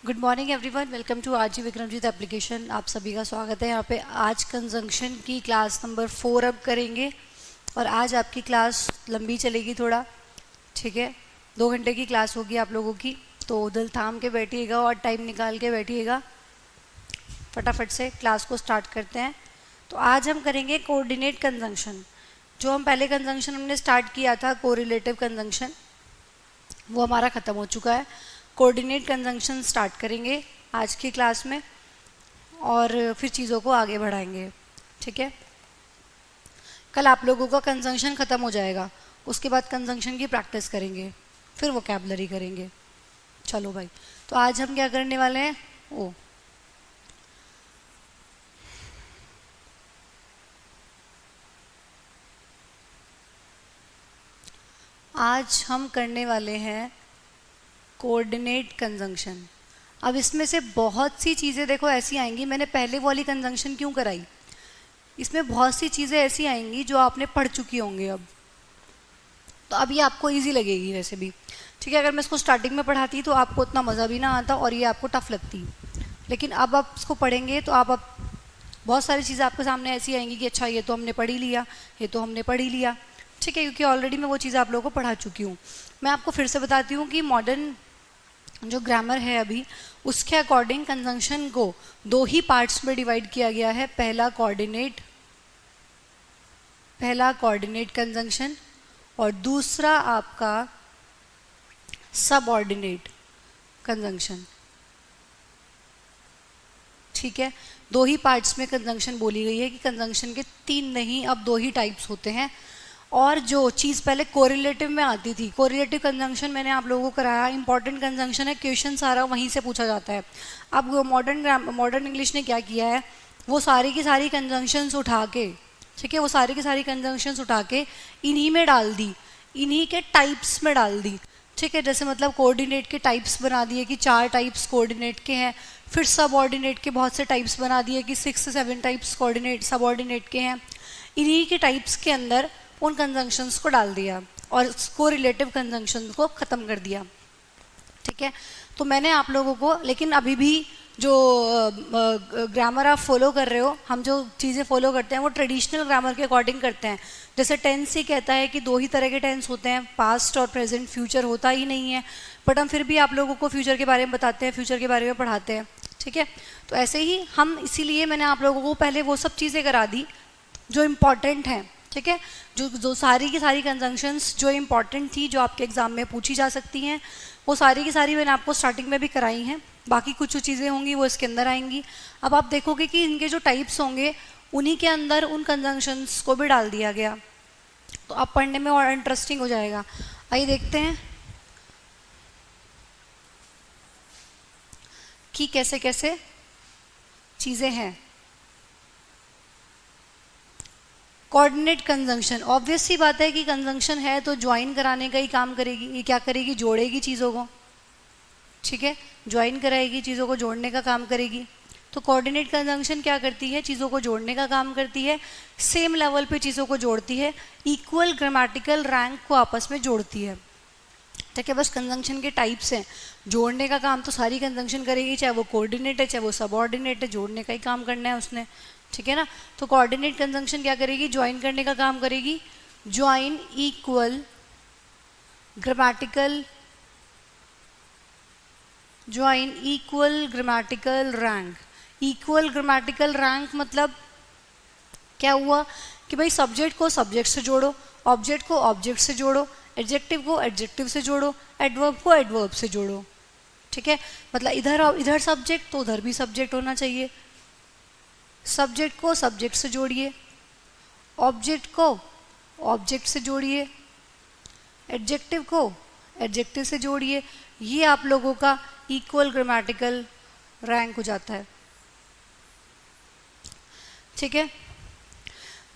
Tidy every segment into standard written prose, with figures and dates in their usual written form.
Good morning everyone, welcome to RG Vikramjeet application. आप सभी का स्वागत है यहाँ पे। आज कंजंक्शन की क्लास नंबर 4 अब करेंगे और आज आपकी क्लास लंबी चलेगी थोड़ा, ठीक है। 2 घंटे की क्लास होगी आप लोगों की, तो दिल थाम के बैठिएगा और टाइम निकाल के बैठिएगा। फटाफट से क्लास को स्टार्ट करते हैं। तो आज हम करेंगे कोऑर्डिनेट कंजंक्शन। जो हम पहले कंजंक्शन हमने स्टार्ट किया था कोरिलेटिव कंजंक्शन, वो हमारा ख़त्म हो चुका है। कोऑर्डिनेट कंजंक्शन स्टार्ट करेंगे आज की क्लास में और फिर चीज़ों को आगे बढ़ाएंगे, ठीक है। कल आप लोगों का कंजंक्शन ख़त्म हो जाएगा, उसके बाद कंजंक्शन की प्रैक्टिस करेंगे, फिर वोकैबुलरी करेंगे। चलो भाई, तो आज हम क्या करने वाले हैं? आज हम करने वाले हैं कोऑर्डिनेट कंजंक्शन। अब इसमें से बहुत सी चीज़ें देखो ऐसी आएंगी, मैंने पहले वाली कंजंक्शन क्यों कराई, इसमें बहुत सी चीज़ें ऐसी आएंगी जो आपने पढ़ चुकी होंगी अब, तो अब ये आपको इजी लगेगी वैसे भी, ठीक है। अगर मैं इसको स्टार्टिंग में पढ़ाती तो आपको उतना मज़ा भी ना आता और ये आपको टफ लगती, लेकिन अब आप इसको पढ़ेंगे तो आप बहुत सारी चीज़ें आपके सामने ऐसी आएंगी कि अच्छा ये तो हमने पढ़ ही लिया, ये तो हमने पढ़ ही लिया, ठीक है, क्योंकि ऑलरेडी मैं वो चीज़ें आप लोगों को पढ़ा चुकी हूँ। मैं आपको फिर से बताती हूँ कि मॉडर्न जो ग्रामर है अभी, उसके अकॉर्डिंग कंजंक्शन को 2 ही पार्ट्स में डिवाइड किया गया है। पहला कोऑर्डिनेट कंजंक्शन और दूसरा आपका सबऑर्डिनेट कंजंक्शन, ठीक है। 2 ही पार्ट्स में कंजंक्शन बोली गई है कि कंजंक्शन के 3 नहीं, अब 2 ही टाइप्स होते हैं। और जो चीज़ पहले कोरिलेटिव में आती थी, कोरिलेटिव कंजंक्शन मैंने आप लोगों को कराया, इंपॉर्टेंट कंजंक्शन है, क्वेश्चन सारा वहीं से पूछा जाता है। अब मॉडर्न इंग्लिश ने क्या किया है, वो सारी की सारी कंजंक्शंस उठा के, ठीक है, वो सारी की सारी कंजंक्शंस उठा के इन्हीं में डाल दी, इन्हीं के टाइप्स में डाल दी, ठीक है। जैसे मतलब कोऑर्डिनेट के टाइप्स बना दिए कि 4 टाइप्स कोऑर्डिनेट के हैं, फिर सबऑर्डिनेट के बहुत से टाइप्स बना दिए कि 6 से 7 टाइप्स कोऑर्डिनेट सबऑर्डिनेट के हैं। इन्हीं के टाइप्स के अंदर उन कंजंक्शंस को डाल दिया और कोरिलेटिव कंजंक्शन को ख़त्म कर दिया, ठीक है। तो मैंने आप लोगों को, लेकिन अभी भी जो ग्रामर आप फॉलो कर रहे हो, हम जो चीज़ें फॉलो करते हैं वो ट्रेडिशनल ग्रामर के अकॉर्डिंग करते हैं। जैसे टेंस ही कहता है कि 2 ही तरह के टेंस होते हैं, पास्ट और प्रेजेंट, फ्यूचर होता ही नहीं है, बट हम फिर भी आप लोगों को फ्यूचर के बारे में बताते हैं, फ्यूचर के बारे में पढ़ाते हैं, ठीक है। तो ऐसे ही हम, इसीलिए मैंने आप लोगों को पहले वो सब चीज़ें करा दी जो इम्पॉर्टेंट हैं, ठीक है। जो सारी की सारी कंजंक्शंस जो इम्पॉर्टेंट थी, जो आपके एग्जाम में पूछी जा सकती हैं, वो सारी की सारी मैंने आपको स्टार्टिंग में भी कराई हैं। बाकी कुछ चीज़ें होंगी वो इसके अंदर आएंगी। अब आप देखोगे कि इनके जो टाइप्स होंगे उन्हीं के अंदर उन कंजंक्शंस को भी डाल दिया गया, तो अब पढ़ने में और इंटरेस्टिंग हो जाएगा। आइए देखते हैं कि कैसे कैसे चीज़ें हैं। कोऑर्डिनेट कंजंक्शन, ऑब्वियस सी बात है कि कंजंक्शन है तो ज्वाइन कराने का ही काम करेगी। ये क्या करेगी, जोड़ेगी चीज़ों को, ठीक है, ज्वाइन कराएगी, चीज़ों को जोड़ने का काम करेगी। तो कोऑर्डिनेट कंजंक्शन क्या करती है, चीज़ों को जोड़ने का काम करती है, सेम लेवल पे चीज़ों को जोड़ती है, इक्वल ग्रामेटिकल रैंक को आपस में जोड़ती है, ठीक है। बस कंजंक्शन के टाइप्स हैं, जोड़ने का काम तो सारी कंजंक्शन करेगी, चाहे वो कोऑर्डिनेट है चाहे वो सबऑर्डिनेट है, जोड़ने का ही काम करना है उसने, ठीक है ना। तो कोऑर्डिनेट कंजंक्शन क्या करेगी, ज्वाइन करने का काम करेगी। Join equal grammatical rank. Equal grammatical rank मतलब क्या हुआ कि भाई सब्जेक्ट को सब्जेक्ट से जोड़ो, ऑब्जेक्ट को ऑब्जेक्ट से जोड़ो, एडजेक्टिव को एडजेक्टिव से जोड़ो, एडवर्ब को एडवर्ब से जोड़ो, ठीक है। मतलब इधर सब्जेक्ट तो उधर भी सब्जेक्ट होना चाहिए, सब्जेक्ट को सब्जेक्ट से जोड़िए, ऑब्जेक्ट को ऑब्जेक्ट से जोड़िए, एडजेक्टिव को एडजेक्टिव से जोड़िए। ये आप लोगों का इक्वल ग्रामेटिकल रैंक हो जाता है, ठीक है।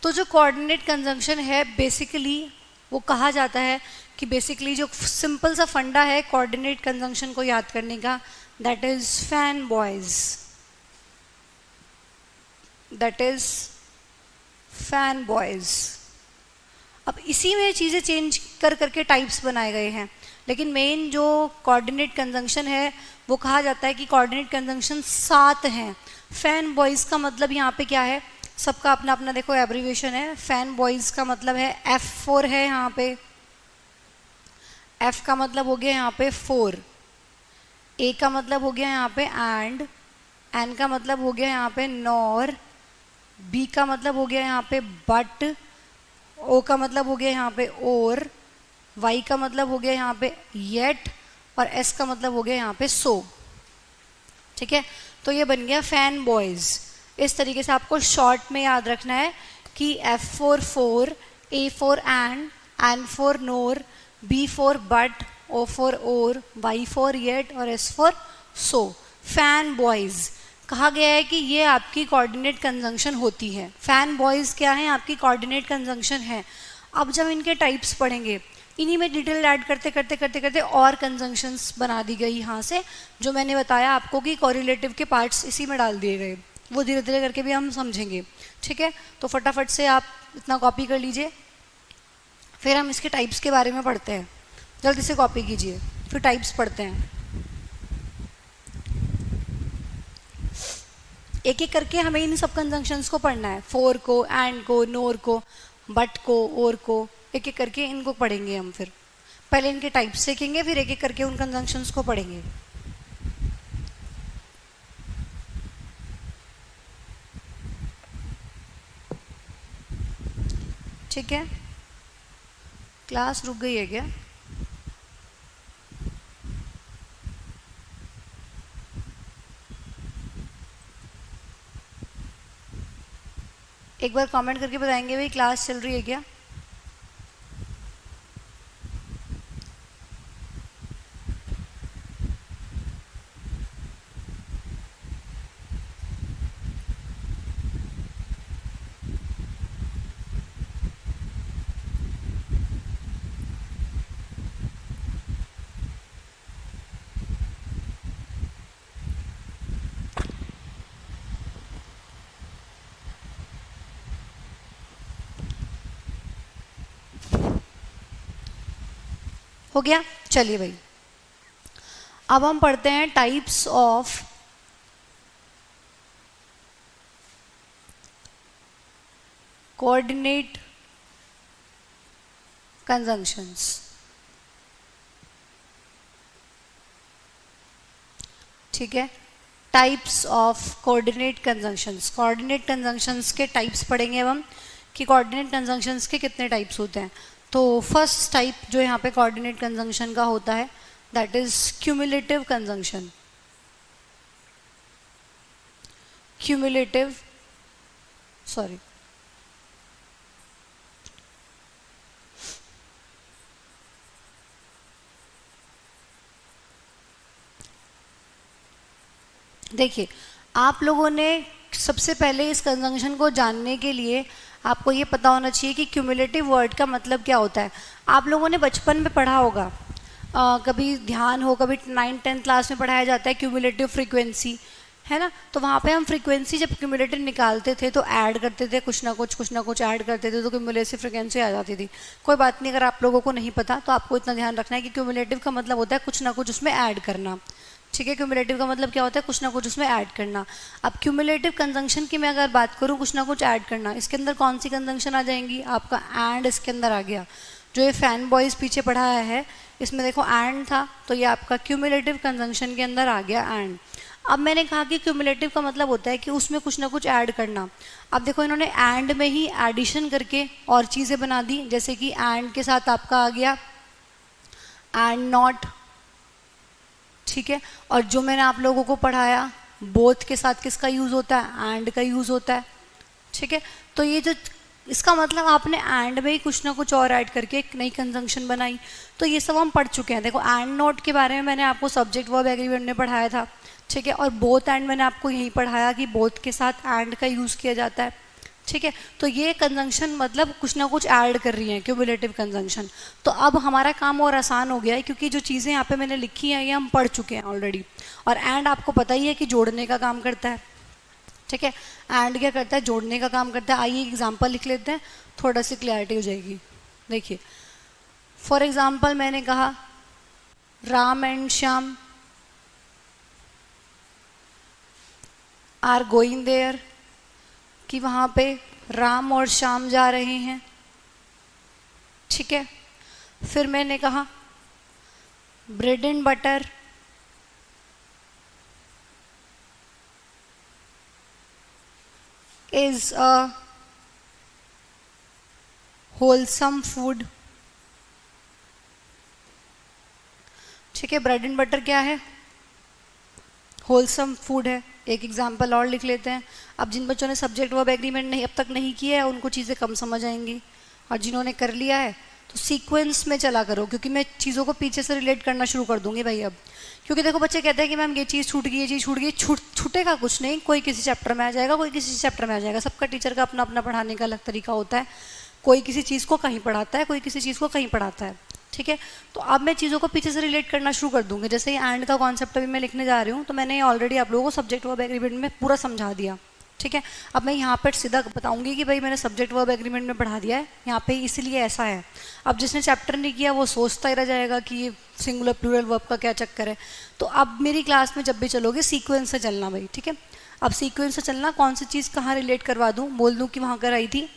तो जो कोऑर्डिनेट कंजंक्शन है, बेसिकली वो कहा जाता है कि बेसिकली जो सिंपल सा फंडा है कोऑर्डिनेट कंजंक्शन को याद करने का, दैट इज फैन बॉयज। अब इसी में चीज़ें चेंज करके टाइप्स बनाए गए हैं, लेकिन मेन जो कोऑर्डिनेट कंजंक्शन है वो कहा जाता है कि कोऑर्डिनेट कंजंक्शन 7 हैं। फैन बॉयज़ का मतलब यहाँ पे क्या है, सबका अपना अपना देखो एब्रीविएशन है। फैन बॉयज़ का मतलब है F4 है यहाँ पे, F का मतलब हो गया यहाँ पे 4, A का मतलब हो गया यहाँ पे एंड, N का मतलब हो गया यहाँ पे नॉर, B का मतलब हो गया यहाँ पे बट, O का मतलब हो गया यहाँ पे और, Y का मतलब हो गया यहाँ पे येट और S का मतलब हो गया यहाँ पे सो। ठीक है, तो ये बन गया फैन बॉयज़। इस तरीके से आपको शॉर्ट में याद रखना है कि F4 4, A for and, N for nor, B for but, O for or, Y for yet और S for so। Fan boys कहा गया है कि ये आपकी कोऑर्डिनेट कंजंक्शन होती है। फैन बॉयज़ क्या है, आपकी कोऑर्डिनेट कंजंक्शन है। अब जब इनके टाइप्स पढ़ेंगे, इन्हीं में डिटेल ऐड करते करते करते करते और कंजंक्शंस बना दी गई यहाँ से, जो मैंने बताया आपको कि कोरिलेटिव के पार्ट्स इसी में डाल दिए गए, वो धीरे धीरे करके भी हम समझेंगे। ठीक है, तो फटाफट से आप इतना कॉपी कर लीजिए, फिर हम इसके टाइप्स के बारे में पढ़ते हैं। जल्दी से कॉपी कीजिए, फिर टाइप्स पढ़ते हैं। एक एक करके हमें इन सब कंजंक्शंस को पढ़ना है, फॉर को, एंड को, नोर को, बट को, और को, एक एक करके इनको पढ़ेंगे हम। फिर पहले इनके टाइप्स सीखेंगे, फिर एक एक करके उन कंजंक्शंस को पढ़ेंगे। ठीक है, क्लास रुक गई है क्या? एक बार कमेंट करके बताएंगे भाई क्लास चल रही है क्या? हो गया, चलिए भाई अब हम पढ़ते हैं टाइप्स ऑफ कोऑर्डिनेट कंजंक्शंस। ठीक है, types of coordinate conjunctions. Coordinate conjunctions के टाइप्स पढ़ेंगे अब हम कि कोऑर्डिनेट कंजंक्शंस के कितने टाइप्स होते हैं। तो फर्स्ट टाइप जो यहाँ पे कोऑर्डिनेट कंजंक्शन का होता है, that is cumulative conjunction. Cumulative, sorry, देखिए आप लोगों ने सबसे पहले इस कंजंक्शन को जानने के लिए आपको ये पता होना चाहिए कि क्यूमुलेटिव वर्ड का मतलब क्या होता है। आप लोगों ने बचपन में पढ़ा होगा, कभी ध्यान हो, कभी 9th-10th क्लास में पढ़ाया जाता है क्यूमुलेटिव फ्रीक्वेंसी, है ना। तो वहाँ पे हम फ्रीक्वेंसी जब क्यूमुलेटिव निकालते थे तो ऐड करते थे, कुछ ना कुछ ऐड करते थे, तो क्यूमुलेटिव फ्रीक्वेंसी आ जाती थी। कोई बात नहीं, अगर आप लोगों को नहीं पता तो आपको इतना ध्यान रखना है कि क्यूमुलेटिव का मतलब होता है कुछ ना कुछ उसमें ऐड करना। ठीक है, क्यूमुलेटिव का मतलब क्या होता है, कुछ ना कुछ उसमें ऐड करना। अब क्यूमुलेटिव कंजंक्शन की मैं अगर बात करूँ, कुछ ना कुछ ऐड करना, इसके अंदर कौन सी कंजंक्शन आ जाएंगी, आपका एंड इसके अंदर आ गया। जो ये फैन बॉयज़ पीछे पढ़ाया है इसमें देखो एंड था, तो ये आपका क्यूमुलेटिव कंजंक्शन के अंदर आ गया एंड। अब मैंने कहा कि क्यूमुलेटिव का मतलब होता है कि उसमें कुछ ना कुछ ऐड करना। अब देखो इन्होंने एंड में ही एडिशन करके और चीज़ें बना दी, जैसे कि एंड के साथ आपका आ गया एंड नॉट। ठीक है, और जो मैंने आप लोगों को पढ़ाया बोथ के साथ किसका यूज़ होता है, एंड का यूज़ होता है। ठीक है, तो ये जो इसका मतलब आपने एंड में ही कुछ ना कुछ और ऐड करके एक नई कंजंक्शन बनाई। तो ये सब हम पढ़ चुके हैं। देखो एंड नॉट के बारे में मैंने आपको सब्जेक्ट वर्ब एग्रीमेंट में पढ़ाया था। ठीक है, और बोथ एंड मैंने आपको यही पढ़ाया कि बोथ के साथ एंड का यूज़ किया जाता है। ठीक है, तो ये कंजंक्शन मतलब कुछ ना कुछ ऐड कर रही हैं, क्यूमुलेटिव कंजंक्शन। तो अब हमारा काम और आसान हो गया है, क्योंकि जो चीज़ें यहाँ पे मैंने लिखी हैं ये हम पढ़ चुके हैं ऑलरेडी। और एंड आपको पता ही है कि जोड़ने का काम करता है। ठीक है, एंड क्या करता है, जोड़ने का काम करता है। आइए एग्जाम्पल लिख लेते हैं, थोड़ा सी क्लैरिटी हो जाएगी। देखिए फॉर एग्जाम्पल मैंने कहा Ram and Shyam are going there, कि वहाँ पे राम और श्याम जा रहे हैं। ठीक है, फिर मैंने कहा bread and butter is a wholesome food. ठीक है, ब्रेड एंड बटर क्या है? होलसम फूड है। एक एग्जाम्पल और लिख लेते हैं। अब जिन बच्चों ने सब्जेक्ट वर्ब एग्रीमेंट नहीं अब तक नहीं किया है उनको चीज़ें कम समझ आएंगी, और जिन्होंने कर लिया है तो सीक्वेंस में चला करो, क्योंकि मैं चीज़ों को पीछे से रिलेट करना शुरू कर दूंगी भाई अब। क्योंकि देखो बच्चे कहते हैं कि मैम ये चीज़ छूट गई, ये चीज़ छूट गई, छूटेगा कुछ नहीं। कोई किसी चैप्टर में आ जाएगा, कोई किसी चैप्टर में आ जाएगा। सबका टीचर का अपना अपना पढ़ाने का अलग तरीका होता है। कोई किसी चीज़ को कहीं पढ़ाता है, कोई किसी चीज़ को कहीं पढ़ाता है। ठीक है, तो अब मैं चीज़ों को पीछे से रिलेट करना शुरू कर दूंगी। जैसे ये एंड का कॉन्सेप्ट अभी मैं लिखने जा रही हूँ, तो मैंने ऑलरेडी आप लोगों को सब्जेक्ट वर्ब एग्रीमेंट में पूरा समझा दिया। ठीक है, अब मैं यहाँ पर सीधा बताऊंगी कि भाई मैंने सब्जेक्ट वर्ब एग्रीमेंट में पढ़ा दिया है, यहाँ पे इसलिए ऐसा है। अब जिसने चैप्टर नहीं किया वो सोचता ही रह जाएगा कि ये सिंगुलर प्लूरल वर्ब का क्या चक्कर है। तो अब मेरी क्लास में जब भी चलोगे सीक्वेंस से चलना भाई। ठीक है, अब सीक्वेंस से चलना, कौन सी चीज़ कहाँ रिलेट करवा दूँ, बोल दूँ कि वहाँ कर आई थी,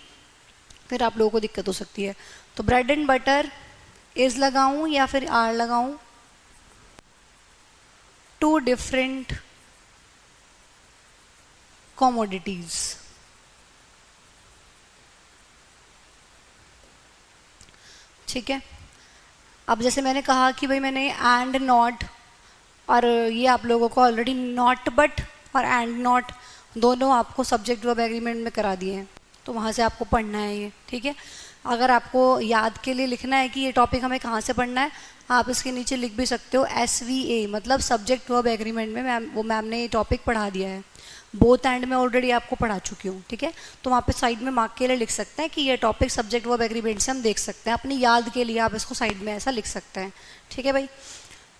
फिर आप लोगों को दिक्कत हो सकती है। तो ब्रेड एंड बटर इज लगाऊं या फिर आर लगाऊं? Two different commodities. ठीक है, अब जैसे मैंने कहा कि भाई मैंने एंड नॉट, और ये आप लोगों को ऑलरेडी नॉट बट और एंड नॉट दोनों आपको सब्जेक्ट वर्ब एग्रीमेंट में करा दिए हैं, तो वहाँ से आपको पढ़ना है ये। ठीक है, अगर आपको याद के लिए लिखना है कि ये टॉपिक हमें कहाँ से पढ़ना है, आप इसके नीचे लिख भी सकते हो SVA, मतलब सब्जेक्ट वर्ब एग्रीमेंट में मैम ने ये टॉपिक पढ़ा दिया है। बोथ एंड में ऑलरेडी आपको पढ़ा चुकी हूँ। ठीक है, तो वहाँ पे साइड में मार्क के लिए लिख सकते हैं कि ये टॉपिक सब्जेक्ट वर्ब एग्रीमेंट से हम देख सकते हैं। अपनी याद के लिए आप इसको साइड में ऐसा लिख सकते हैं। ठीक है भाई,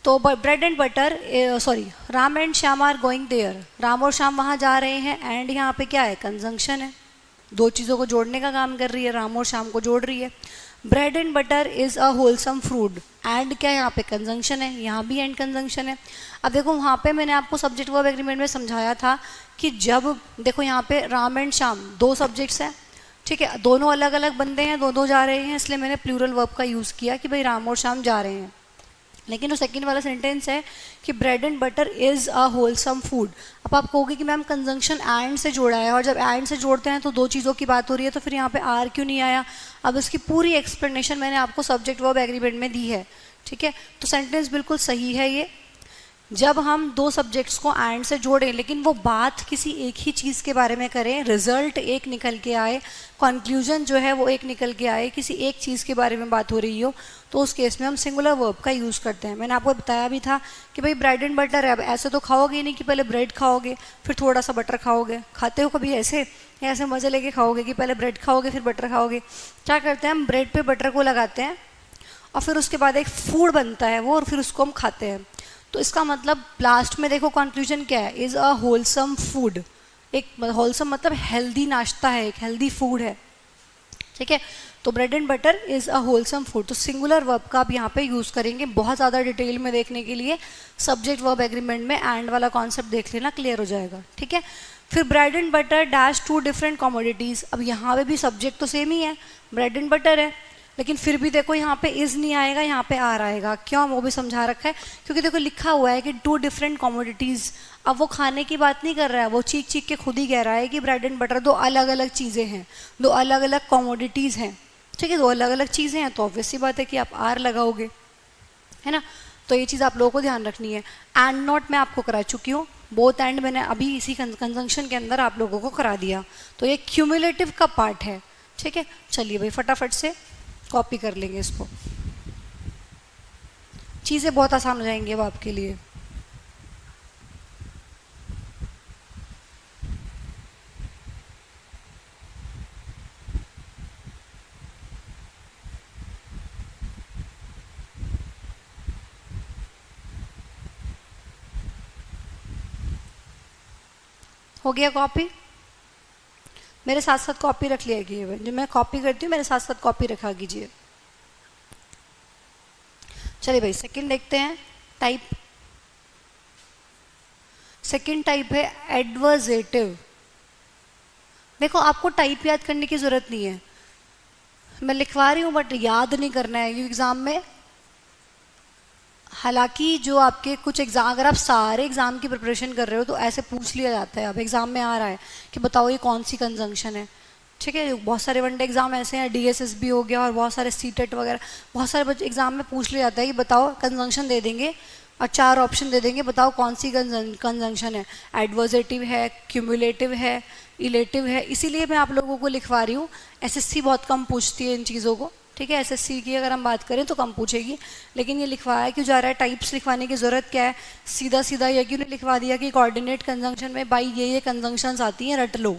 तो bread and butter, sorry, Ram and Shyam are going there, Ram और श्याम वहाँ जा रहे हैं। एंड यहाँ पे क्या है? कंजंक्शन है, दो चीज़ों को जोड़ने का काम कर रही है, राम और श्याम को जोड़ रही है। Bread and butter is a wholesome food, and क्या है यहाँ पे? कंजंक्शन है, यहाँ भी एंड कंजंक्शन है। अब देखो वहाँ पे मैंने आपको सब्जेक्ट वर्ब एग्रीमेंट में समझाया था कि जब देखो यहाँ पे राम एंड श्याम दो सब्जेक्ट्स हैं। ठीक है, दोनों अलग अलग बंदे हैं, दोनों जा रहे हैं, इसलिए मैंने प्लूरल वर्ब का यूज़ किया कि भाई राम और श्याम जा रहे हैं। लेकिन जो सेकंड वाला सेंटेंस है कि bread and butter is a wholesome food, अब आप कहोगे कि मैम कंजंक्शन एंड से जोड़ा है, और जब एंड से जोड़ते हैं तो दो चीज़ों की बात हो रही है, तो फिर यहाँ पे आर क्यों नहीं आया? अब इसकी पूरी एक्सप्लेनेशन मैंने आपको सब्जेक्ट वर्ब एग्रीमेंट में दी है। ठीक है, तो सेंटेंस बिल्कुल सही है ये। जब हम दो सब्जेक्ट्स को एंड से जोड़ें लेकिन वो बात किसी एक ही चीज़ के बारे में करें, रिजल्ट एक निकल के आए, कंक्लूजन जो है वो एक निकल के आए, किसी एक चीज़ के बारे में बात हो रही हो, तो उस केस में हम सिंगुलर वर्ब का यूज़ करते हैं। मैंने आपको बताया भी था कि भाई ब्रेड एंड बटर है, अब ऐसे तो खाओगे ही नहीं कि पहले ब्रेड खाओगे फिर थोड़ा सा बटर खाओगे। खाते हो कभी ऐसे? ऐसे मज़े लेके खाओगे कि पहले ब्रेड खाओगे फिर बटर खाओगे? क्या करते हैं हम? ब्रेड पे बटर को लगाते हैं और फिर उसके बाद एक फूड बनता है वो, और फिर उसको हम खाते हैं। तो इसका मतलब लास्ट में देखो कंक्लूजन क्या है? Is a wholesome food. एक होलसम मतलब हेल्दी नाश्ता है, एक हेल्दी फूड है। ठीक है, तो bread and butter is a wholesome food. तो सिंगुलर वर्ब का आप यहाँ पे यूज़ करेंगे। बहुत ज़्यादा डिटेल में देखने के लिए सब्जेक्ट वर्ब एग्रीमेंट में एंड वाला कॉन्सेप्ट देख लेना, क्लियर हो जाएगा। ठीक है, फिर bread and butter dash two different commodities. अब यहाँ पे भी सब्जेक्ट तो सेम ही है, ब्रेड एंड बटर है, लेकिन फिर भी देखो यहाँ पे इज़ नहीं आएगा, यहाँ पे आर आएगा। क्यों? वो भी समझा रखा है, क्योंकि देखो लिखा हुआ है कि टू डिफरेंट कमोडिटीज़। अब वो खाने की बात नहीं कर रहा है, वो चीख चीख के खुद ही कह रहा है कि ब्रेड एंड बटर दो अलग अलग चीज़ें हैं, दो अलग अलग कमोडिटीज़ हैं। ठीक है, दो अलग अलग चीज़ें हैं, तो ऑब्वियस सी बात है कि आप आर लगाओगे, है ना। तो ये चीज़ आप लोगों को ध्यान रखनी है। एंड नॉट मैं आपको करा चुकी हूँ, बोथ एंड मैंने अभी इसी कंजंक्शन के अंदर आप लोगों को करा दिया। तो ये क्यूमुलेटिव का पार्ट है। ठीक है, चलिए भाई फटाफट से कॉपी कर लेंगे इसको, चीज़ें बहुत आसान हो जाएंगी अब आपके लिए। हो गया कॉपी? मेरे साथ साथ कॉपी रख लिया कीजिए, जो मैं कॉपी करती हूँ मेरे साथ साथ कॉपी रखा कीजिए। चलिए भाई सेकंड देखते हैं। टाइप। सेकंड टाइप है एडवर्जेटिव। देखो आपको टाइप याद करने की जरूरत नहीं है, मैं लिखवा रही हूँ बट याद नहीं करना है क्योंकि एग्जाम में, हालांकि जो आपके कुछ एग्जाम, अगर आप सारे एग्जाम की प्रिपरेशन कर रहे हो तो ऐसे पूछ लिया जाता है। अब एग्जाम में आ रहा है कि बताओ ये कौन सी कंजंक्शन है, ठीक है। बहुत सारे वनडे एग्जाम ऐसे हैं, डीएसएसबी हो गया और बहुत सारे सीटेट वगैरह, बहुत सारे एग्जाम में पूछ लिया जाता है कि बताओ, कंजंक्शन दे देंगे और 4 ऑप्शन दे देंगे, बताओ कौन सी कंजंक्शन है, एडवर्जेटिव है, क्यूमुलेटिव है, इलेटिव है। इसीलिए मैं आप लोगों को लिखवा रही हूँ। एसएससी बहुत कम पूछती है इन चीज़ों को, ठीक है। एसएससी की अगर हम बात करें तो कम पूछेगी, लेकिन ये लिखवाया क्यों जा रहा है, टाइप्स लिखवाने की ज़रूरत क्या है, सीधा सीधा ये क्यों नहीं लिखवा दिया कि कोऑर्डिनेट कंजंक्शन में भाई ये कंजंक्शंस आती हैं, रट लो,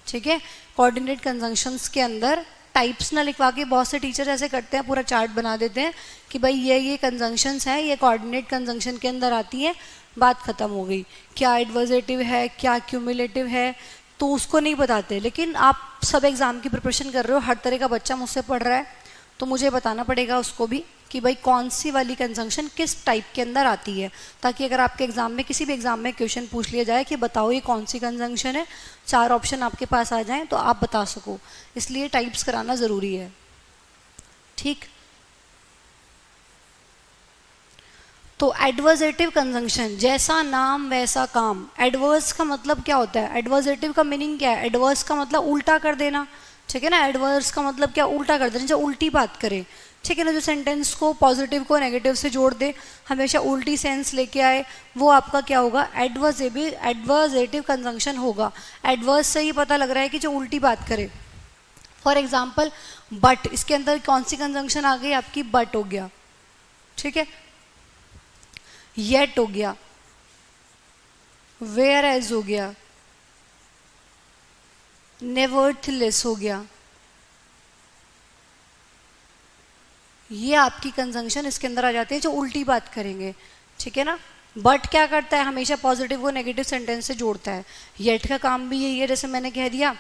ठीक है। कोऑर्डिनेट कंजंक्शंस के अंदर टाइप्स ना लिखवा के बहुत से टीचर ऐसे करते हैं, पूरा चार्ट बना देते हैं कि भाई ये कंजंक्शंस हैं, ये कोऑर्डिनेट कंजंक्शन के अंदर आती हैं, बात ख़त्म हो गई। क्या एडवर्जेटिव है, क्या क्यूमुलेटिव है, तो उसको नहीं बताते। लेकिन आप सब एग्ज़ाम की प्रिपरेशन कर रहे हो, हर तरह का बच्चा मुझसे पढ़ रहा है, तो मुझे बताना पड़ेगा उसको भी कि भाई कौन सी वाली कंजंक्शन किस टाइप के अंदर आती है, ताकि अगर आपके एग्जाम में, किसी भी एग्जाम में क्वेश्चन पूछ लिया जाए कि बताओ ये कौन सी कंजंक्शन है, 4 ऑप्शन आपके पास आ जाएं तो आप बता सको। इसलिए टाइप्स कराना ज़रूरी है, ठीक। तो एडवर्जेटिव कंजंक्शन, जैसा नाम वैसा काम। एडवर्स का मतलब क्या होता है, एडवर्जेटिव का मीनिंग क्या है, एडवर्स का मतलब उल्टा कर देना, ठीक है ना। एडवर्स का मतलब क्या, उल्टा कर देना, जो उल्टी बात करे, ठीक है ना। जो सेंटेंस को पॉजिटिव को नेगेटिव से जोड़ दे, हमेशा उल्टी सेंस लेके आए, वो आपका क्या होगा, एडवर्जेटिव कंजंक्शन होगा। एडवर्स से ही पता लग रहा है कि जो उल्टी बात करे। फॉर एग्जाम्पल बट, इसके अंदर कौन सी कंजंक्शन आ गई आपकी, बट हो गया, ठीक है। येट हो गया, वेयर एज हो गया, नेवरथलेस हो गया। ये आपकी कंजंक्शन इसके अंदर आ जाते हैं जो उल्टी बात करेंगे, ठीक है ना। बट क्या करता है, हमेशा पॉजिटिव को नेगेटिव सेंटेंस से जोड़ता है। येट का काम भी यही है, जैसे मैंने कह दिया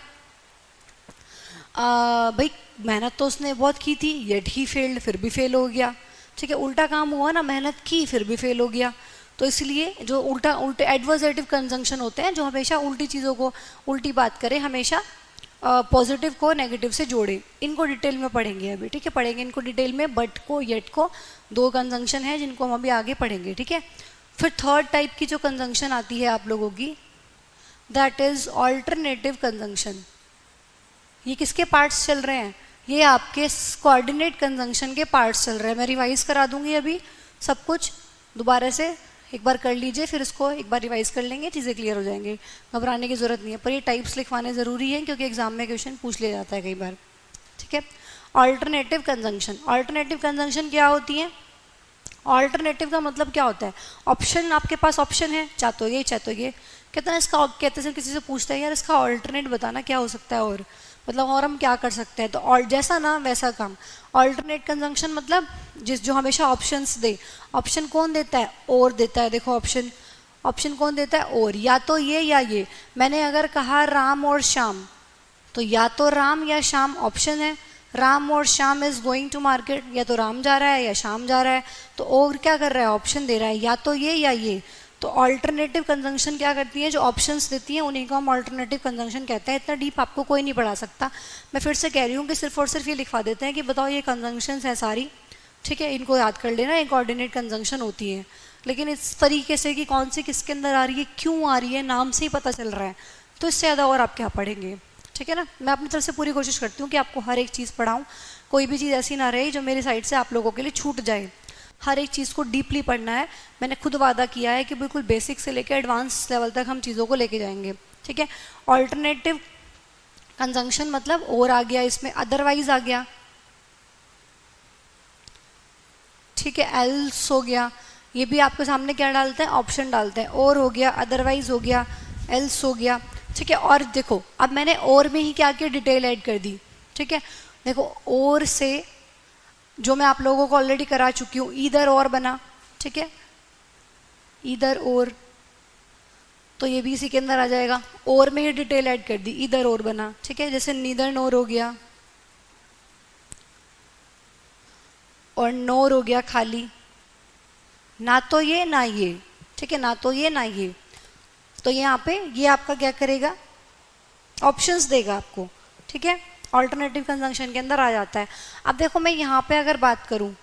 भाई मेहनत तो उसने बहुत की थी, येट ही फेल्ड, फिर भी फेल हो गया, ठीक है। उल्टा काम हुआ ना, मेहनत की फिर भी फेल हो गया। तो इसलिए जो उल्टे एडवर्जेटिव कंजंक्शन होते हैं, जो हमेशा उल्टी चीज़ों को, उल्टी बात करें, हमेशा पॉजिटिव को नेगेटिव से जोड़े। इनको डिटेल में पढ़ेंगे अभी, ठीक है, पढ़ेंगे इनको डिटेल में। बट को, येट को, 2 कंजंक्शन है जिनको हम अभी आगे पढ़ेंगे, ठीक है। फिर थर्ड टाइप की जो कंजंक्शन आती है आप लोगों की, दैट इज ऑल्टरनेटिव कंजंक्शन। ये किसके पार्ट्स चल रहे हैं, ये आपके कोऑर्डिनेट कंजंक्शन के पार्ट्स चल रहे हैं। मैं रिवाइज करा दूंगी अभी सब कुछ, दोबारा से एक बार कर लीजिए, फिर इसको एक बार रिवाइज कर लेंगे, चीज़ें क्लियर हो जाएंगी, घबराने की ज़रूरत नहीं है। पर ये टाइप्स लिखवाने ज़रूरी है क्योंकि एग्जाम में क्वेश्चन पूछ लिया जाता है कई बार, ठीक है। ऑल्टरनेटिव कंजंक्शन, ऑल्टरनेटिव कंजंक्शन क्या होती है, ऑल्टरनेटिव का मतलब क्या होता है, ऑप्शन, आपके पास ऑप्शन है, चाहे तो ये चाहे तो ये, कहते हैं इसका, कहते हैं किसी से पूछते हैं यार इसका ऑल्टरनेट बताना क्या हो सकता है, और मतलब और हम क्या कर सकते हैं, तो और जैसा नाम वैसा काम। ऑल्टरनेट कंजंक्शन मतलब जो हमेशा ऑप्शंस दे। ऑप्शन कौन देता है, और देता है। देखो ऑप्शन, ऑप्शन कौन देता है, और, या तो ये या ये। मैंने अगर कहा राम और श्याम, तो या तो राम या श्याम ऑप्शन है। राम और Shyam is going to market, या तो राम जा रहा है या श्याम जा रहा है, तो और क्या कर रहा है, ऑप्शन दे रहा है, या तो ये या ये। तो ऑल्टरनेटिव कंजंक्शन क्या करती है, जो ऑप्शंस देती हैं उन्हीं को हम ऑल्टरनेटिव कंजंक्शन कहते हैं। इतना डीप आपको कोई नहीं पढ़ा सकता, मैं फिर से कह रही हूँ कि सिर्फ और सिर्फ ये लिखवा देते हैं कि बताओ ये कंजंक्शंस हैं सारी, ठीक है, इनको याद कर लेना, एक कोऑर्डिनेट कंजंक्शन होती है। लेकिन इस तरीके से कि कौन सी किसके अंदर आ रही है, क्यों आ रही है, नाम से ही पता चल रहा है, तो इससे ज़्यादा और आप क्या पढ़ेंगे, ठीक है ना। मैं अपनी तरफ से पूरी कोशिश करती हूँ कि आपको हर एक चीज़ पढ़ाऊँ, कोई भी चीज़ ऐसी ना रहे जो मेरी साइड से आप लोगों के लिए छूट जाए। हर एक चीज़ को डीपली पढ़ना है। मैंने खुद वादा किया है कि बिल्कुल बेसिक से लेकर एडवांस लेवल तक हम चीज़ों को लेके जाएंगे, ठीक है। ऑल्टरनेटिव कंजंक्शन मतलब और आ गया इसमें, अदरवाइज आ गया, ठीक है, एल्स हो गया। ये भी आपके सामने क्या डालते हैं, ऑप्शन डालते हैं, और हो गया, अदरवाइज हो गया, एल्स हो गया, ठीक है। और देखो अब मैंने और में ही क्या किया, डिटेल ऐड कर दी, ठीक है। देखो और से जो मैं आप लोगों को ऑलरेडी करा चुकी हूँ, ईदर और बना, ठीक है, ईदर और, तो ये भी इसी के अंदर आ जाएगा। और में ही डिटेल ऐड कर दी, ईदर और बना, ठीक है। जैसे नीदर नोर हो गया, और नोर हो गया खाली, ना तो ये ना ये, ठीक है, ना तो ये ना ये। तो यहाँ पे ये आपका क्या करेगा, ऑप्शंस देगा आपको, ठीक है, ऑल्टरनेटिव कंजंक्शन के अंदर आ जाता है। अब देखो मैं यहाँ पे अगर बात करूँ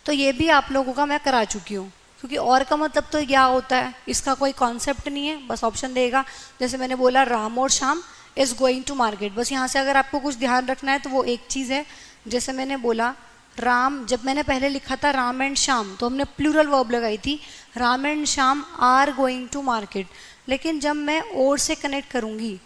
तो ये भी आप लोगों का मैं करा चुकी हूँ, क्योंकि और का मतलब तो क्या होता है, इसका कोई कॉन्सेप्ट नहीं है, बस ऑप्शन देगा। जैसे मैंने बोला राम और Shyam is going to market, बस यहाँ से अगर आपको कुछ ध्यान रखना है तो वो एक चीज़ है। जैसे मैंने बोला राम, जब मैंने पहले लिखा था राम एंड श्याम तो हमने प्लूरल वर्ब लगाई थी, Ram and Shyam are going to market. लेकिन जब मैं और से कनेक्ट करूँगी,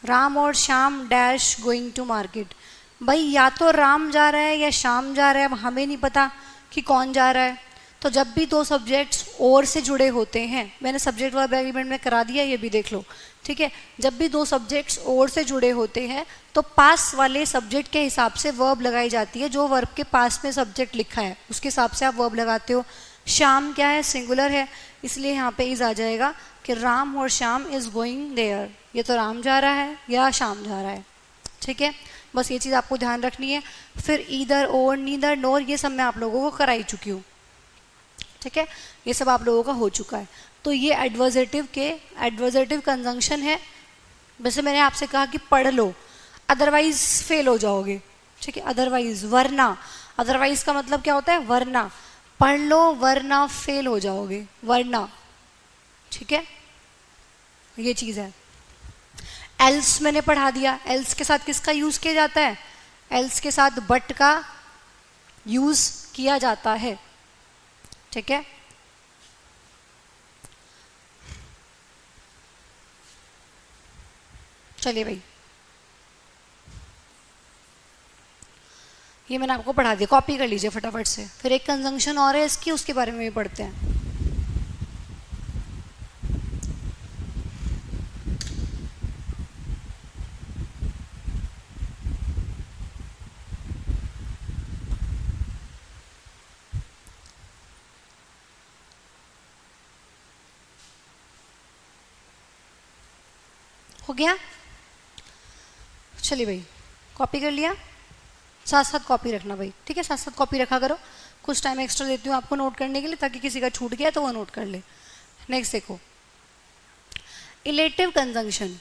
राम और Shyam dash going to market, भाई या तो राम जा रहा है या श्याम जा रहा है, अब हमें नहीं पता कि कौन जा रहा है। तो जब भी दो सब्जेक्ट्स और से जुड़े होते हैं, मैंने सब्जेक्ट वर्ब एग्रीमेंट में करा दिया, ये भी देख लो, ठीक है, जब भी दो सब्जेक्ट्स और से जुड़े होते हैं तो पास वाले सब्जेक्ट के हिसाब से वर्ब लगाई जाती है, जो वर्ब के पास में सब्जेक्ट लिखा है उसके हिसाब से आप वर्ब लगाते हो। श्याम क्या है, सिंगुलर है, इसलिए यहाँ पे इज आ जाएगा कि राम और श्याम इज गोइंग देयर, ये तो राम जा रहा है या श्याम जा रहा है, ठीक है, बस ये चीज़ आपको ध्यान रखनी है। फिर ईदर और नीदर नोर ये सब मैं आप लोगों को कराई चुकी हूँ, ठीक है, ये सब आप लोगों का हो चुका है। तो ये एडवर्जेटिव कंजंक्शन है। वैसे मैंने आपसे कहा कि पढ़ लो, अदरवाइज फेल हो जाओगे, ठीक है, अदरवाइज वरना, अदरवाइज का मतलब क्या होता है, वरना, पढ़ लो वरना फेल हो जाओगे, वरना, ठीक है, ये चीज़ है। एल्स मैंने पढ़ा दिया, एल्स के साथ किसका यूज किया जाता है, एल्स के साथ बट का यूज किया जाता है, ठीक है। चलिए भाई, ये मैंने आपको पढ़ा दिया, कॉपी कर लीजिए फटाफट से। फिर एक कंजंक्शन और है इसकी, उसके बारे में भी पढ़ते हैं। हो गया, चलिए भाई, कॉपी कर लिया, साथ साथ कॉपी रखना भाई, ठीक है, साथ साथ कॉपी रखा करो। कुछ टाइम एक्स्ट्रा देती हूँ आपको नोट करने के लिए, ताकि किसी का छूट गया तो वो नोट कर ले। नेक्स्ट देखो, इलेटिव कंजंक्शन,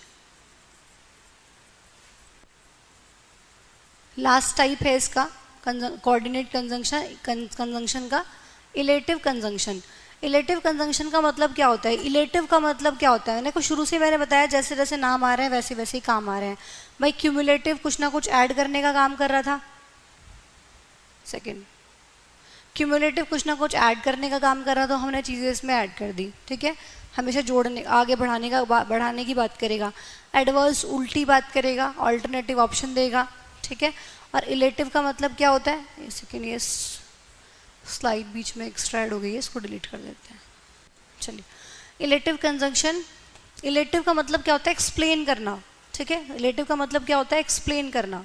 लास्ट टाइप है इसका कोऑर्डिनेट कंजंक्शन का, इलेटिव कंजंक्शन। इलेटिव कंजंक्शन का मतलब क्या होता है, इलेटिव का मतलब क्या होता है, देखो शुरू से मैंने बताया जैसे जैसे नाम आ रहे हैं वैसे वैसे ही काम आ रहे हैं। भाई क्यूमुलेटिव कुछ ना कुछ ऐड करने का काम कर रहा था, सेकंड, क्यूमुलेटिव कुछ ना कुछ ऐड करने का काम कर रहा था, तो हमने चीज़ें इसमें ऐड कर दी, ठीक है, हमेशा जोड़ने, आगे बढ़ाने की बात करेगा। एडवर्स उल्टी बात करेगा, ऑल्टरनेटिव ऑप्शन देगा, ठीक है। और इलेटिव का मतलब क्या होता है, सेकेंड, ये स्लाइड बीच में एक्स्ट्रा ऐड हो गई है, इसको डिलीट कर देते हैं। चलिए, इलेटिव कंजंक्शन, इलेटिव का मतलब क्या होता है, एक्सप्लेन करना, ठीक है, इलेटिव का मतलब क्या होता है, एक्सप्लेन करना,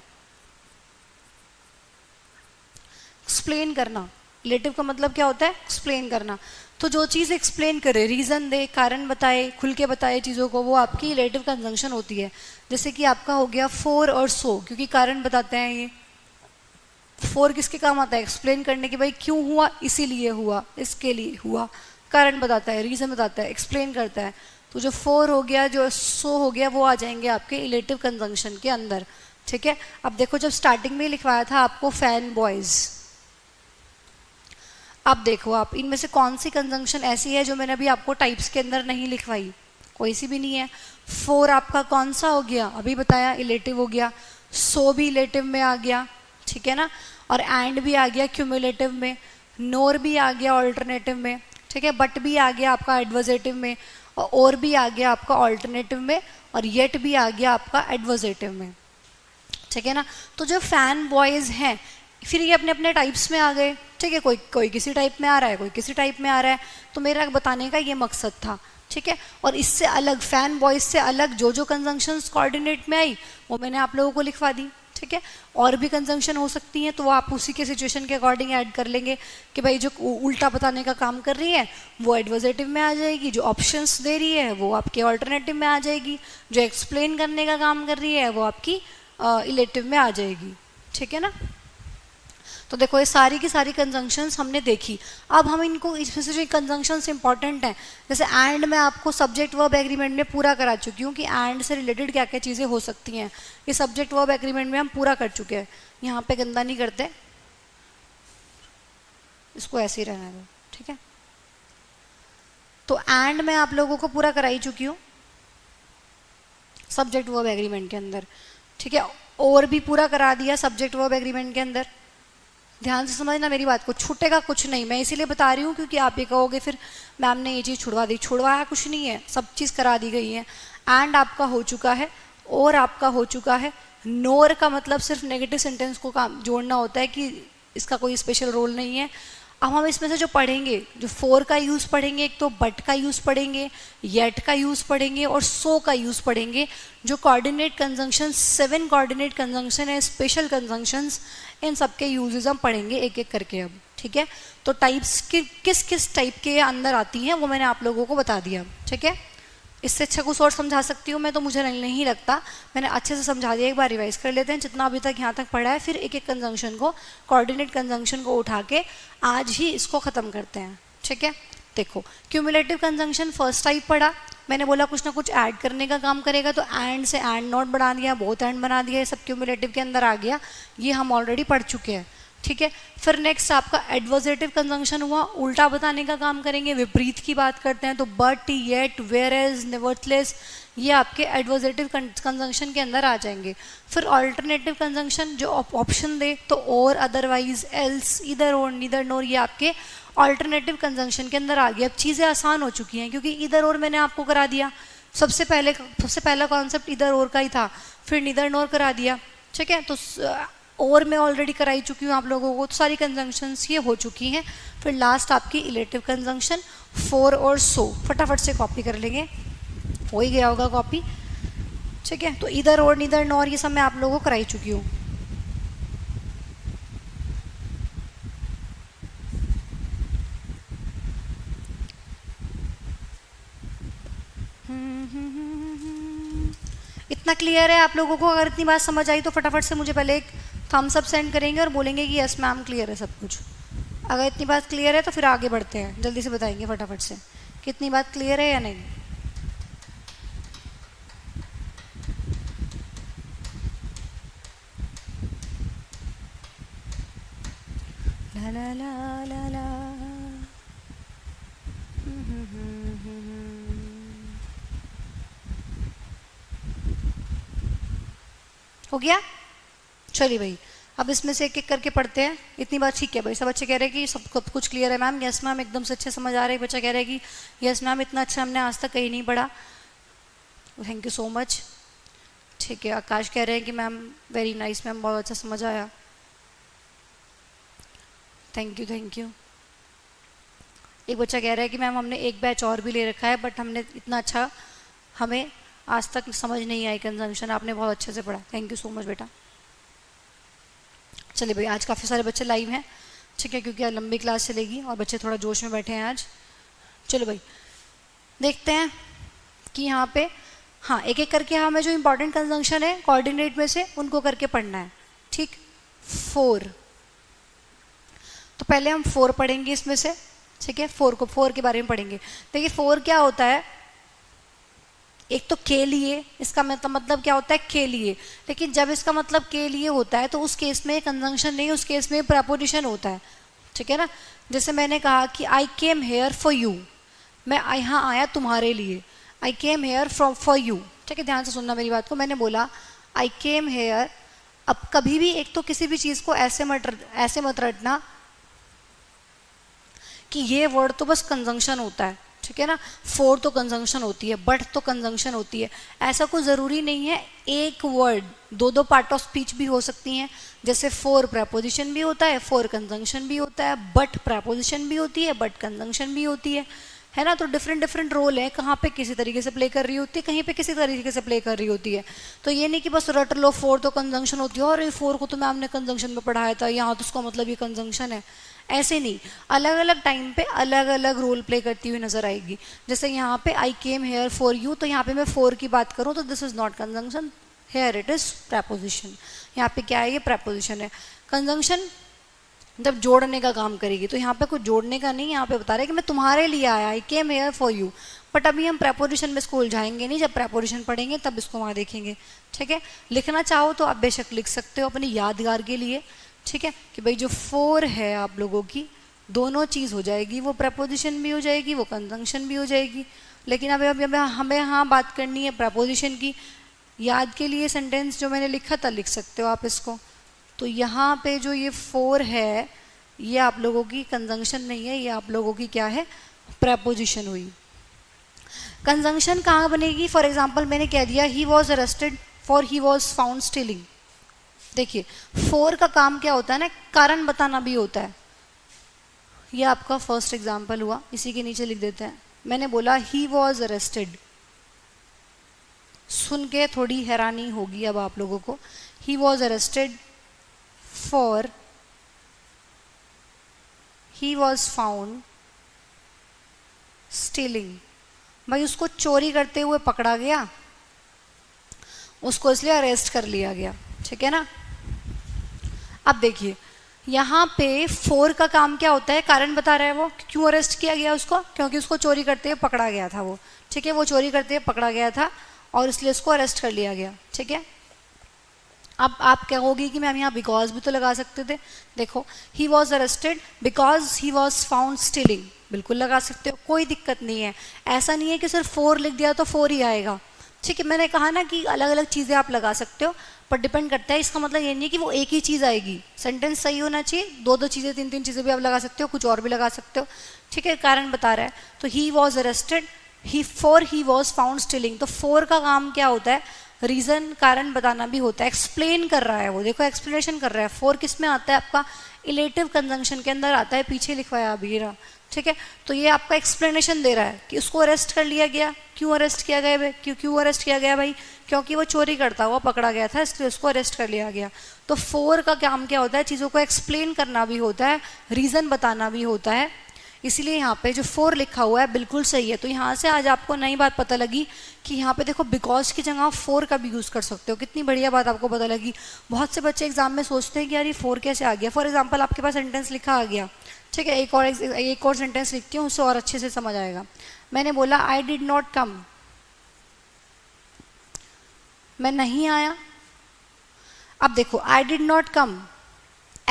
एक्सप्लेन करना। इलेटिव का मतलब क्या होता है, एक्सप्लेन करना। तो जो चीज़ एक्सप्लेन करे, रीज़न दे, कारण बताए, खुल के बताए चीज़ों को, वो आपकी इलेटिव कंजंक्शन होती है। जैसे कि आपका हो गया फॉर और सो, क्योंकि कारण बताते हैं ये। फॉर किसके काम आता है, एक्सप्लेन करने की, भाई क्यों हुआ, इसीलिए हुआ, इसके लिए हुआ, कारण बताता है, रीज़न बताता है, एक्सप्लेन करता है। तो जो फॉर हो गया, जो सो हो गया, वो आ जाएंगे आपके इलेटिव कंजंक्शन के अंदर, ठीक है। अब देखो, जब स्टार्टिंग में लिखवाया था आपको फैन बॉयज़, अब देखो आप इनमें से कौन सी कंजंक्शन ऐसी है जो मैंने अभी आपको टाइप्स के अंदर नहीं लिखवाई, कोई सी भी नहीं है। फॉर आपका कौन सा हो गया, अभी बताया, इलेटिव हो गया। सो भी इलेटिव में आ गया, ठीक है ना, और एंड भी आ गया क्यूमुलेटिव में, नोर भी आ गया ऑल्टरनेटिव में, ठीक है, बट भी आ गया आपका एडवर्जेटिव में, और भी आ गया आपका ऑल्टरनेटिव में, और येट भी आ गया आपका एडवर्जेटिव में, ठीक है ना। तो जो फैन बॉयज़ हैं, फिर ये अपने अपने टाइप्स में आ गए, ठीक है, कोई किसी टाइप में आ रहा है, कोई किसी टाइप में आ रहा है। तो मेरा बताने का ये मकसद था, ठीक है। और इससे अलग, फैन बॉयज़ से अलग जो जो कंजंक्शंस कोऑर्डिनेट में आई वो मैंने आप लोगों को लिखवा दी, ठीक है। और भी कंजंक्शन हो सकती हैं, तो वो आप उसी के सिचुएशन के अकॉर्डिंग ऐड कर लेंगे कि भाई जो उल्टा बताने का काम कर रही है वो एडवर्जेटिव में आ जाएगी, जो ऑप्शंस दे रही है वो आपके ऑल्टरनेटिव में आ जाएगी, जो एक्सप्लेन करने का काम कर रही है वो आपकी इलेटिव में आ जाएगी, ठीक है ना। तो देखो ये सारी की सारी कंजंक्शंस हमने देखी। अब हम इनको इसमें से जो कंजंक्शंस इंपॉर्टेंट हैं, जैसे एंड में आपको सब्जेक्ट वर्ब एग्रीमेंट में पूरा करा चुकी हूँ कि एंड से रिलेटेड क्या क्या चीज़ें हो सकती हैं, ये सब्जेक्ट वर्ब एग्रीमेंट में हम पूरा कर चुके हैं। यहाँ पे गंदा नहीं करते, इसको ऐसे ही रहने दो, ठीक है। तो एंड में आप लोगों को पूरा कराई चुकी हूँ सब्जेक्ट वर्ब एग्रीमेंट के अंदर, ठीक है। और भी पूरा करा दिया सब्जेक्ट वर्ब एग्रीमेंट के अंदर। ध्यान से समझना मेरी बात को, छूटेगा कुछ नहीं। मैं इसीलिए बता रही हूँ क्योंकि आप ये कहोगे फिर मैम ने ये चीज़ छुड़वा दी। छुड़वाया कुछ नहीं है, सब चीज़ करा दी गई है। एंड आपका हो चुका है, और आपका हो चुका है। नोर का मतलब सिर्फ नेगेटिव सेंटेंस को काम जोड़ना होता है, कि इसका कोई स्पेशल रोल नहीं है। अब हम इसमें से जो पढ़ेंगे, जो फोर का यूज़ पढ़ेंगे, एक तो बट का यूज़ पढ़ेंगे, येट का यूज़ पढ़ेंगे और सो का यूज़ पढ़ेंगे। जो कोऑर्डिनेट कंजंक्शन 7 कोऑर्डिनेट कंजंक्शन है, स्पेशल कंजंक्शंस, इन सब के यूजेस हम पढ़ेंगे एक एक करके अब, ठीक है। तो टाइप्स की किस किस टाइप के अंदर आती हैं वो मैंने आप लोगों को बता दिया, ठीक है। इससे अच्छा कुछ और समझा सकती हूँ मैं, तो मुझे नहीं लगता। मैंने अच्छे से समझा दिया, एक बार रिवाइज कर लेते हैं जितना अभी तक यहाँ तक पढ़ा है, फिर एक एक कंजंक्शन को, कोऑर्डिनेट कंजंक्शन को उठा के आज ही इसको ख़त्म करते हैं, ठीक है। देखो क्यूमुलेटिव कंजंक्शन फर्स्ट टाइप पढ़ा, मैंने बोला कुछ ना कुछ ऐड करने का काम करेगा, तो एंड से एंड नॉट बना दिया, बोथ एंड बना दिया, ये सब क्यूमुलेटिव के अंदर आ गया, ये हम ऑलरेडी पढ़ चुके हैं, ठीक है। फिर नेक्स्ट आपका एडवर्सेटिव कंजंक्शन हुआ, उल्टा बताने का काम करेंगे, विपरीत की बात करते हैं, तो बट, येट, वेयरएज, नेवरथलेस, ये आपके एडवर्सेटिव कंजंक्शन के अंदर आ जाएंगे। फिर ऑल्टरनेटिव कंजंक्शन जो ऑप्शन दे, तो और, अदरवाइज, एल्स, इधर और, नीदर नोर, ये आपके ऑल्टरनेटिव कंजंक्शन के अंदर आ गया। अब चीज़ें आसान हो चुकी हैं क्योंकि इधर और मैंने आपको करा दिया, सबसे पहला कॉन्सेप्ट इधर और का ही था, फिर नीदर नोर करा दिया, ठीक है। तो और मैं ऑलरेडी कराई चुकी हूँ आप लोगों को, तो सारी कंजंक्शंस ये हो चुकी हैं। फिर लास्ट आपकी इलेटिव कंजंक्शन, फॉर और सो, फटाफट से कॉपी कर लेंगे, हो ही गया होगा कॉपी, ठीक है। तो इधर और, नीदर नॉर, ये सब मैं आप लोगों को कराई चुकी हूँ। इतना क्लियर है आप लोगों को? अगर इतनी बात समझ आई तो फटाफट से मुझे पहले एक थम्स अप सेंड करेंगे और बोलेंगे कि यस मैम क्लियर है सब कुछ। अगर इतनी बात क्लियर है तो फिर आगे बढ़ते हैं, जल्दी से बताएंगे फटाफट से कितनी बात क्लियर है या नहीं। ला ला ला ला ला। हो गया? चलिए भाई, अब इसमें से एक एक करके पढ़ते हैं। इतनी बात ठीक है भाई, सब बच्चे कह रहे हैं कि सब कुछ क्लियर है मैम। यस मैम, एकदम से अच्छे समझ आ रहा है। बच्चा कह रहा है कि यस मैम, इतना अच्छा हमने आज तक कहीं नहीं पढ़ा, थैंक यू सो मच, ठीक है। आकाश कह रहे हैं कि मैम वेरी नाइस मैम, बहुत अच्छा समझ आया, थैंक यू थैंक यू। एक बच्चा कह रहा है कि मैम हमने एक बैच और भी ले रखा है, बट हमने इतना अच्छा हमें आज तक समझ नहीं आई कंजंक्शन, आपने बहुत अच्छे से पढ़ा, थैंक यू सो मच बेटा। चलिए भाई, आज काफ़ी सारे बच्चे लाइव हैं, ठीक है, क्योंकि आज लंबी क्लास चलेगी और बच्चे थोड़ा जोश में बैठे हैं आज। चलो भाई देखते हैं कि यहाँ पे, हाँ एक एक करके हमें जो इंपॉर्टेंट कंजंक्शन है कोऑर्डिनेट में से उनको करके पढ़ना है, ठीक। फोर, तो पहले हम फोर पढ़ेंगे इसमें से, ठीक है। फोर के बारे में पढ़ेंगे। देखिए फोर क्या होता है, एक तो के लिए, इसका मतलब क्या होता है के लिए, लेकिन जब इसका मतलब के लिए होता है तो उस केस में कंजंक्शन नहीं, उस केस में प्रपोजिशन होता है, ठीक है ना। जैसे मैंने कहा कि I came here for you, मैं यहाँ आया तुम्हारे लिए, I came here from for you, ठीक है। ध्यान से सुनना मेरी बात को, मैंने बोला आई केम हेयर। अब कभी भी एक तो किसी भी चीज़ को ऐसे मत रटना कि ये वर्ड तो बस कंजंक्शन होता है, ठीक है ना। फोर तो कंजंक्शन होती है, बट तो कंजंक्शन होती है, ऐसा कोई ज़रूरी नहीं है। एक वर्ड दो पार्ट ऑफ स्पीच भी हो सकती हैं, जैसे फोर प्रपोजिशन भी होता है, फोर कंजंक्शन भी होता है, बट प्रपोजिशन भी होती है, बट कंजंक्शन भी होती है ना। तो डिफरेंट रोल है, कहाँ पे किसी तरीके से प्ले कर रही होती है, कहीं पे किसी तरीके से प्ले कर रही होती है। तो ये नहीं कि बस रट लो फोर तो कंजंक्शन होती है, और ये फोर को तो मैम ने कंजंक्शन में पढ़ाया था, यहाँ तो उसका मतलब ये कंजंक्शन है, ऐसे नहीं। अलग अलग टाइम पे अलग अलग रोल प्ले करती हुई नजर आएगी। जैसे यहाँ पे I came here for you, तो यहाँ पे मैं फोर की बात करूँ तो this is not conjunction, here it is preposition. यहाँ पे क्या है, ये प्रपोजिशन है। कंजंक्शन मतलब जोड़ने का काम करेगी। तो यहाँ पे कुछ जोड़ने का नहीं, यहाँ पे बता रहे हैं कि मैं तुम्हारे लिए आया, I came here for you. But अभी हम प्रेपोजिशन में स्कूल जाएंगे नहीं, जब प्रेपोजिशन पढ़ेंगे तब इसको वहाँ देखेंगे। ठीक है, लिखना चाहो तो आप बेशक लिख सकते हो अपनी यादगार के लिए। ठीक है, कि भाई जो फोर है आप लोगों की, दोनों चीज़ हो जाएगी, वो प्रेपोजिशन भी हो जाएगी, वो कंजंक्शन भी हो जाएगी। लेकिन अभी हमें यहाँ बात करनी है प्रेपोजिशन की। याद के लिए सेंटेंस जो मैंने लिखा था लिख सकते हो आप इसको। तो यहाँ पे जो ये फोर है ये आप लोगों की कंजंक्शन नहीं है, ये आप लोगों की क्या है, प्रेपोजिशन हुई। कंजंक्शन कहाँ बनेगी? फॉर एग्जाम्पल मैंने कह दिया he was arrested for he was found stealing. देखिए फोर का काम क्या होता है ना, कारण बताना भी होता है। ये आपका फर्स्ट एग्जाम्पल हुआ, इसी के नीचे लिख देते हैं। मैंने बोला ही वॉज अरेस्टेड, सुन के थोड़ी हैरानी होगी अब आप लोगों को। He was arrested for he was found stealing. भाई उसको चोरी करते हुए पकड़ा गया, उसको इसलिए अरेस्ट कर लिया गया। ठीक है ना। अब देखिए यहाँ पे फोर का काम क्या होता है, कारण बता रहा है वो, क्यों अरेस्ट किया गया उसको, क्योंकि उसको चोरी करते हुए पकड़ा गया था वो। ठीक है, वो चोरी करते हुए पकड़ा गया था और इसलिए उसको अरेस्ट कर लिया गया। ठीक है, अब आप कहोगे कि मैम यहाँ बिकॉज भी तो लगा सकते थे। देखो he was arrested because he was found stealing, बिल्कुल लगा सकते हो, कोई दिक्कत नहीं है। ऐसा नहीं है कि सिर्फ फोर लिख दिया तो फोर ही आएगा। ठीक है, मैंने कहा ना कि अलग अलग चीज़ें आप लगा सकते हो, पर डिपेंड करता है। इसका मतलब ये नहीं है कि वो एक ही चीज़ आएगी, सेंटेंस सही होना चाहिए। दो दो चीज़ें, तीन तीन चीज़ें भी आप लगा सकते हो, कुछ और भी लगा सकते हो। ठीक है, कारण बता रहा है तो he was arrested he was found stealing. तो फोर का काम क्या होता है, रीजन कारण बताना भी होता है, एक्सप्लेन कर रहा है वो। देखो एक्सप्लेनेशन कर रहा है। फोर किस में आता है आपका, इलेटिव कंजंक्शन के अंदर आता है, पीछे लिखवाया अभी रहा। ठीक है, तो ये आपका एक्सप्लेनेशन दे रहा है कि उसको अरेस्ट कर लिया गया। क्यों अरेस्ट किया गया भाई, क्यों अरेस्ट किया गया भाई, क्योंकि वो चोरी करता हुआ पकड़ा गया था, इसलिए उसको अरेस्ट कर लिया गया। तो फोर का काम क्या होता है, चीज़ों को एक्सप्लेन करना भी होता है, रीज़न बताना भी होता है। इसीलिए यहाँ पे जो फोर लिखा हुआ है बिल्कुल सही है। तो यहाँ से आज आपको नई बात पता लगी कि यहाँ पे देखो बिकॉज की जगह आप फोर का भी यूज़ कर सकते हो। कितनी बढ़िया बात आपको पता लगी। बहुत से बच्चे एग्जाम में सोचते हैं कि यार ये फोर कैसे आ गया। फॉर एग्जाम्पल आपके पास सेंटेंस लिखा आ गया, ठीक है, एक और सेंटेंस लिखती हूँ, उससे और अच्छे से समझ आएगा। मैंने बोला आई डिड नॉट कम, मैं नहीं आया। अब देखो I did not come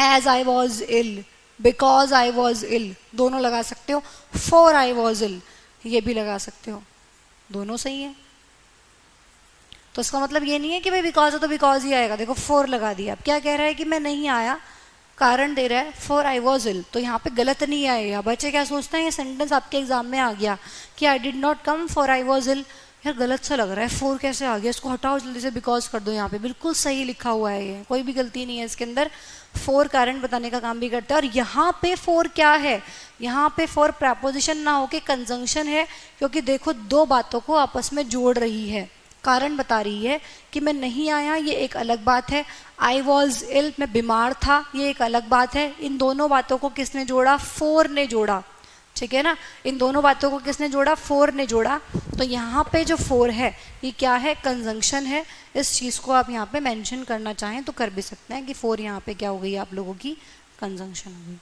as I was ill, because I was ill, दोनों लगा सकते हो। फॉर आई वॉज इल ये भी लगा सकते हो, दोनों सही है। तो इसका मतलब ये नहीं है कि भाई बिकॉज है तो बिकॉज ही आएगा। देखो फोर लगा दिया। अब क्या कह रहा है कि मैं नहीं आया, कारण दे रहा है फॉर आई वॉज इल, तो यहाँ पे गलत नहीं आएगा। बच्चे क्या सोचते हैं, ये सेंटेंस आपके एग्जाम में आ गया कि I did not come for I was ill, यार गलत सा लग रहा है, फोर कैसे आ गया, इसको हटाओ जल्दी से, बिकॉज कर दो। यहाँ पे बिल्कुल सही लिखा हुआ है, ये कोई भी गलती नहीं है इसके अंदर। फोर कारण बताने का काम भी करता है। और यहाँ पे फोर क्या है, यहाँ पे फोर प्रपोजिशन ना होके कंजंक्शन है, क्योंकि देखो दो बातों को आपस में जोड़ रही है। कारण बता रही है कि मैं नहीं आया, ये एक अलग बात है। आई वॉज इल, मैं बीमार था, ये एक अलग बात है। इन दोनों बातों को किसने जोड़ा, फोर ने जोड़ा। ठीक है ना, इन दोनों बातों को किसने जोड़ा, फोर ने जोड़ा। तो यहाँ पे जो फोर है ये क्या है, कंजंक्शन है। इस चीज़ को आप यहाँ पे मेंशन करना चाहें तो कर भी सकते हैं कि फोर यहाँ पे क्या हो गई, आप लोगों की कंजंक्शन हो गई।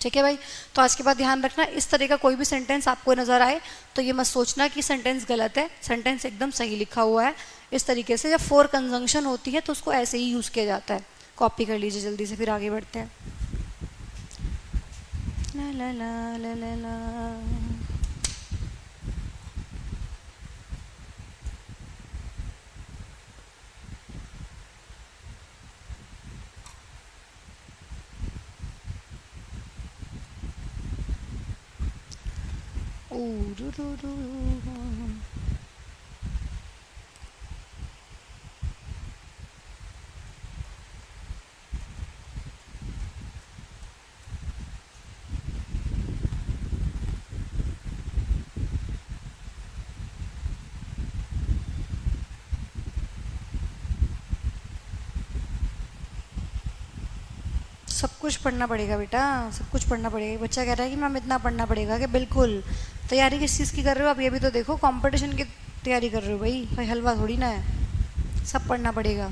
ठीक है भाई, तो आज के बाद ध्यान रखना, इस तरह का कोई भी सेंटेंस आपको नजर आए तो ये मत सोचना कि सेंटेंस गलत है, सेंटेंस एकदम सही लिखा हुआ है। इस तरीके से जब फोर कंजंक्शन होती है तो उसको ऐसे ही यूज़ किया जाता है। कॉपी कर लीजिए जल्दी से, फिर आगे बढ़ते हैं। ला ला ला ला ला ला। सब कुछ पढ़ना पड़ेगा बेटा, सब कुछ पढ़ना पड़ेगा। बच्चा कह रहा है कि मैम इतना पढ़ना पड़ेगा कि बिल्कुल। तैयारी किस चीज़ की कर रहे हो आप, ये भी तो देखो, कंपटीशन की तैयारी कर रहे हो भाई, कोई हलवा थोड़ी ना है, सब पढ़ना पड़ेगा।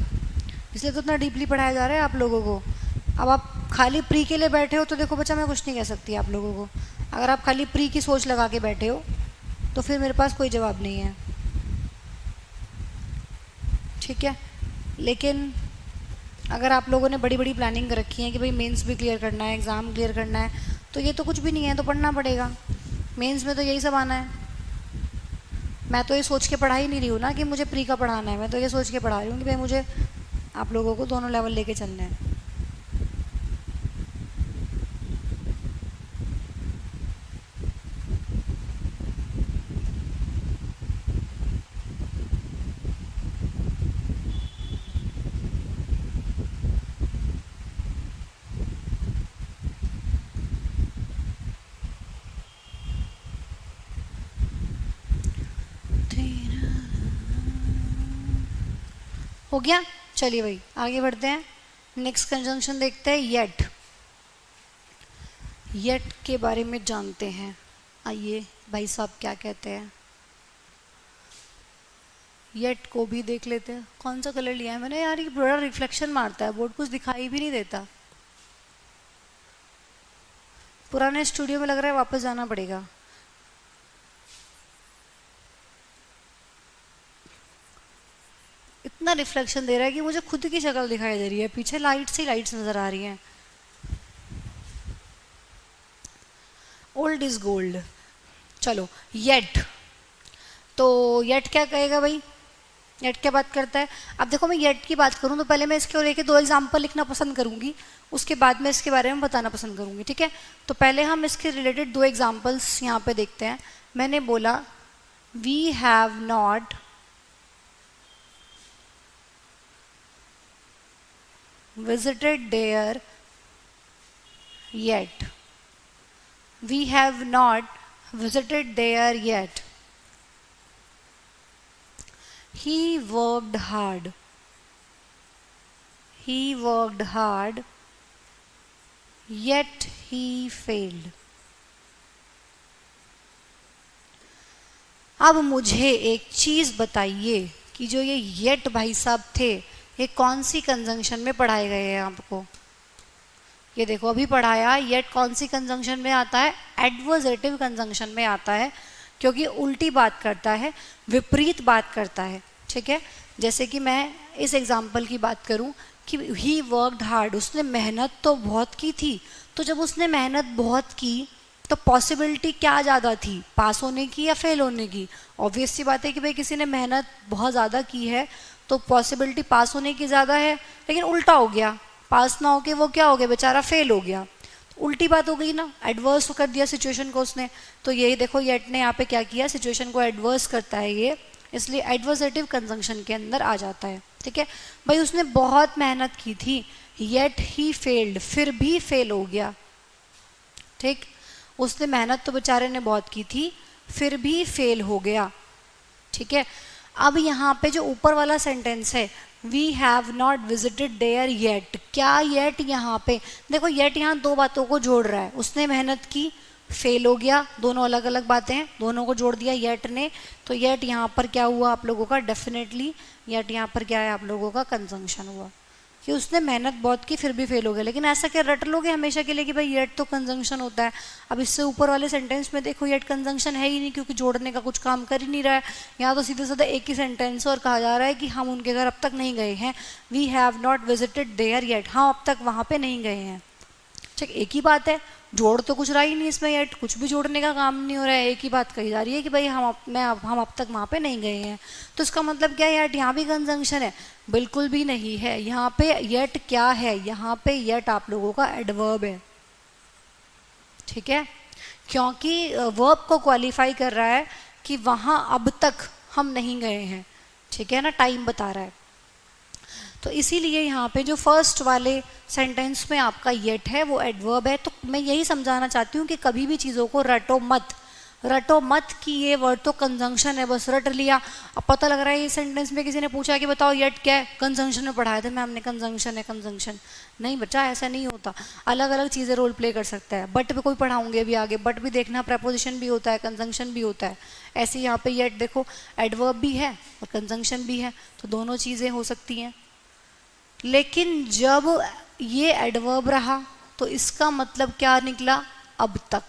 इसलिए तो इतना डीपली पढ़ाया जा रहा है आप लोगों को। अब आप खाली प्री के लिए बैठे हो तो देखो बच्चा, मैं कुछ नहीं कह सकती आप लोगों को। अगर आप खाली प्री की सोच लगा के बैठे हो तो फिर मेरे पास कोई जवाब नहीं है, ठीक है। लेकिन अगर आप लोगों ने बड़ी बड़ी प्लानिंग कर रखी है कि भाई मेंस भी क्लियर करना है, एग्ज़ाम क्लियर करना है, तो ये तो कुछ भी नहीं है, तो पढ़ना पड़ेगा। मेंस में तो यही सब आना है। मैं तो ये सोच के पढ़ा ही नहीं रही हूँ ना कि मुझे प्री का पढ़ाना है, मैं तो ये सोच के पढ़ा रही हूँ कि भाई मुझे आप लोगों को दोनों लेवल लेके चलना है। हो गया, चलिए भाई आगे बढ़ते हैं। नेक्स्ट कंजंक्शन देखते हैं, येट। येट के बारे में जानते हैं। आइए भाई साहब क्या कहते हैं। येट को भी देख लेते हैं। कौन सा कलर लिया है मैंने यार, ये बड़ा रिफ्लेक्शन मारता है, बोर्ड कुछ दिखाई भी नहीं देता। पुराने स्टूडियो में लग रहा है वापस जाना पड़ेगा। इतना रिफ्लेक्शन दे रहा है कि मुझे खुद की शक्ल दिखाई दे रही है, पीछे लाइट्स ही लाइट्स नजर आ रही हैं। Old is gold. चलो येट, तो येट क्या कहेगा भाई, येट क्या बात करता है। अब देखो मैं येट की बात करूं तो पहले मैं इसके लेके 2 एग्जाम्पल लिखना पसंद करूंगी, उसके बाद मैं इसके बारे में बताना पसंद करूंगी, ठीक है। तो पहले हम इसके रिलेटेड 2 एग्जाम्पल्स यहाँ पे देखते हैं। मैंने बोला we have not visited there yet. We have not visited there yet. He worked hard. He worked hard, yet he failed. अब मुझे एक चीज बताइए कि जो ये येट भाई साहब थे, ये कौन सी कंजंक्शन में पढ़ाए गए हैं आपको। ये देखो अभी पढ़ाया, येट कौन सी कंजंक्शन में आता है, एडवर्सेटिव कंजंक्शन में आता है, क्योंकि उल्टी बात करता है, विपरीत बात करता है, ठीक है। जैसे कि मैं इस एग्जाम्पल की बात करूं कि ही वर्कड हार्ड, उसने मेहनत तो बहुत की थी। तो जब उसने मेहनत बहुत की तो पॉसिबिलिटी क्या ज़्यादा थी, पास होने की या फेल होने की। ऑब्वियस सी बात है कि भाई किसी ने मेहनत बहुत ज़्यादा की है तो पॉसिबिलिटी पास होने की ज़्यादा है, लेकिन उल्टा हो गया, पास ना होके वो क्या हो गया, बेचारा फेल हो गया। तो उल्टी बात हो गई ना, एडवर्स कर दिया सिचुएशन को उसने। तो यही देखो येट ने यहाँ पे क्या किया, सिचुएशन को एडवर्स करता है ये, इसलिए एडवर्सेटिव कंजंक्शन के अंदर आ जाता है, ठीक है। भाई उसने बहुत मेहनत की थी, येट ही फेल्ड, फिर भी फेल हो गया, ठीक। उसने मेहनत तो बेचारे ने बहुत की थी, फिर भी फेल हो गया, ठीक है। अब यहाँ पे जो ऊपर वाला सेंटेंस है, we have not visited there yet, क्या येट यहाँ पे देखो, येट यहाँ 2 बातों को जोड़ रहा है। उसने मेहनत की, फेल हो गया, दोनों अलग अलग बातें हैं, दोनों को जोड़ दिया येट ने। तो येट यहाँ पर क्या हुआ आप लोगों का, डेफिनेटली येट यहाँ पर क्या है आप लोगों का, कंजंक्शन हुआ कि उसने मेहनत बहुत की फिर भी फेल हो गया। लेकिन ऐसा क्या रट लोगे हमेशा के लिए कि भाई येट तो कंजंक्शन होता है। अब इससे ऊपर वाले सेंटेंस में देखो येट कंजंक्शन है ही नहीं, क्योंकि जोड़ने का कुछ काम कर ही नहीं रहा है। यहाँ तो सीधे सीधे एक ही सेंटेंस और कहा जा रहा है कि हम उनके घर अब तक नहीं गए हैं, we have not visited there yet, हम अब तक वहाँ पे नहीं गए हैं, ठीक। एक ही बात है, जोड़ तो कुछ रहा ही नहीं इसमें, येट कुछ भी जोड़ने का काम नहीं हो रहा है, एक ही बात कही जा रही है कि भाई हम अब तक वहाँ पे नहीं गए हैं। तो इसका मतलब क्या है, येट यहाँ भी कंजंक्शन है, बिल्कुल भी नहीं है। यहाँ पे येट क्या है, यहाँ पे येट आप लोगों का एडवर्ब है, ठीक है, क्योंकि वर्ब को क्वालिफाई कर रहा है कि वहाँ अब तक हम नहीं गए हैं, ठीक है ना, टाइम बता रहा है। तो इसीलिए यहाँ पे जो फर्स्ट वाले सेंटेंस में आपका येट है वो एडवर्ब है। तो मैं यही समझाना चाहती हूँ कि कभी भी चीज़ों को रटो मत कि ये वर्ड तो कंजंक्शन है, बस रट लिया। अब पता लग रहा है ये सेंटेंस में किसी ने पूछा कि बताओ येट क्या है, कंजंक्शन में पढ़ाया था मैम ने, कंजंक्शन है कंजंक्शन। नहीं बच्चा, ऐसा नहीं होता, अलग अलग चीज़ें रोल प्ले कर सकता है। बट पे कोई पढ़ाऊंगे भी आगे, बट भी देखना प्रेपोजिशन भी होता है, कंजंक्शन भी होता है। ऐसे यहाँ पे येट देखो एडवर्ब भी है और कंजंक्शन भी है, तो दोनों चीज़ें हो सकती हैं। लेकिन जब ये एडवर्ब रहा, तो इसका मतलब क्या निकला, अब तक।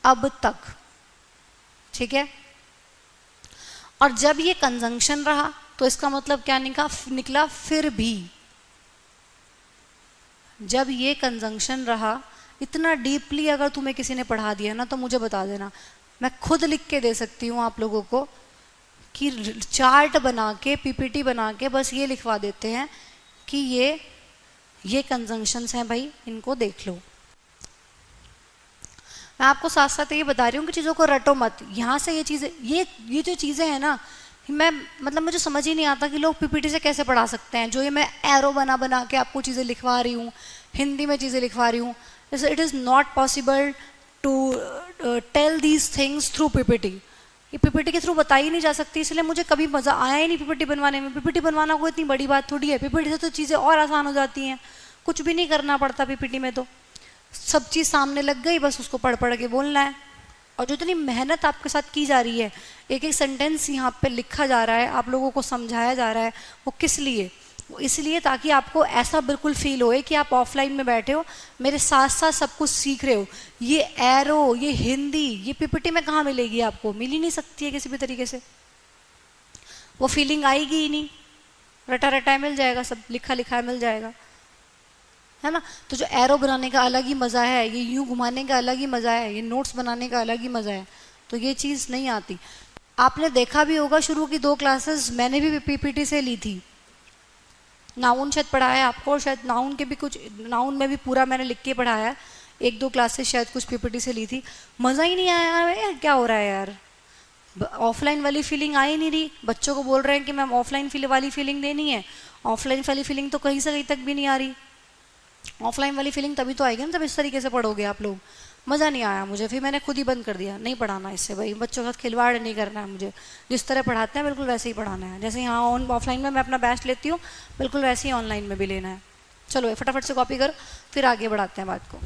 अब तक, ठीक है। और जब ये कंजंक्शन रहा तो इसका मतलब क्या निकला, फिर भी। जब ये कंजंक्शन रहा, इतना डीपली अगर तुम्हें किसी ने पढ़ा दिया ना तो मुझे बता देना, मैं खुद लिख के दे सकती हूँ आप लोगों को कि चार्ट बना के, पीपीटी बना के बस ये लिखवा देते हैं कि ये कंजंक्शंस हैं भाई, इनको देख लो। मैं आपको साथ साथ ये बता रही हूँ कि चीज़ों को रटो मत। यहाँ से ये चीज़ें, ये जो चीज़ें हैं ना, मैं मतलब मुझे समझ ही नहीं आता कि लोग पीपीटी से कैसे पढ़ा सकते हैं। जो ये मैं एरो बना बना के आपको चीज़ें लिखवा रही हूँ, हिंदी में चीज़ें लिखवा रही हूँ, it is not possible to tell these things through PPT. ये पीपीटी के थ्रू बताई ही नहीं जा सकती, इसलिए मुझे कभी मज़ा आया ही नहीं पीपीटी बनवाने में। पीपीटी बनवाना कोई इतनी बड़ी बात थोड़ी है, पीपीटी से तो चीज़ें और आसान हो जाती हैं, कुछ भी नहीं करना पड़ता पीपीटी में, तो सब चीज़ सामने लग गई, बस उसको पढ़ पढ़ के बोलना है। और जो इतनी मेहनत आपके साथ की जा रही है, एक एक सेंटेंस यहाँ पे लिखा जा रहा है, आप लोगों को समझाया जा रहा है, वो किस लिए, वो इसलिए ताकि आपको ऐसा बिल्कुल फील होए कि आप ऑफलाइन में बैठे हो, मेरे साथ साथ सब कुछ सीख रहे हो। ये एरो, ये हिंदी, ये पीपीटी में कहाँ मिलेगी आपको, मिल ही नहीं सकती है किसी भी तरीके से, वो फीलिंग आएगी ही नहीं। रटा रटा मिल जाएगा, सब लिखा लिखा मिल जाएगा, है ना। तो जो एरो बनाने का अलग ही मज़ा है, ये यूं घुमाने का अलग ही मज़ा है, ये नोट्स बनाने का अलग ही मज़ा है, तो ये चीज़ नहीं आती। आपने देखा भी होगा, शुरू की 2 क्लासेस मैंने भी पीपीटी से ली थी। नाउन शायद पढ़ाया आपको, और शायद नाउन के भी कुछ, नाउन में भी पूरा मैंने लिख के पढ़ाया। 1-2 क्लासेस शायद कुछ पीपीटी से ली थी, मज़ा ही नहीं आया यार, क्या हो रहा है यार, ऑफलाइन वाली फीलिंग आ ही नहीं रही। बच्चों को बोल रहे हैं कि मैम ऑफलाइन वाली फीलिंग देनी है, ऑफलाइन वाली फीलिंग तो कहीं से कहीं तक भी नहीं आ रही। ऑफलाइन वाली फीलिंग तभी तो आएगी ना जब इस तरीके से पढ़ोगे आप लोग। मज़ा नहीं आया मुझे, फिर मैंने खुद ही बंद कर दिया, नहीं पढ़ाना इससे भाई, बच्चों के साथ खिलवाड़ नहीं करना है मुझे। जिस तरह पढ़ाते हैं बिल्कुल वैसे ही पढ़ाना है, जैसे यहाँ ऑफलाइन में मैं अपना बेस्ट लेती हूँ, बिल्कुल वैसे ही ऑनलाइन में भी लेना है। चलो फटाफट से कॉपी करो, फिर आगे बढ़ाते हैं बात को।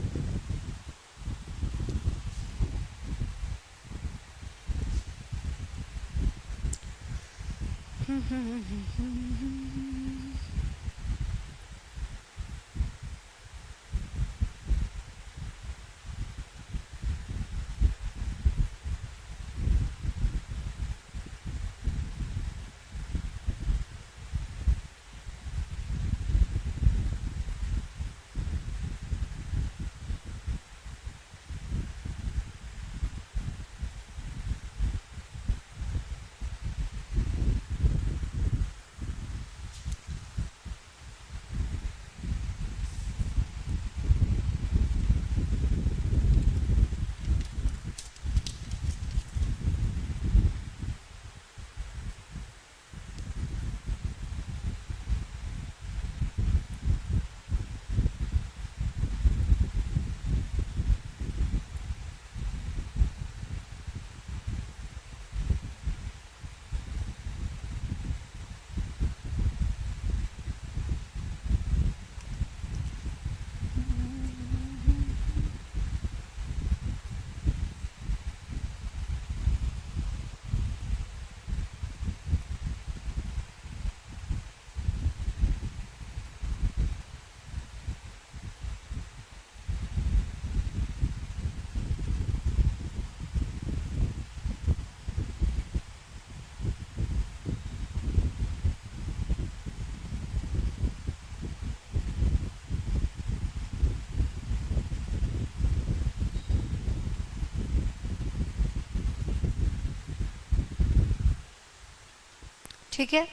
ठीक है,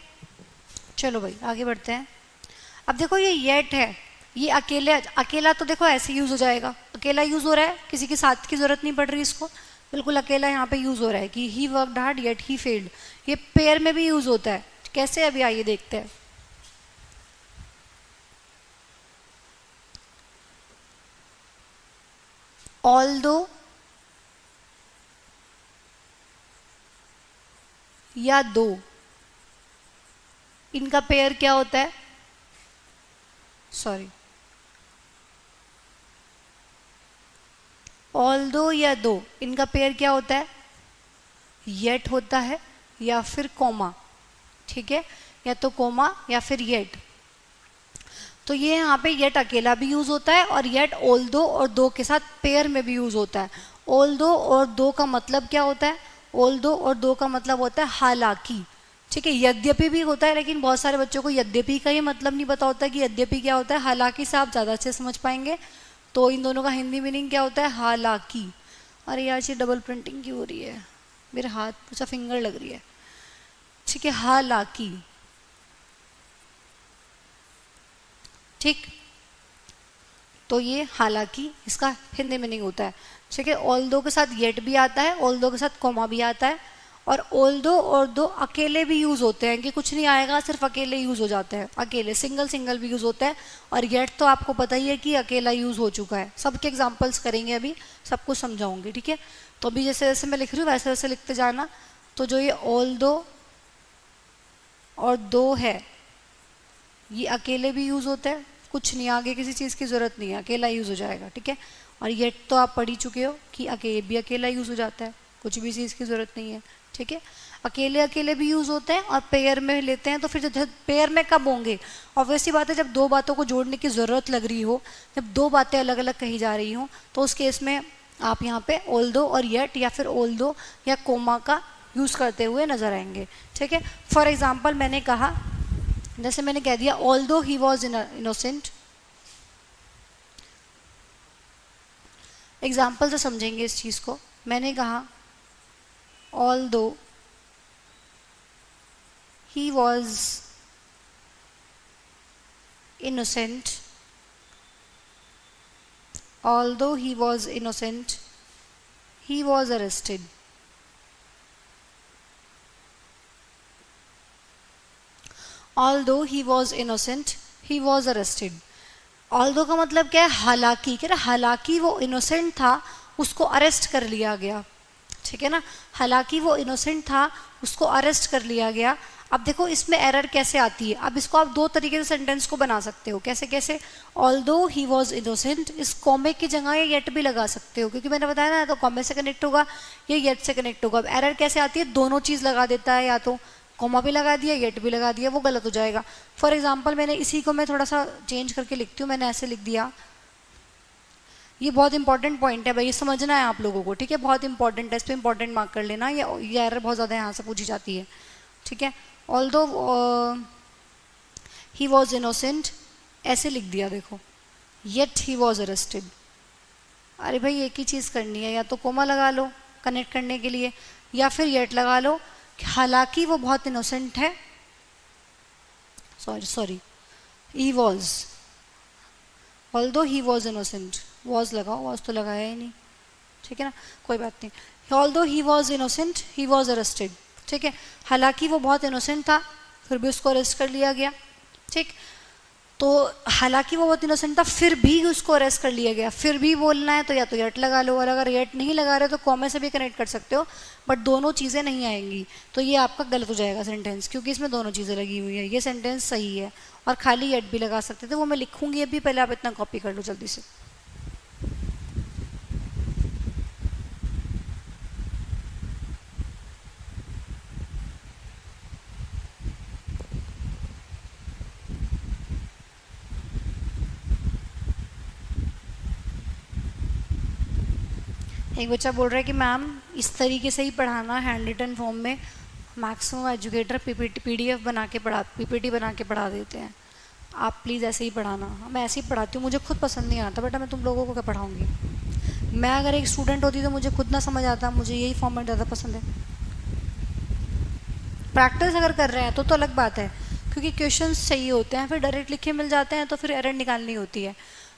चलो भाई आगे बढ़ते हैं। अब देखो ये येट है, ये अकेला तो देखो ऐसे यूज हो जाएगा, अकेला यूज हो रहा है, किसी के साथ की जरूरत नहीं पड़ रही इसको, बिल्कुल अकेला यहाँ पे यूज हो रहा है कि he worked hard yet he failed. ये पेयर में भी यूज होता है, कैसे अभी आइए देखते हैं। ऑल्दो या दो, इनका पेयर क्या होता है, सॉरी, ऑल्दो या दो, इनका पेयर क्या होता है, येट होता है या फिर कोमा, ठीक है, या तो कोमा या फिर येट। तो ये यहाँ पे येट अकेला भी यूज होता है और येट ऑल्दो और दो के साथ पेयर में भी यूज होता है। ऑल्दो और दो का मतलब क्या होता है? ऑल्दो और दो का मतलब होता है हालांकि, ठीक है। यद्यपि भी होता है, लेकिन बहुत सारे बच्चों को यद्यपि का ही मतलब नहीं पता होता कि यद्यपि क्या होता है। हालांकि से आप ज़्यादा अच्छे समझ पाएंगे। तो इन दोनों का हिंदी मीनिंग क्या होता है? हालांकि। अरे यार ये डबल प्रिंटिंग क्यों हो रही है? मेरे हाथ पूछा फिंगर लग रही है, ठीक है। हालांकि, ठीक। तो ये हालांकि इसका हिंदी मीनिंग होता है, ठीक है। ऑल्दो के साथ येट भी आता है, ऑल्दो के साथ कोमा भी आता है, और ऑल्दो और दो अकेले भी यूज होते हैं कि कुछ नहीं आएगा, सिर्फ अकेले यूज हो जाते हैं, अकेले सिंगल सिंगल भी यूज होता है। और येट तो आपको पता ही है कि अकेला यूज हो चुका है। सबके एग्जांपल्स करेंगे, अभी सब कुछ समझाऊंगी, ठीक है। तो अभी जैसे जैसे मैं लिख रही हूँ वैसे वैसे लिखते जाना। तो जो ये ऑल्दो और दो है ये अकेले भी यूज होते हैं, कुछ नहीं, आगे किसी चीज़ की ज़रूरत नहीं है, अकेला यूज़ हो जाएगा, ठीक है। और येट तो आप पढ़ ही चुके हो कि अकेले भी अकेला यूज़ हो जाता है, कुछ भी चीज़ की ज़रूरत नहीं है, ठीक है। अकेले अकेले भी यूज़ होते हैं और पेयर में लेते हैं। तो फिर जब पेयर में कब होंगे? ऑब्वियसली बात है, जब दो बातों को जोड़ने की ज़रूरत लग रही हो, जब दो बातें अलग अलग कही जा रही हो, तो उस केस में आप यहाँ पे ऑल्दो और येट या फिर ऑल्दो या कोमा का यूज़ करते हुए नजर आएंगे, ठीक है। फॉर एग्जाम्पल मैंने कहा, जैसे मैंने कह दिया although he was innocent. Example से समझेंगे इस चीज को। मैंने कहा although he was innocent, although he was innocent he was arrested. Although he was innocent, he was arrested. Although का मतलब क्या है? हालांकि। कह रहा हालांकि वो इनोसेंट था, उसको अरेस्ट कर लिया गया, ठीक है ना। हालांकि वो इनोसेंट था, उसको अरेस्ट कर लिया गया। अब देखो इसमें एरर कैसे आती है। अब इसको आप दो तरीके से सेंटेंस को बना सकते हो। कैसे कैसे? Although he was innocent, इस कॉमे की जगह ये येट भी लगा सकते हो, क्योंकि मैंने बताया ना, तो कॉमे से कनेक्ट होगा, ये येट से कनेक्ट होगा। अब एरर कैसे आती है? दोनों चीज लगा देता है, या तो कॉमा भी लगा दिया, येट भी लगा दिया, वो गलत हो जाएगा। फॉर एग्जाम्पल मैंने इसी को मैं थोड़ा सा चेंज करके लिखती हूँ। मैंने ऐसे लिख दिया, ये बहुत इंपॉर्टेंट पॉइंट है भाई, ये समझना है आप लोगों को, ठीक है। बहुत इंपॉर्टेंट है, इस पर इंपॉर्टेंट मार्क कर लेना। ये एरर बहुत ज़्यादा यहाँ से पूछी जाती है, ठीक है। ऑल्दो ही वॉज इनोसेंट ऐसे लिख दिया, देखो, येट ही वॉज अरेस्टेड। अरे भाई एक ही चीज़ करनी है, या तो कोमा लगा लो कनेक्ट करने के लिए, या फिर येट लगा लो। हालांकि वो बहुत इनोसेंट है, sorry he was, although he was innocent, was लगाओ, वॉज तो लगाया ही नहीं, ठीक है ना, कोई बात नहीं। Although he was innocent he was arrested, ठीक है। हालांकि वो बहुत इनोसेंट था, फिर भी उसको अरेस्ट कर लिया गया, ठीक। तो हालांकि वो बहुत इनोसेंट था, फिर भी उसको अरेस्ट कर लिया गया। फिर भी बोलना है तो या तो येट लगा लो, और अगर येट नहीं लगा रहे तो कॉमे से भी कनेक्ट कर सकते हो, बट दोनों चीज़ें नहीं आएंगी, तो ये आपका गलत हो जाएगा सेंटेंस, क्योंकि इसमें दोनों चीज़ें लगी हुई है। ये सेंटेंस सही है, और खाली येट भी लगा सकते थे, वो मैं लिखूंगी अभी, पहले आप इतना कॉपी कर लो जल्दी से। एक बच्चा बोल रहा है कि मैम इस तरीके से ही पढ़ाना, हैंड रिटन फॉर्म में। मैक्सिमम एजुकेटर पीडीएफ बना के पीपीटी बना के पढ़ा देते हैं, आप प्लीज़ ऐसे ही पढ़ाना। मैं ऐसे ही पढ़ाती हूँ, मुझे खुद पसंद नहीं आता, बेटा मैं तुम लोगों को क्या पढ़ाऊँगी। मैं अगर एक स्टूडेंट होती तो मुझे खुद ना समझ आता, मुझे यही फॉर्मेट ज़्यादा पसंद है। प्रैक्टिस अगर कर रहे हैं तो अलग बात है, क्योंकि क्वेश्चंस चाहिए होते हैं, फिर डायरेक्ट लिखे मिल जाते हैं, तो फिर एरर निकालनी होती है।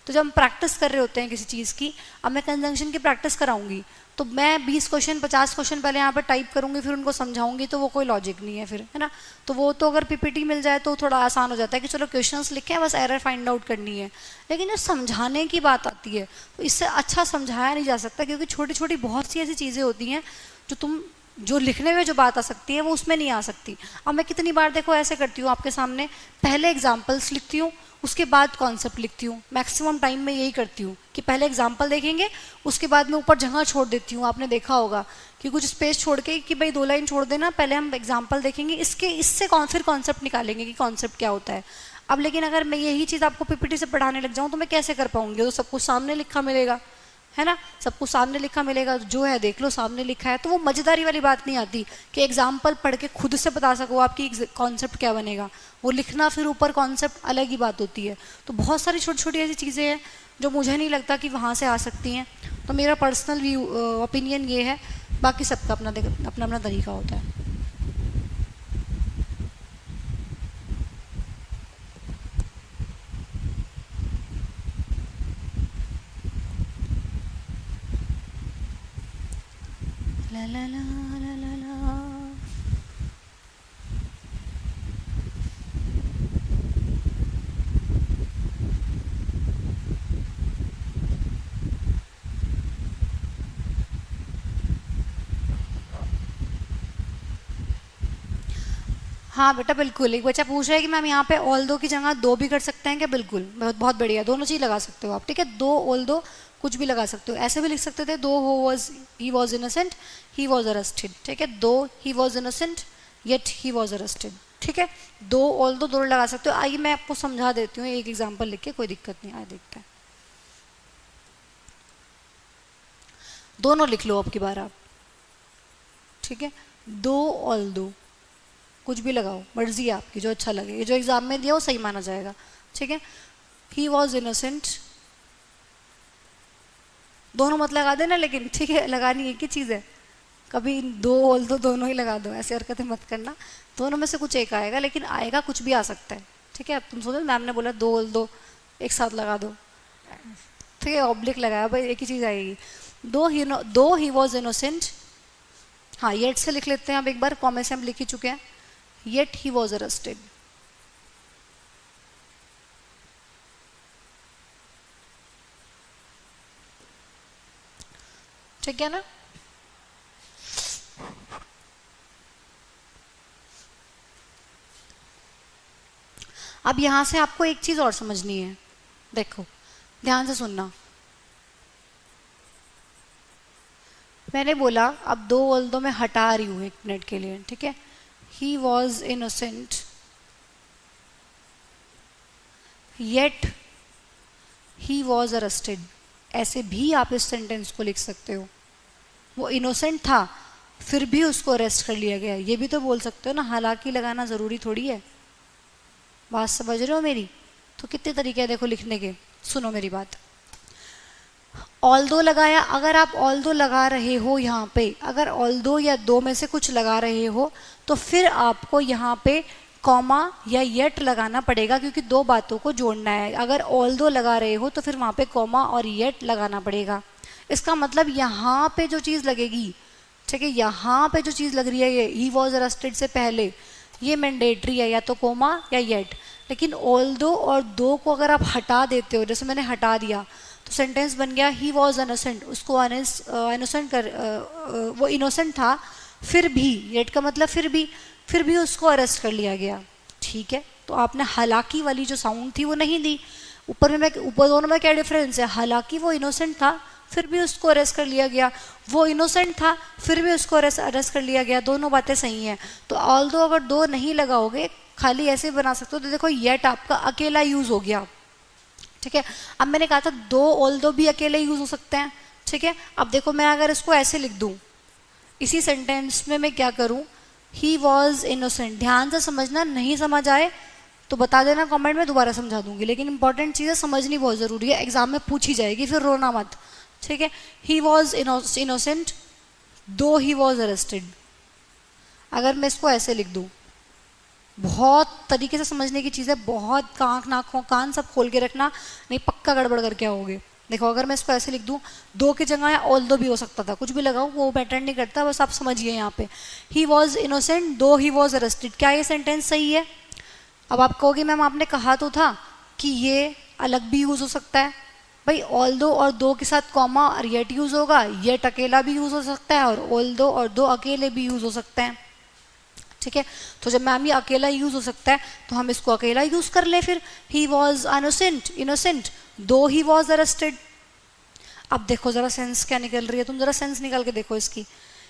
तो जब हम प्रैक्टिस कर रहे होते हैं किसी चीज़ की, अब मैं कंजंक्शन की प्रैक्टिस कराऊंगी, तो मैं 20 क्वेश्चन 50 क्वेश्चन पहले यहाँ पर टाइप करूंगी, फिर उनको समझाऊंगी, तो वो कोई लॉजिक नहीं है फिर, है ना। तो वो तो अगर पीपीटी मिल जाए तो थोड़ा आसान हो जाता है कि चलो क्वेश्चंस लिखे हैं, बस एरर फाइंड आउट करनी है। लेकिन जब समझाने की बात आती है तो इससे अच्छा समझाया नहीं जा सकता, क्योंकि छोटी छोटी बहुत सी ऐसी चीज़ें होती हैं जो तुम जो लिखने में जो बात आ सकती है वो उसमें नहीं आ सकती। अब मैं कितनी बार देखो ऐसे करती हूँ आपके सामने, पहले एग्जाम्पल्स लिखती हूँ, उसके बाद कॉन्सेप्ट लिखती हूँ। मैक्सिमम टाइम में यही करती हूँ कि पहले एग्जाम्पल देखेंगे, उसके बाद में ऊपर जगह छोड़ देती हूँ। आपने देखा होगा कि कुछ स्पेस छोड़ के कि भाई 2 लाइन छोड़ देना, पहले हम एग्जाम्पल देखेंगे, इससे फिर कॉन्सेप्ट निकालेंगे कि कॉन्सेप्ट क्या होता है। अब लेकिन अगर मैं यही चीज़ आपको पीपीटी से पढ़ाने लग जाऊँ तो मैं कैसे कर पाऊंगी? तो सब कुछ सामने लिखा मिलेगा, है ना, सब कुछ सामने लिखा मिलेगा, जो है देख लो सामने लिखा है। तो वो मजेदारी वाली बात नहीं आती कि एग्जाम्पल पढ़ के खुद से बता सको आपकी कॉन्सेप्ट क्या बनेगा। वो लिखना फिर ऊपर कॉन्सेप्ट अलग ही बात होती है। तो बहुत सारी छोटी छोटी ऐसी चीज़ें हैं जो मुझे नहीं लगता कि वहाँ से आ सकती हैं। तो मेरा पर्सनल व्यू ओपिनियन ये है, बाकी सबका अपना अपना अपना तरीका होता है। ला ला ला ला ला ला। हाँ बेटा बिल्कुल। एक बच्चा पूछ रहा है कि मैम यहाँ पे ऑल दो की जगह दो भी कर सकते हैं क्या? बिल्कुल, बहुत बहुत बढ़िया, दोनों चीज़ लगा सकते हो आप। ठीक है, दो ऑल दो कुछ भी लगा सकते हो। ऐसे भी लिख सकते थे, दो he was innocent he was arrested. ठीक है, दो he was innocent yet he was arrested. ठीक है, दो ऑल दो दोनों लगा सकते हो। आइए मैं आपको समझा देती हूँ एक एग्जाम्पल लिख के, कोई दिक्कत नहीं। आए देखते हैं, दोनों लिख लो अब की बार आप। ठीक है, दो ऑल दो कुछ भी लगाओ, मर्जी है आपकी, जो अच्छा लगे। ये जो एग्जाम में दिया वो सही माना जाएगा। ठीक है, ही वॉज इनोसेंट, दोनों मत लगा देना लेकिन, ठीक है, लगानी एक ही चीज़ है। कभी दो ऑल दो दोनों ही लगा दो, ऐसी हरकतें मत करना। दोनों में से कुछ एक आएगा, लेकिन आएगा कुछ भी आ सकता है। ठीक है, अब तुम सोचो मैम ने बोला दो ऑल दो एक साथ लगा दो, ठीक है, ऑब्लिक लगाया भाई, एक ही चीज़ आएगी। दो ही वॉज इनोसेंट, हाँ येट से लिख लेते हैं अब एक बार, कॉमे से हम लिख ही चुके हैं। Yet he was arrested. ठीक है ना? अब यहां से आपको एक चीज और समझनी है, देखो ध्यान से सुनना। मैंने बोला अब दो ऑल दो मैं हटा रही हूं 1 मिनट के लिए। ठीक है, he was innocent yet he was arrested, ऐसे भी आप इस सेंटेंस को लिख सकते हो। वो इनोसेंट था फिर भी उसको अरेस्ट कर लिया गया, ये भी तो बोल सकते हो ना। हालांकि लगाना ज़रूरी थोड़ी है, बात समझ रहे हो मेरी? तो कितने तरीके हैं देखो लिखने के, सुनो मेरी बात। ऑल दो लगाया, अगर आप ऑल दो लगा रहे हो यहाँ पे, अगर ऑल दो या दो में से कुछ लगा रहे हो तो फिर आपको यहाँ पे कॉमा या येट लगाना पड़ेगा, क्योंकि दो बातों को जोड़ना है। अगर ऑल दो लगा रहे हो तो फिर वहाँ पे कॉमा और येट लगाना पड़ेगा। इसका मतलब यहाँ पे जो चीज़ लगेगी, ठीक है, यहाँ पे जो चीज़ लग रही है ये ही वॉज अरेस्टेड से पहले, ये मैंडेटरी है, या तो कोमा या येट। लेकिन ऑल दो और दो को अगर आप हटा देते हो, जैसे मैंने हटा दिया तो सेंटेंस बन गया ही वॉज इनोसेंट, उसको इनोसेंट कर वो इनोसेंट था फिर भी, येट का मतलब फिर भी उसको अरेस्ट कर लिया गया। ठीक है, तो आपने हालांकि वाली जो साउंड थी वो नहीं दी। ऊपर दोनों में क्या डिफरेंस है? हालांकि वो इनोसेंट था फिर भी उसको अरेस्ट कर लिया गया, वो इनोसेंट था फिर भी उसको अरेस्ट कर लिया गया, दोनों बातें सही हैं। तो ऑल दो अगर दो नहीं लगाओगे, खाली ऐसे बना सकते हो, तो देखो येट आपका अकेला यूज हो गया। ठीक है, अब मैंने कहा था दो ऑल दो भी अकेले यूज हो सकते हैं। ठीक है, अब देखो मैं अगर इसको ऐसे लिख दूं, इसी सेंटेंस में मैं क्या करूं, ही वॉज इनोसेंट। ध्यान से समझना, नहीं समझ आए तो बता देना कमेंट में, दोबारा समझा दूंगी। लेकिन इंपॉर्टेंट चीज़ें समझनी बहुत ज़रूरी है, एग्जाम में पूछी जाएगी, फिर रोना मत। ठीक है, ही वॉज इनोसेंट दो ही वॉज अरेस्टेड। अगर मैं इसको ऐसे लिख दूं, बहुत तरीके से समझने की चीज़ है, बहुत आँख नाक कान सब खोल के रखना, नहीं पक्का गड़बड़ करके आओगे। देखो अगर मैं इसको ऐसे लिख दूं, दो की जगह ऑल दो भी हो सकता था, कुछ भी लगाऊं वो मैटर नहीं करता, बस आप समझिए यहाँ पे ही वॉज इनोसेंट दो ही वॉज अरेस्टेड। क्या ये सेंटेंस सही है? अब आप कहोगे मैम आपने कहा तो था कि ये अलग भी यूज हो सकता है, भाई ऑल दो और दो के साथ कॉमा और येट यूज होगा, येट अकेला भी यूज हो सकता है और ऑल दो और दो अकेले भी यूज हो सकते हैं। ठीक है, तो जब मैम ये अकेला यूज हो सकता है तो हम इसको अकेला यूज कर ले फिर। ही वॉज इनोसेंट दो ही वॉज अरेस्टेड। अब देखो जरा सेंस क्या निकल रही है, तुम जरा सेंस निकाल के देखो इसकी।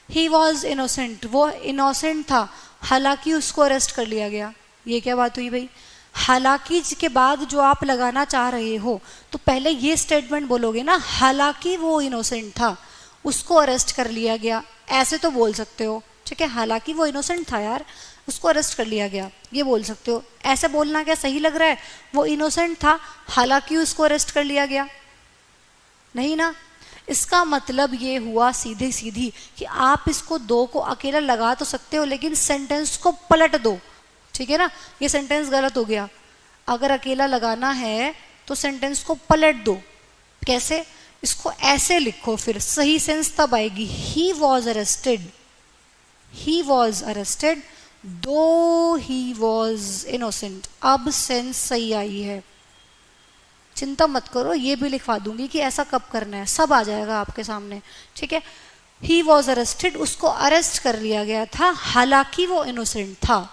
ही वॉज इनोसेंट, वो इनोसेंट था, हालांकि उसको अरेस्ट कर लिया गया। ये क्या बात हुई भाई? हालांकि के बाद जो आप लगाना चाह रहे हो तो पहले ये स्टेटमेंट बोलोगे ना, हालांकि वो इनोसेंट था उसको अरेस्ट कर लिया गया, ऐसे तो बोल सकते हो। ठीक है, हालांकि वो इनोसेंट था यार उसको अरेस्ट कर लिया गया, ये बोल सकते हो। ऐसे बोलना क्या सही लग रहा है? वो इनोसेंट था हालांकि उसको अरेस्ट कर लिया गया, नहीं ना। इसका मतलब ये हुआ सीधे सीधी कि आप इसको दो को अकेला लगा तो सकते हो लेकिन सेंटेंस को पलट दो। ठीक है ना, ये सेंटेंस गलत हो गया। अगर अकेला लगाना है तो सेंटेंस को पलट दो। कैसे? इसको ऐसे लिखो, फिर सही सेंस तब आएगी। He was arrested, he was arrested दो ही वॉज इनोसेंट। अब सेंस सही आई है, चिंता मत करो, ये भी लिखवा दूंगी कि ऐसा कब करना है, सब आ जाएगा आपके सामने। ठीक है, ही वॉज अरेस्टेड, उसको अरेस्ट कर लिया गया था हालांकि वो इनोसेंट था।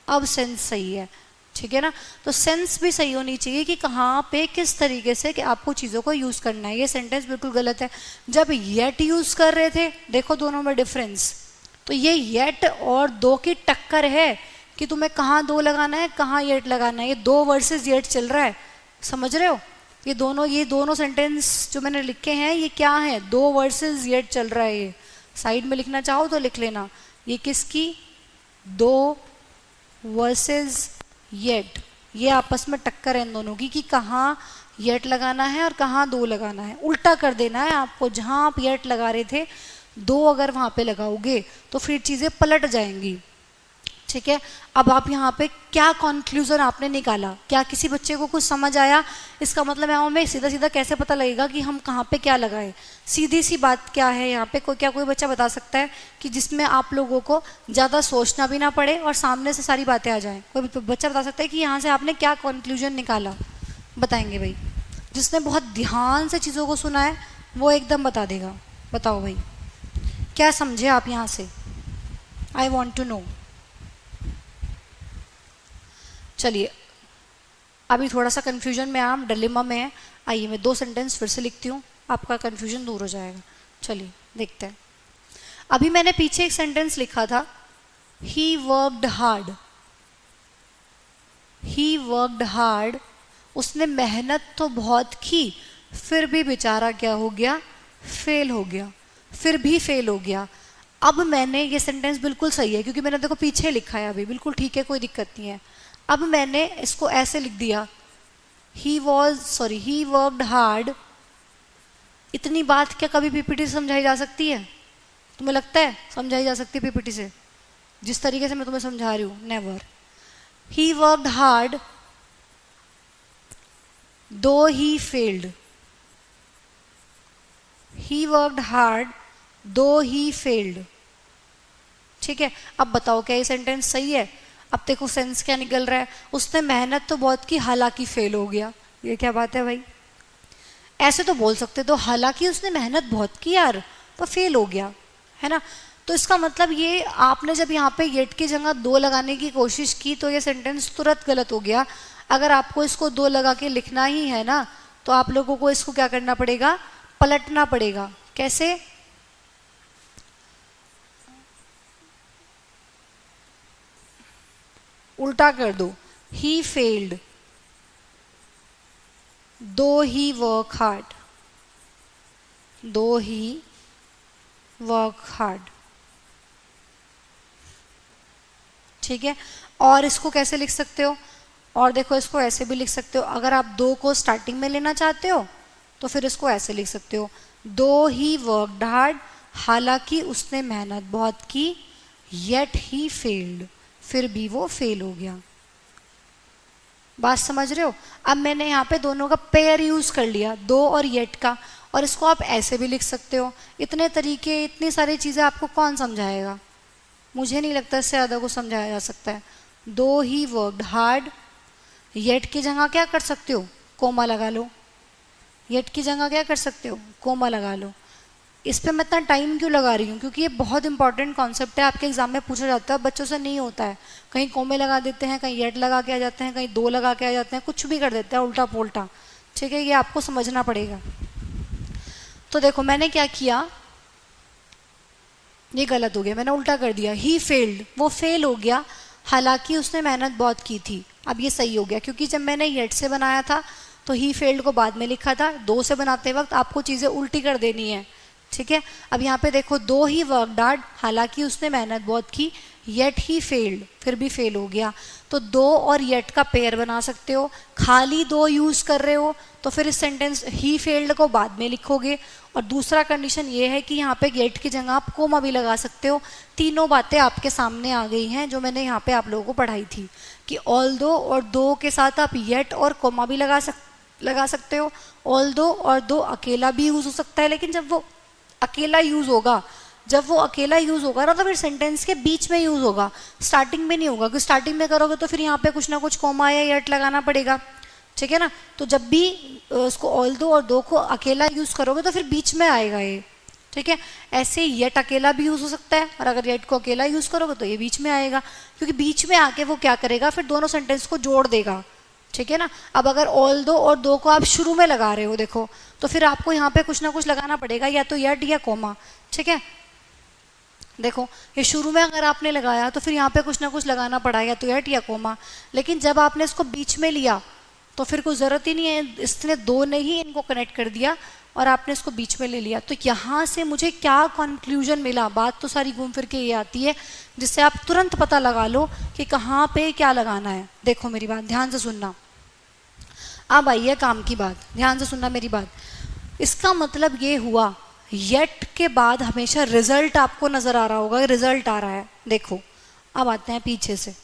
अब सेंस सही है। ठीक है ना, तो सेंस भी सही होनी चाहिए कि कहाँ पे किस तरीके से कि आपको चीज़ों को यूज़ करना है। ये सेंटेंस बिल्कुल गलत है। जब येट यूज़ कर रहे थे, देखो दोनों में डिफरेंस, तो ये येट और दो की टक्कर है कि तुम्हें कहाँ दो लगाना है कहाँ येट लगाना है। ये दो वर्सेस येट चल रहा है, समझ रहे हो? ये दोनों सेंटेंस जो मैंने लिखे हैं ये क्या है? दो वर्सेस येट चल रहा है। ये साइड में लिखना चाहो तो लिख लेना, ये किसकी? दो वर्सेस येट, ये आपस में टक्कर है इन दोनों की कि कहाँ येट लगाना है और कहाँ दो लगाना है। उल्टा कर देना है आपको, जहाँ आप येट लगा रहे थे दो अगर वहाँ पे लगाओगे तो फिर चीज़ें पलट जाएंगी। ठीक है, अब आप यहाँ पे क्या कंक्लूजन आपने निकाला? क्या किसी बच्चे को कुछ समझ आया? इसका मतलब है हमें सीधा सीधा कैसे पता लगेगा कि हम कहाँ पे क्या लगाएं? सीधी सी बात क्या है यहाँ पे? कोई बच्चा बता सकता है कि जिसमें आप लोगों को ज़्यादा सोचना भी ना पड़े और सामने से सारी बातें आ जाएं? कोई बच्चा बता सकता है कि यहाँ से आपने क्या कंक्लूजन निकाला? बताएंगे भाई? जिसने बहुत ध्यान से चीज़ों को सुना है वो एकदम बता देगा। बताओ भाई, क्या समझे आप यहाँ से? I want to know. चलिए, अभी थोड़ा सा कन्फ्यूजन में आप डिलेमा में है। आइए मैं दो सेंटेंस फिर से लिखती हूँ, आपका कन्फ्यूजन दूर हो जाएगा। चलिए देखते हैं। अभी मैंने पीछे एक सेंटेंस लिखा था, he worked hard. He worked hard, उसने मेहनत तो बहुत की फिर भी बेचारा क्या हो गया? फेल हो गया, फिर भी फेल हो गया। अब मैंने ये सेंटेंस बिल्कुल सही है क्योंकि मैंने देखो पीछे लिखा है, अभी बिल्कुल ठीक है, कोई दिक्कत नहीं है। अब मैंने इसको ऐसे लिख दिया, ही वर्कड हार्ड। इतनी बात क्या कभी पीपीटी से समझाई जा सकती है? तुम्हें लगता है समझाई जा सकती है पीपीटी से जिस तरीके से मैं तुम्हें समझा रही हूँ? नेवर। ही वर्कड हार्ड दो he failed. He worked hard दो ही फेल्ड। ठीक है, अब बताओ क्या ये सेंटेंस सही है? अब देखो सेंस क्या निकल रहा है, उसने मेहनत तो बहुत की हालांकि फेल हो गया। ये क्या बात है भाई? ऐसे तो बोल सकते तो, हालांकि उसने मेहनत बहुत की यार पर फेल हो गया, है ना। तो इसका मतलब ये आपने जब यहाँ पे येट की जगह दो लगाने की कोशिश की तो ये सेंटेंस तुरंत गलत हो गया। अगर आपको इसको दो लगा के लिखना ही है ना तो आप लोगों को इसको क्या करना पड़ेगा? पलटना पड़ेगा। कैसे? उल्टा कर दो, ही फेल्ड दो ही वर्क हार्ड। दो ही वर्क हार्ड। ठीक है, और इसको कैसे लिख सकते हो? और देखो इसको ऐसे भी लिख सकते हो। अगर आप दो को स्टार्टिंग में लेना चाहते हो तो फिर इसको ऐसे लिख सकते हो, दो ही वर्कड हार्ड, हालांकि उसने मेहनत बहुत की, येट ही फेल्ड, फिर भी वो फेल हो गया। बात समझ रहे हो? अब मैंने यहाँ पे दोनों का पेयर यूज कर लिया, दो और येट का, और इसको आप ऐसे भी लिख सकते हो। इतने तरीके, इतनी सारी चीज़ें आपको कौन समझाएगा? मुझे नहीं लगता इससे ज़्यादा को समझाया जा सकता है। दो ही वर्कड हार्ड, येट की जगह क्या कर सकते हो? कोमा लगा लो, येट की जगह क्या कर सकते हो, कोमा लगा लो। इस पे मैं इतना टाइम क्यों लगा रही हूँ, क्योंकि ये बहुत इंपॉर्टेंट कॉन्सेप्ट है, आपके एग्जाम में पूछा जाता है, बच्चों से नहीं होता है। कहीं कोमे लगा देते हैं, कहीं येट लगा के आ जाते हैं, कहीं दो लगा के आ जाते हैं, कुछ भी कर देते हैं उल्टा पुल्टा। ठीक है, ये आपको समझना पड़ेगा। तो देखो मैंने क्या किया, ये गलत हो गया, मैंने उल्टा कर दिया। ही फेल्ड, वो फेल हो गया, हालांकि उसने मेहनत बहुत की थी। अब ये सही हो गया, क्योंकि जब मैंने येट से बनाया था तो ही फेल्ड को बाद में लिखा था, दो से बनाते वक्त आपको चीज़ें उल्टी कर देनी है। ठीक है, अब यहाँ पे देखो, दो ही वर्क हार्ड, हालांकि उसने मेहनत बहुत की, येट ही फेल्ड, फिर भी फेल हो गया। तो दो और येट का पेयर बना सकते हो। खाली दो यूज कर रहे हो तो फिर इस सेंटेंस ही फेल्ड को बाद में लिखोगे। और दूसरा कंडीशन ये है कि यहाँ पे येट की जगह आप कोमा भी लगा सकते हो। तीनों बातें आपके सामने आ गई हैं जो मैंने यहाँ पे आप लोगों को पढ़ाई थी, कि ऑल दो और दो के साथ आप येट और कोमा भी लगा सकते हो। ऑल दो और दो अकेला भी यूज हो सकता है, लेकिन जब वो अकेला यूज होगा ना तो फिर सेंटेंस के बीच में यूज होगा, स्टार्टिंग में नहीं होगा, क्योंकि स्टार्टिंग में करोगे तो फिर यहाँ पे कुछ ना कुछ कोमा या येट लगाना पड़ेगा। ठीक है ना, तो जब भी उसको ऑल दो और दो को अकेला यूज करोगे तो फिर बीच में आएगा ये। ठीक है, ऐसे येट अकेला भी यूज हो सकता है, और अगर येट को अकेला यूज करोगे तो ये बीच में आएगा, क्योंकि बीच में आके वो क्या करेगा, फिर दोनों सेंटेंस को जोड़ देगा। ठीक है ना, अब अगर ऑल दो और दो को आप शुरू में लगा रहे हो देखो, तो फिर आपको यहाँ पे कुछ ना कुछ लगाना पड़ेगा, या तो येट या कोमा। ठीक है, देखो ये शुरू में अगर आपने लगाया तो फिर यहाँ पे कुछ ना कुछ लगाना पड़ा, या तो येट या कोमा। लेकिन जब आपने इसको बीच में लिया तो फिर कोई ज़रूरत ही नहीं है, इसने दो ने ही इनको कनेक्ट कर दिया और आपने इसको बीच में ले लिया। तो यहाँ से मुझे क्या कंक्लूजन मिला, बात तो सारी घूम फिर के ये आती है, जिससे आप तुरंत पता लगा लो कि कहाँ पे क्या लगाना है। देखो मेरी बात ध्यान से सुनना, अब आई है काम की बात, ध्यान से सुनना मेरी बात। इसका मतलब ये हुआ, येट के बाद हमेशा रिजल्ट आपको नजर आ रहा होगा, रिजल्ट आ रहा है। देखो अब आते हैं पीछे से,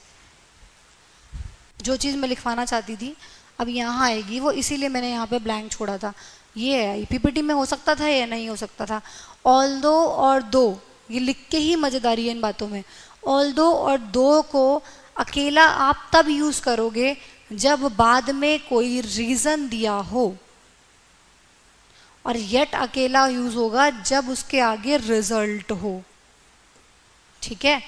जो चीज़ मैं लिखवाना चाहती थी अब यहाँ आएगी, वो इसीलिए मैंने यहाँ पे ब्लैंक छोड़ा था। ये है, पीपीटी में हो सकता था या नहीं हो सकता था। ऑल दो और दो, ये लिख के ही मजेदारी है इन बातों में। ऑल दो और दो को अकेला आप तब यूज करोगे जब बाद में कोई रीजन दिया हो, और येट अकेला यूज होगा जब उसके आगे रिजल्ट हो। ठीक है,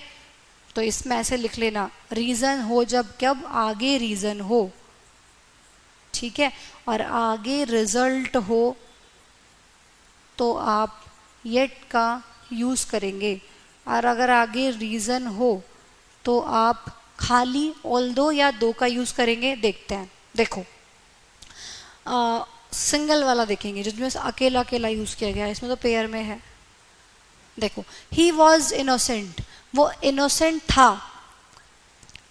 तो इसमें ऐसे लिख लेना, रीजन हो जब कब आगे रीजन हो। ठीक है, और आगे रिजल्ट हो तो आप येट का यूज करेंगे, और अगर आगे रीजन हो तो आप खाली ऑल दो या दो का यूज करेंगे। देखते हैं, देखो सिंगल वाला देखेंगे जिसमें अकेला अकेला यूज किया गया है, इसमें तो पेयर में है। देखो, ही वॉज इनोसेंट, वो इनोसेंट था,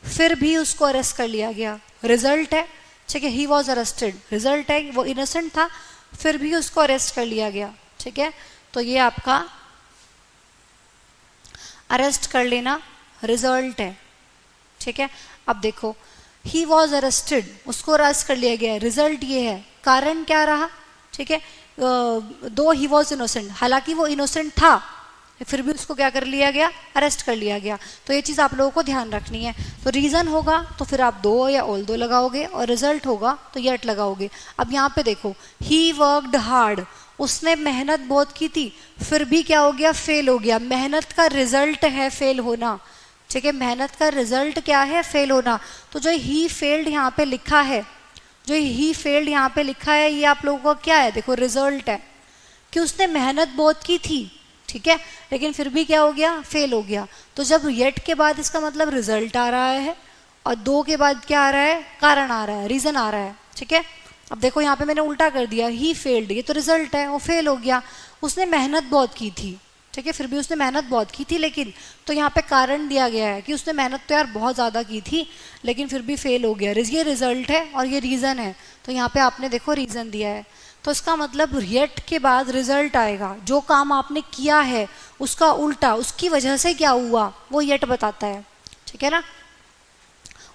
फिर भी उसको अरेस्ट कर लिया गया, रिजल्ट है। ठीक है, ही वॉज अरेस्टेड, रिजल्ट है, वो इनोसेंट था फिर भी उसको अरेस्ट कर लिया गया। ठीक है, तो ये आपका अरेस्ट कर लेना रिजल्ट है। ठीक है, अब देखो, ही वॉज अरेस्टेड, उसको अरेस्ट कर लिया गया, रिजल्ट ये है, कारण क्या रहा। ठीक है, दो ही वॉज इनोसेंट, हालांकि वो इनोसेंट था फिर भी उसको क्या कर लिया गया, अरेस्ट कर लिया गया। तो ये चीज़ आप लोगों को ध्यान रखनी है। तो रीज़न होगा तो फिर आप दो या ऑल दो लगाओगे, और रिजल्ट होगा तो येट लगाओगे। अब यहाँ पे देखो, ही वर्कड हार्ड, उसने मेहनत बहुत की थी फिर भी क्या हो गया, फेल हो गया। मेहनत का रिजल्ट है फेल होना। ठीक है, मेहनत का रिजल्ट क्या है, फेल होना। तो जो ही फेल्ड यहाँ पे लिखा है, जो ही फेल्ड यहाँ पे लिखा है, ये आप लोगों का क्या है, देखो रिजल्ट है कि उसने मेहनत बहुत की थी। ठीक है, लेकिन फिर भी क्या हो गया, फेल हो गया। तो जब येट के बाद इसका मतलब रिजल्ट आ रहा है, और दो के बाद क्या आ रहा है, कारण आ रहा है, रीजन आ रहा है। ठीक है, अब देखो यहाँ पे मैंने उल्टा कर दिया, ही फेल्ड, ये तो रिजल्ट है, वो फेल हो गया। उसने मेहनत बहुत की थी, ठीक है, फिर भी उसने मेहनत बहुत की थी, लेकिन तो यहाँ पे कारण दिया गया है कि उसने मेहनत तो यार बहुत ज़्यादा की थी लेकिन फिर भी फेल हो गया। ये रिजल्ट है और ये रीज़न है, तो यहाँ पे आपने देखो रीज़न दिया है। तो इसका मतलब येट के बाद रिजल्ट आएगा, जो काम आपने किया है उसका उल्टा, उसकी वजह से क्या हुआ वो येट बताता है। ठीक है ना,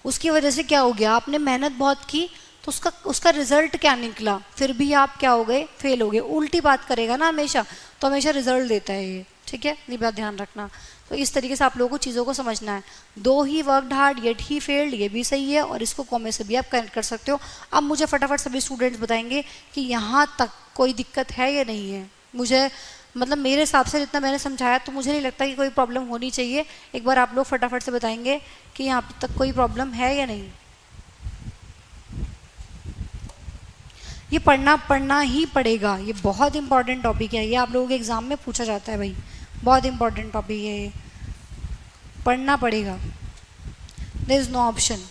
उसकी वजह से क्या हो गया, आपने मेहनत बहुत की तो उसका रिजल्ट क्या निकला, फिर भी आप क्या हो गए, फेल हो गए। उल्टी बात करेगा ना हमेशा, तो हमेशा रिजल्ट देता है ये। ठीक है, ये बात ध्यान रखना। तो इस तरीके से आप लोगों को चीज़ों को समझना है। दो he worked hard yet he failed, ये भी सही है, और इसको कॉमे से भी आप कनेक्ट कर सकते हो। अब मुझे फटाफट सभी स्टूडेंट्स बताएंगे कि यहाँ तक कोई दिक्कत है या नहीं है? मुझे मतलब मेरे हिसाब से जितना मैंने समझाया तो मुझे नहीं लगता कि कोई प्रॉब्लम होनी चाहिए। एक बार आप लोग फटाफट से बताएंगे कि यहाँ तक कोई प्रॉब्लम है या नहीं। ये पढ़ना ही पड़ेगा, ये बहुत इंपॉर्टेंट टॉपिक है, ये आप लोगों के एग्जाम में पूछा जाता है भाई, बहुत इंपॉर्टेंट टॉपिक है ये, पढ़ना पड़ेगा, देयर इज नो ऑप्शन।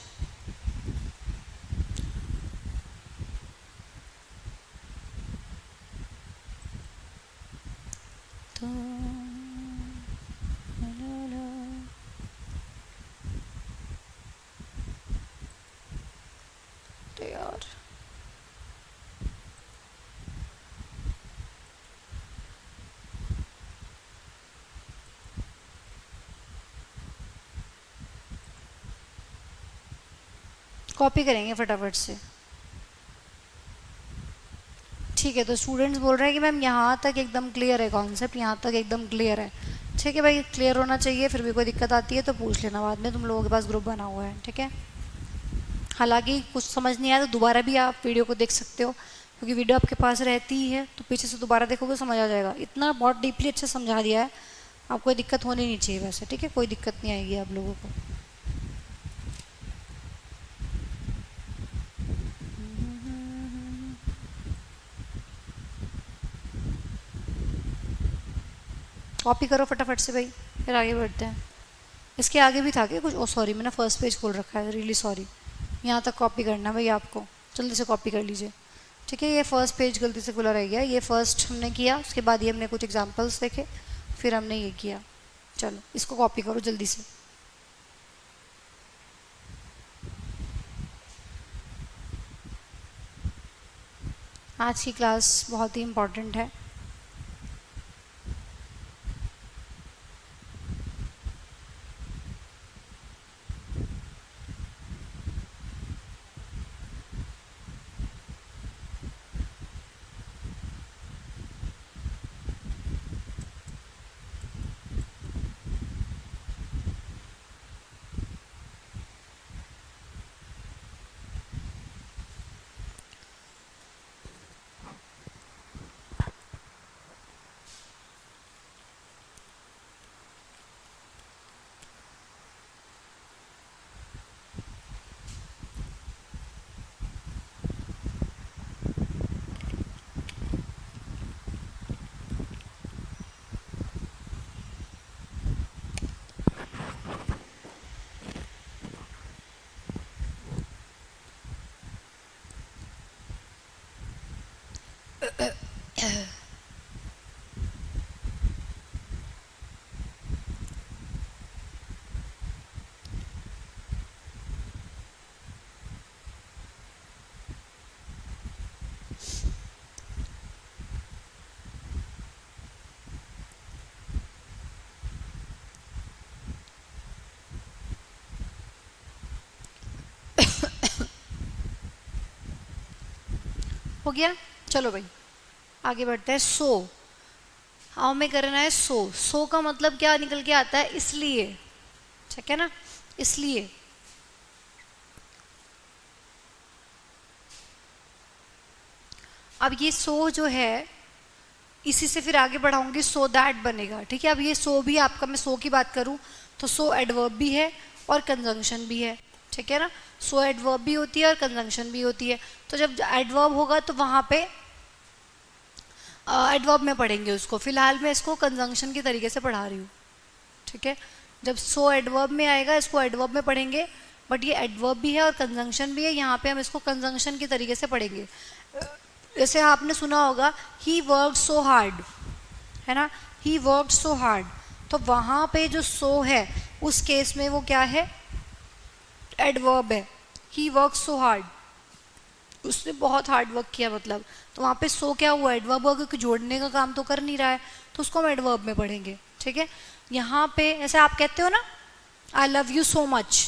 तो यार कॉपी करेंगे फटाफट से। ठीक है, तो स्टूडेंट्स बोल रहे हैं कि मैम यहाँ तक एकदम क्लियर है कॉन्सेप्ट, यहाँ तक एकदम क्लियर है। ठीक है भाई, क्लियर होना चाहिए, फिर भी कोई दिक्कत आती है तो पूछ लेना बाद में, तुम लोगों के पास ग्रुप बना हुआ है। ठीक है, हालांकि कुछ समझ नहीं आया तो दोबारा भी आप वीडियो को देख सकते हो, क्योंकि वीडियो आपके पास रहती ही है, तो पीछे से दोबारा देखोगे समझ आ जाएगा। इतना बहुत डीपली अच्छा समझा दिया है, आपको कोई दिक्कत होनी नहीं चाहिए वैसे। ठीक है, कोई दिक्कत नहीं आएगी आप लोगों को। कॉपी करो फटाफट से भाई, फिर आगे बढ़ते हैं। इसके आगे भी था क्या कुछ? ओ सॉरी, मैंने फर्स्ट पेज खोल रखा है, रियली सॉरी। यहाँ तक कॉपी करना है भाई आपको, जल्दी से कॉपी कर लीजिए। ठीक है, ये फर्स्ट पेज गलती से खुला रह गया, ये फर्स्ट हमने किया, उसके बाद ये हमने कुछ एग्जांपल्स देखे, फिर हमने ये किया। चलो इसको कॉपी करो जल्दी से। आज की क्लास बहुत ही इम्पॉर्टेंट है। हो गया, चलो भाई आगे बढ़ते हैं। सो हाउ में करना है सो। सो का मतलब क्या निकल के आता है? इसलिए। ठीक है ना, इसलिए। अब ये सो जो है, इसी से फिर आगे बढ़ाऊंगी, सो दैट बनेगा। ठीक है, अब ये सो भी आपका, मैं सो की बात करूं तो सो एडवर्ब भी है और कंजंक्शन भी है। ठीक है ना, सो एडवर्ब भी होती है और कंजंक्शन भी होती है। तो जब एडवर्ब होगा तो वहां पे एडवर्ब में पढ़ेंगे उसको, फिलहाल मैं इसको कंजंक्शन की तरीके से पढ़ा रही हूँ। ठीक है, जब सो एडवर्ब में आएगा इसको एडवर्ब में पढ़ेंगे, बट ये एडवर्ब भी है और कंजंक्शन भी है, यहाँ पे हम इसको कंजंक्शन की तरीके से पढ़ेंगे। जैसे आपने सुना होगा ही वर्कड सो हार्ड, है ना, ही वर्कड सो हार्ड, तो वहाँ पे जो सो है उस केस में वो क्या है? एडवर्ब है। ही वर्क सो हार्ड, उसने बहुत हार्ड वर्क किया मतलब, तो वहाँ पे सो क्या हुआ? एडवर्ब हुआ, क्योंकि जोड़ने का काम तो कर नहीं रहा है, तो उसको हम एडवर्ब में पढ़ेंगे। ठीक है, यहाँ पे ऐसे आप कहते हो ना, I love you so much,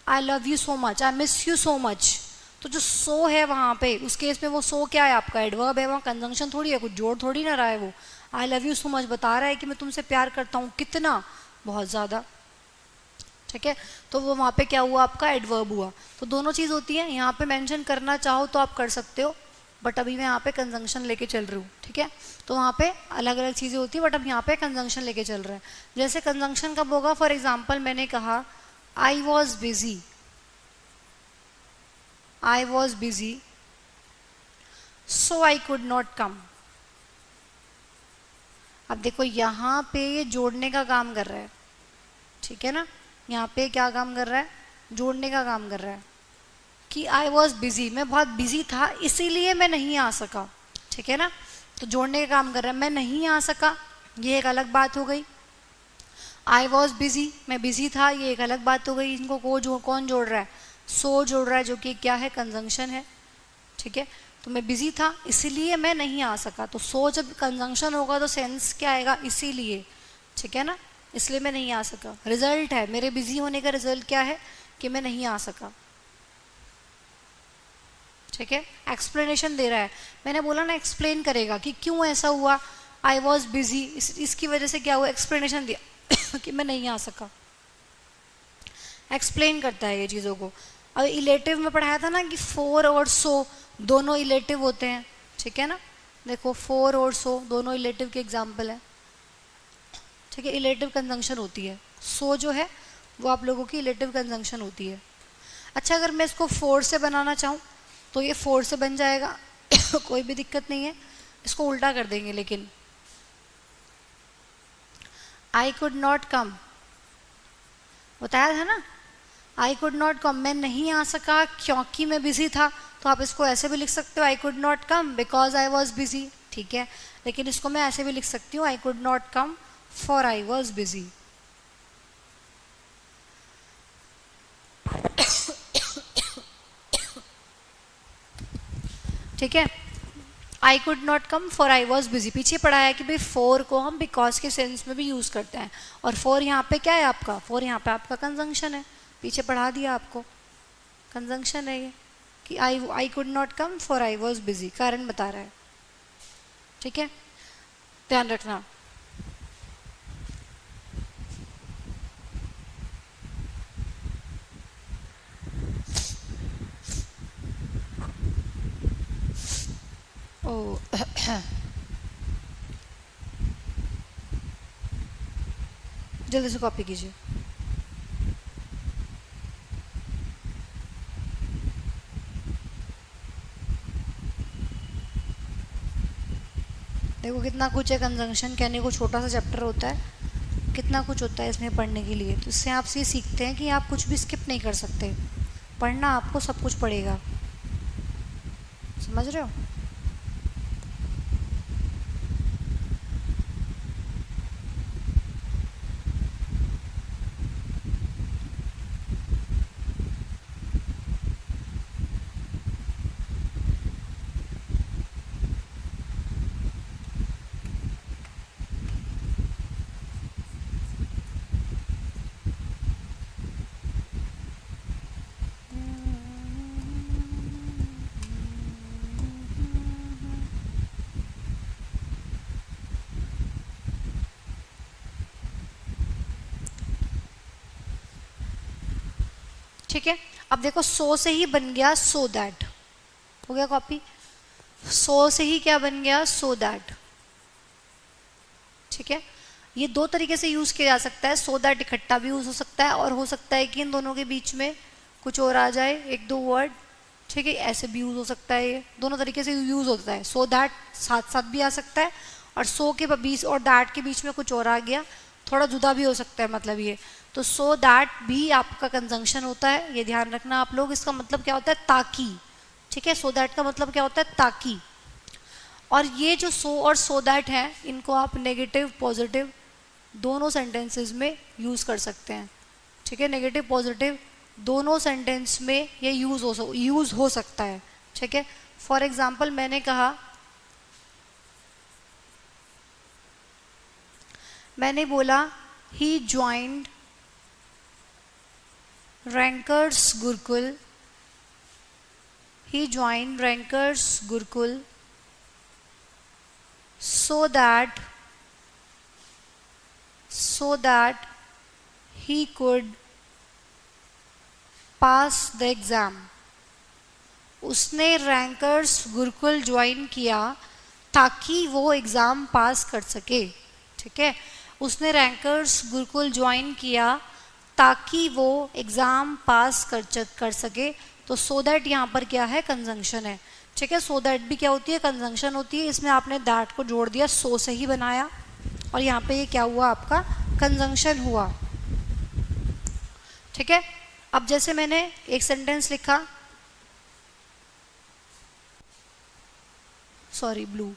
I love you so much, I miss you so much, तो जो सो है वहाँ पे उस केस में वो सो क्या है? आपका एडवर्ब है, वहाँ कंजंक्शन थोड़ी है, कुछ जोड़ थोड़ी ना रहा है। वो I love you so much बता रहा है कि मैं तुमसे प्यार करता हूँ, कितना, बहुत ज़्यादा। ठीक है, तो वो वहाँ पे क्या हुआ? आपका एडवर्ब हुआ। तो दोनों चीज़ होती है, यहाँ पे मेंशन करना चाहो तो आप कर सकते हो, बट अभी मैं यहाँ पे कंजंक्शन लेके चल रही हूँ, ठीक है। तो वहाँ पे अलग अलग चीज़ें होती है, बट अब यहाँ पे कंजंक्शन लेके चल रहा है। जैसे कंजंक्शन कब होगा, फॉर एग्जाम्पल मैंने कहा I was busy, I was busy so I could not come. अब देखो यहाँ पे ये जोड़ने का काम कर रहा है, ठीक है ना। यहाँ पे क्या काम कर रहा है, जोड़ने का काम कर रहा है कि आई वॉज बिजी, मैं बहुत बिजी था इसीलिए मैं नहीं आ सका, ठीक है ना। तो जोड़ने का काम कर रहा है, मैं नहीं आ सका, ये एक अलग बात हो गई। आई वॉज बिजी, मैं बिजी था, ये एक अलग बात हो गई। इनको कौन जोड़ रहा है, सो जोड़ रहा है, जो कि क्या है, कंजंक्शन है, ठीक है। तो मैं बिजी था इसीलिए मैं नहीं आ सका, तो सो जब कंजंक्शन होगा तो सेंस क्या आएगा, इसीलिए, ठीक है ना, इसलिए मैं नहीं आ सका। रिजल्ट है मेरे बिजी होने का, रिजल्ट क्या है कि मैं नहीं आ सका, ठीक है। एक्सप्लेनेशन दे रहा है, मैंने बोला ना एक्सप्लेन करेगा कि क्यों ऐसा हुआ, आई वॉज बिजी, इसकी वजह से क्या हुआ, एक्सप्लेनेशन दिया कि मैं नहीं आ सका, एक्सप्लेन करता है ये चीज़ों को। अब इलेटिव में पढ़ाया था ना कि फोर और सो दोनों इलेटिव होते हैं, ठीक है ना। देखो फोर और सो दोनों इलेटिव के एग्जाम्पल है, ठीक है। इलेटिव कंजंक्शन होती है, सो जो है वो आप लोगों की इलेटिव कंजंक्शन होती है। अच्छा, अगर मैं इसको फोर से बनाना चाहूँ तो ये फोर से बन जाएगा कोई भी दिक्कत नहीं है, इसको उल्टा कर देंगे। लेकिन आई कुड नॉट कम, बताया था ना, आई कुड नॉट कम, मैं नहीं आ सका क्योंकि मैं बिजी था। तो आप इसको ऐसे भी लिख सकते हो, I could not come because I was busy, ठीक है। लेकिन इसको मैं ऐसे भी लिख सकती हूँ, I could not come for I was busy. ठीक है, I could not come for I was busy. पीछे पढ़ाया कि भाई फोर को हम बिकॉज के सेंस में भी यूज़ करते हैं, और फोर यहाँ पे क्या है आपका, फोर यहाँ पे आपका कंजंक्शन है, पीछे पढ़ा दिया आपको, कंजंक्शन है ये कि I could not come for I was busy, कारण बता रहा है, ठीक है, ध्यान रखना। ओ जल्दी से कॉपी कीजिए। देखो कितना कुछ है, कंजंक्शन कहने को छोटा सा चैप्टर होता है, कितना कुछ होता है इसमें पढ़ने के लिए। तो इससे आप ये सीखते हैं कि आप कुछ भी स्किप नहीं कर सकते, पढ़ना आपको सब कुछ पड़ेगा, समझ रहे हो। ठीक है, अब देखो सो से ही बन गया सो दैट, हो गया कॉपी। सो से ही क्या बन गया, सो दैट, ठीक है। ये दो तरीके से यूज किया जा सकता है, सो दैट इकट्ठा भी यूज हो सकता है, और हो सकता है कि इन दोनों के बीच में कुछ और आ जाए, एक दो वर्ड, ठीक है, ऐसे भी यूज हो सकता है। ये दोनों तरीके से यूज होता है, सो दैट साथ साथ भी आ सकता है, और सो के बीच और दैट के बीच में कुछ और आ गया, थोड़ा जुदा भी हो सकता है, मतलब ये। तो सो दैट भी आपका कंजंक्शन होता है, ये ध्यान रखना आप लोग। इसका मतलब क्या होता है, ताकि, ठीक है। सो दैट का मतलब क्या होता है, ताकि। और ये जो सो और सो दैट है, इनको आप नेगेटिव पॉजिटिव दोनों सेंटेंसेस में यूज कर सकते हैं, ठीक है। नेगेटिव पॉजिटिव दोनों सेंटेंस में ये यूज हो सकता है, ठीक है। फॉर एग्जाम्पल मैंने कहा, मैंने बोला he joined rankers Gurukul, he joined Rankers Gurukul so that he could pass the exam. उसने रैंकर्स गुरुकुल ज्वाइन किया ताकि वो एग्ज़ाम पास कर सके। ठीक है, उसने रैंकर्स गुरुकुल ज्वाइन किया ताकि वो एग्ज़ाम पास कर सके। तो सो दैट यहाँ पर क्या है, कंजंक्शन है। ठीक है, सो दैट भी क्या होती है, कंजंक्शन होती है। इसमें आपने दैट को जोड़ दिया, सो से ही बनाया, और यहाँ पे ये क्या हुआ, आपका कंजंक्शन हुआ। ठीक है, अब जैसे मैंने एक सेंटेंस लिखा, sorry blue,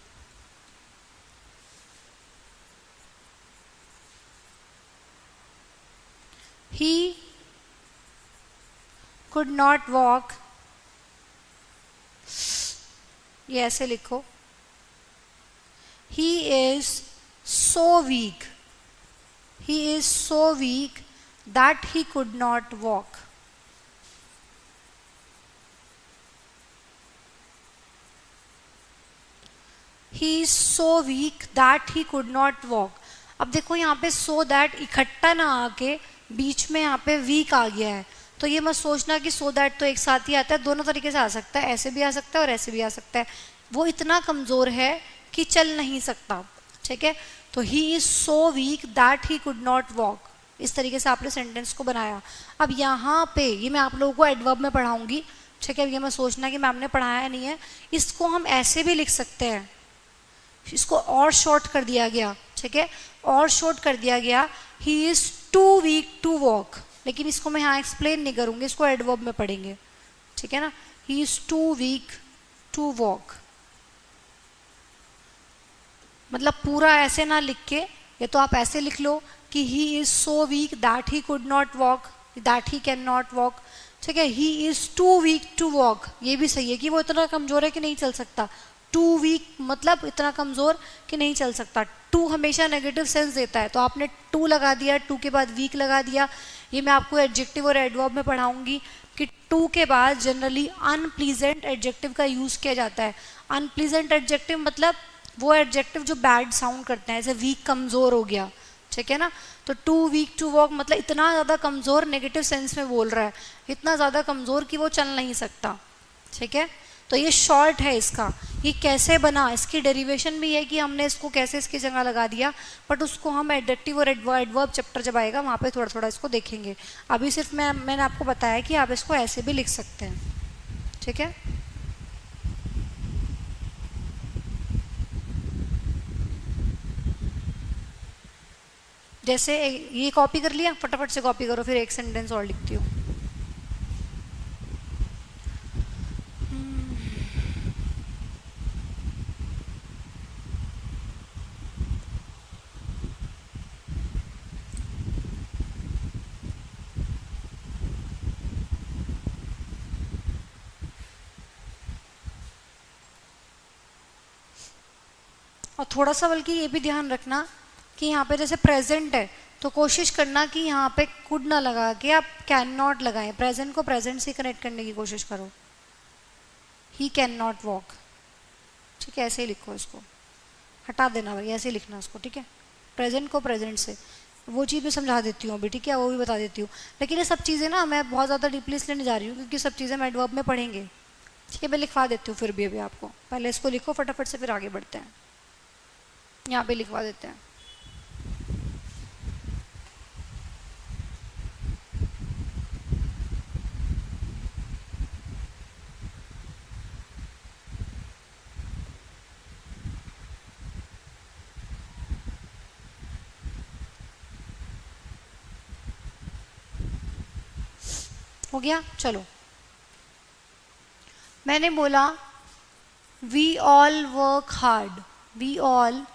he could not walk, ये ऐसे लिखो, he is so weak, he is so weak that he could not walk. He is so weak that he could not walk. अब देखो यहाँ पे so that इकट्ठा ना आके बीच में यहाँ पे weak आ गया है, तो ये मत सोचना कि so that तो एक साथ ही आता है, दोनों तरीके से आ सकता है, ऐसे भी आ सकता है और ऐसे भी आ सकता है। वो इतना कमज़ोर है कि चल नहीं सकता। ठीक है, तो he is so weak that he could not walk, इस तरीके से आपने सेंटेंस को बनाया। अब यहाँ पे ये मैं आप लोगों को एडवर्ब में पढ़ाऊंगी। ठीक है, ये मैं सोचना कि मैम ने पढ़ाया नहीं है। इसको हम ऐसे भी लिख सकते हैं, इसको और शॉर्ट कर दिया गया। ठीक है, और शॉर्ट कर दिया गया, he is too weak to walk, लेकिन इसको मैं यहाँ एक्सप्लेन नहीं करूँगी, इसको एडवर्ब में पढ़ेंगे। ठीक है ना, he is too weak to walk, मतलब पूरा ऐसे ना लिख के, या तो आप ऐसे लिख लो कि he is so weak that he could not walk, that he can not walk. ठीक है, he is too weak to walk, ये भी सही है कि वो इतना कमजोर है कि नहीं चल सकता। टू वीक मतलब इतना कमज़ोर कि नहीं चल सकता। टू हमेशा नेगेटिव सेंस देता है, तो आपने टू लगा दिया, टू के बाद वीक लगा दिया। ये मैं आपको एडजेक्टिव और एडवर्ब में पढ़ाऊंगी कि टू के बाद जनरली अनप्लीजेंट एडजेक्टिव का यूज़ किया जाता है। अनप्लीजेंट एडजेक्टिव मतलब वो एडजेक्टिव जो बैड साउंड करते हैं, जैसे वीक कमज़ोर हो गया। ठीक है ना, तो टू वीक टू वॉक मतलब इतना ज़्यादा कमज़ोर, नेगेटिव सेंस में बोल रहा है, इतना ज़्यादा कमज़ोर कि वो चल नहीं सकता। ठीक है, तो ये शॉर्ट है इसका। ये कैसे बना, इसकी डेरिवेशन भी है कि हमने इसको कैसे इसकी जगह लगा दिया, बट उसको हम एडजेक्टिव और एडवर्ब चैप्टर जब आएगा वहाँ पे थोड़ा थोड़ा इसको देखेंगे। अभी सिर्फ मैंने आपको बताया कि आप इसको ऐसे भी लिख सकते हैं। ठीक है, जैसे ये कॉपी कर लिया, फटाफट से कॉपी करो, फिर एक सेंटेंस और लिखती हूँ। और थोड़ा सा बल्कि ये भी ध्यान रखना कि यहाँ पे जैसे प्रेजेंट है, तो कोशिश करना कि यहाँ पे कुड ना लगा के आप कैन नॉट लगाएं। प्रेजेंट को प्रेजेंट से कनेक्ट करने की कोशिश करो। ही कैन नॉट वॉक, ठीक है, ऐसे ही लिखो, इसको हटा देना भाई, ऐसे ही लिखना उसको। ठीक है, प्रेजेंट को प्रेजेंट से, वो चीज़ भी समझा देती हूँ अभी। ठीक है, वो भी बता देती हूँ, लेकिन ये सब चीज़ें ना मैं बहुत ज़्यादा डीपली इसलिए नहीं जा रही हूँ क्योंकि सब चीज़ें मैं एडवर्ब में पढ़ेंगे। ठीक है, मैं लिखवा देती हूँ फिर भी अभी आपको। पहले इसको लिखो फटाफट से, फिर आगे बढ़ते हैं। यहाँ पे लिखवा देते हैं। हो गया, चलो। मैंने बोला we all work hard, we all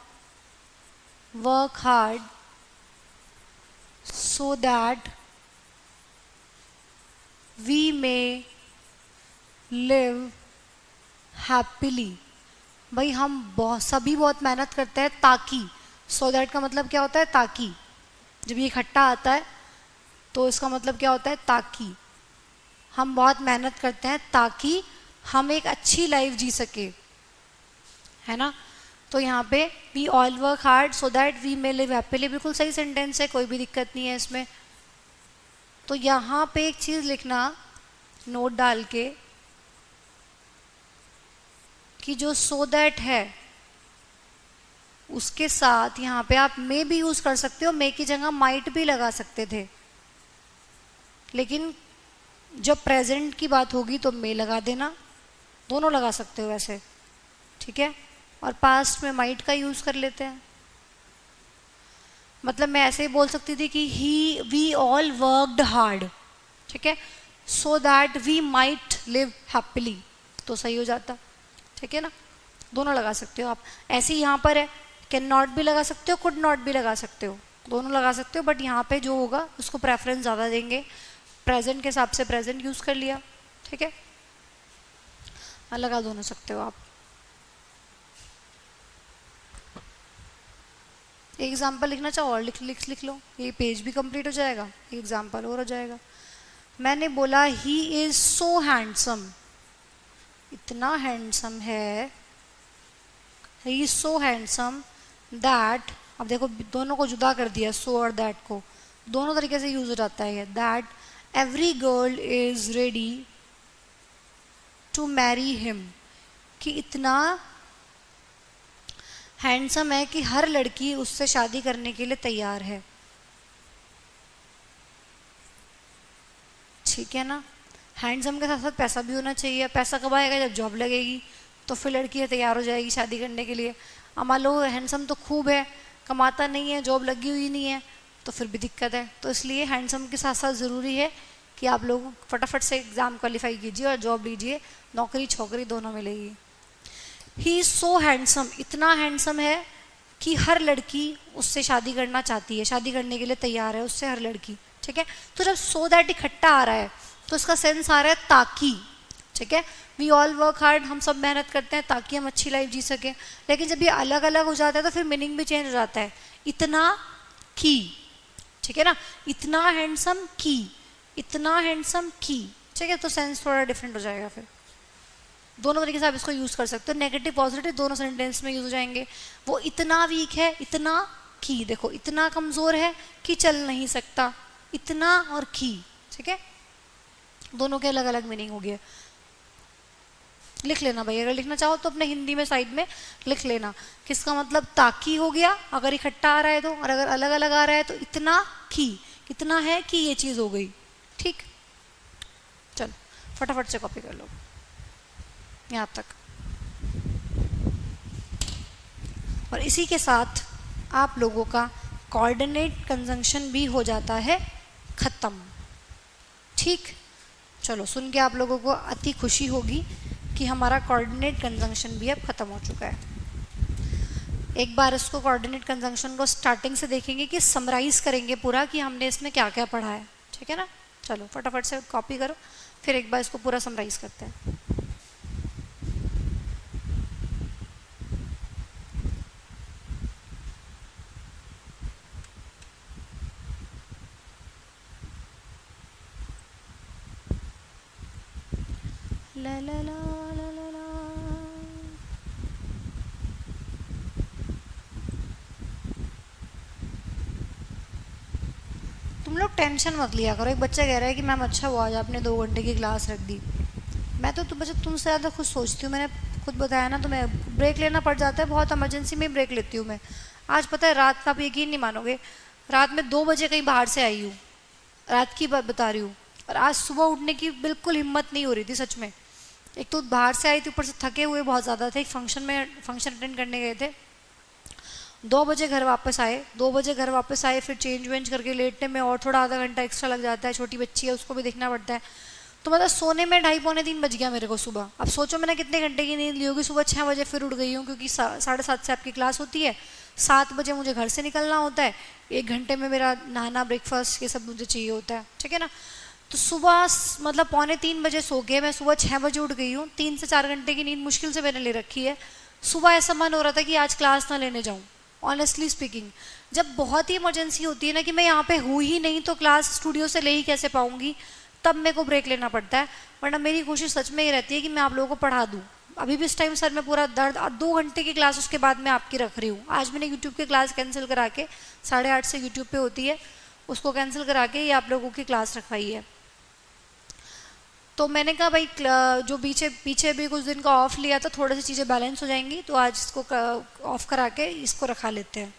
work hard so that we may live happily। भाई हम सभी बहुत मेहनत करते हैं ताकि, so that का मतलब क्या होता है, ताकि। जब ये इकट्ठा आता है तो इसका मतलब क्या होता है, ताकि। हम बहुत मेहनत करते हैं ताकि हम एक अच्छी लाइफ जी सके, है ना। तो यहाँ पे we all work hard so that we may live happily, बिल्कुल सही सेंटेंस है, कोई भी दिक्कत नहीं है इसमें। तो यहाँ पे एक चीज़ लिखना नोट डाल के कि जो सो दैट है उसके साथ यहाँ पे आप मे भी यूज कर सकते हो, मे की जगह माइट भी लगा सकते थे, लेकिन जब प्रेजेंट की बात होगी तो मे लगा देना, दोनों लगा सकते हो वैसे, ठीक है। और पास्ट में माइट का यूज कर लेते हैं। मतलब मैं ऐसे ही बोल सकती थी कि वी ऑल वर्कड हार्ड, ठीक है, so that we might live happily, तो सही हो जाता, ठीक है ना। दोनों लगा सकते हो आप। ऐसे ही यहाँ पर है, कैन नॉट भी लगा सकते हो, कुड नॉट भी लगा सकते हो, दोनों लगा सकते हो, बट यहाँ पे जो होगा उसको प्रेफरेंस ज़्यादा देंगे, प्रेजेंट के हिसाब से प्रेजेंट यूज कर लिया, ठीक है। लगा दोनों सकते हो आप। एक एग्जाम्पल लिखना चाहो और लिख लो, ये पेज भी कंप्लीट हो जाएगा, एक एग्जाम्पल और हो जाएगा। मैंने बोला ही इज सो हैंडसम, इतना हैंडसम है, he is so handsome that, अब देखो दोनों को जुदा कर दिया, सो और दैट को, दोनों तरीके से यूज हो जाता है, that every girl is ready to marry him, कि इतना हैंडसम है कि हर लड़की उससे शादी करने के लिए तैयार है, ठीक है ना। हैंडसम के साथ साथ पैसा भी होना चाहिए, पैसा कब आएगा, जब जॉब लगेगी तो फिर लड़की तैयार हो जाएगी शादी करने के लिए। अब मान लो हैंडसम तो खूब है, कमाता नहीं है, जॉब लगी हुई नहीं है, तो फिर भी दिक्कत है। तो इसलिए हैंडसम के साथ साथ ज़रूरी है कि आप लोग फटाफट से एग्ज़ाम क्वालिफाई कीजिए और जॉब लीजिए, नौकरी छोकरी दोनों मिलेगी। ही इज़ सो हैंडसम, इतना हैंडसम है कि हर लड़की उससे शादी करना चाहती है, शादी करने के लिए तैयार है उससे हर लड़की, ठीक है। तो जब सो दैट इकट्ठा आ रहा है तो इसका सेंस आ रहा है ताकि, ठीक है, वी ऑल वर्क हार्ड, हम सब मेहनत करते हैं ताकि हम अच्छी लाइफ जी सकें। लेकिन जब ये अलग अलग हो जाता है तो फिर मीनिंग भी चेंज हो जाता है, इतना की, ठीक है ना, इतना हैंडसम की, इतना हैंडसम की, ठीक है, तो सेंस थोड़ा डिफरेंट हो जाएगा। फिर दोनों तरीके से आप इसको यूज कर सकते हो, नेगेटिव पॉजिटिव दोनों सेंटेंस में यूज हो जाएंगे। वो इतना वीक है, इतना की, देखो इतना कमजोर है कि चल नहीं सकता, इतना और की, ठीक है, दोनों के अलग अलग मीनिंग हो गए। लिख लेना भाई, अगर लिखना चाहो तो अपने हिंदी में साइड में लिख लेना किसका मतलब ताकि हो गया अगर इकट्ठा आ रहा है तो, और अगर अलग अलग आ रहा है तो इतना की, कितना है कि ये चीज हो गई, ठीक। चलो फटाफट से कॉपी कर लो यहाँ तक। और इसी के साथ आप लोगों का कोऑर्डिनेट कंजंक्शन भी हो जाता है खत्म, ठीक। चलो सुन के आप लोगों को अति खुशी होगी कि हमारा कोऑर्डिनेट कंजंक्शन भी अब खत्म हो चुका है। एक बार इसको कोऑर्डिनेट कंजंक्शन को स्टार्टिंग से देखेंगे कि समराइज करेंगे पूरा कि हमने इसमें क्या क्या पढ़ा है, ठीक है ना। चलो फटाफट से कॉपी करो, फिर एक बार इसको पूरा समराइज करते हैं। ला ला ला ला ला ला। तुम लोग टेंशन मत लिया करो। एक बच्चा कह रहा है कि मैम अच्छा हुआ आज आपने 2 घंटे की क्लास रख दी। मैं तो बच्चा तुमसे ज़्यादा खुद सोचती हूँ, मैंने खुद बताया ना तुम्हें, ब्रेक लेना पड़ जाता है, बहुत इमरजेंसी में ब्रेक लेती हूँ मैं। आज पता है रात का, आप यकीन नहीं मानोगे, रात में 2 बजे कहीं बाहर से आई हूँ, रात की बात बता रही हूँ। और आज सुबह उठने की बिल्कुल हिम्मत नहीं हो रही थी सच में। एक तो बाहर से आई थी, ऊपर से थके हुए बहुत ज़्यादा थे, एक फंक्शन अटेंड करने गए थे। 2 बजे घर वापस आए, फिर चेंज वेंज करके लेटने में और थोड़ा आधा घंटा एक्स्ट्रा लग जाता है, छोटी बच्ची है उसको भी देखना पड़ता है। तो मतलब सोने में 2:30 पौने 3 बज गया मेरे को सुबह। अब सोचो मैंने कितने घंटे की नींद ली होगी। सुबह 6 बजे फिर उठ गई हूँ क्योंकि 7:30 से आपकी क्लास होती है, 7 बजे मुझे घर से निकलना होता है, 1 घंटे में मेरा नहाना ब्रेकफास्ट ये सब मुझे चाहिए होता है, ठीक है ना। तो सुबह मतलब पौने 3 बजे सो के मैं सुबह 6 बजे उठ गई हूँ। 3 से 4 घंटे की नींद मुश्किल से मैंने ले रखी है। सुबह ऐसा मन हो रहा था कि आज क्लास ना लेने जाऊँ, ऑनेस्टली स्पीकिंग। जब बहुत ही इमरजेंसी होती है ना कि मैं यहाँ पे हूँ ही नहीं तो क्लास स्टूडियो से ले ही कैसे पाऊँगी, तब मेरे को ब्रेक लेना पड़ता है। वरना मेरी कोशिश सच में ये रहती है कि मैं आप लोगों को पढ़ा दूँ। अभी भी इस टाइम सर में पूरा दर्द, 2 घंटे की क्लास उसके बाद मैं आपकी रख रही हूँ। आज मैंने यूट्यूब की क्लास कैंसिल करा के, 8:30 से यूट्यूब पे होती है, उसको कैंसिल करा के ये आप लोगों की क्लास रखवाई है। तो मैंने कहा भाई जो पीछे पीछे भी कुछ दिन का ऑफ लिया था, थोड़ी सी चीज़ें बैलेंस हो जाएंगी, तो आज इसको ऑफ करा के इसको रखा लेते हैं।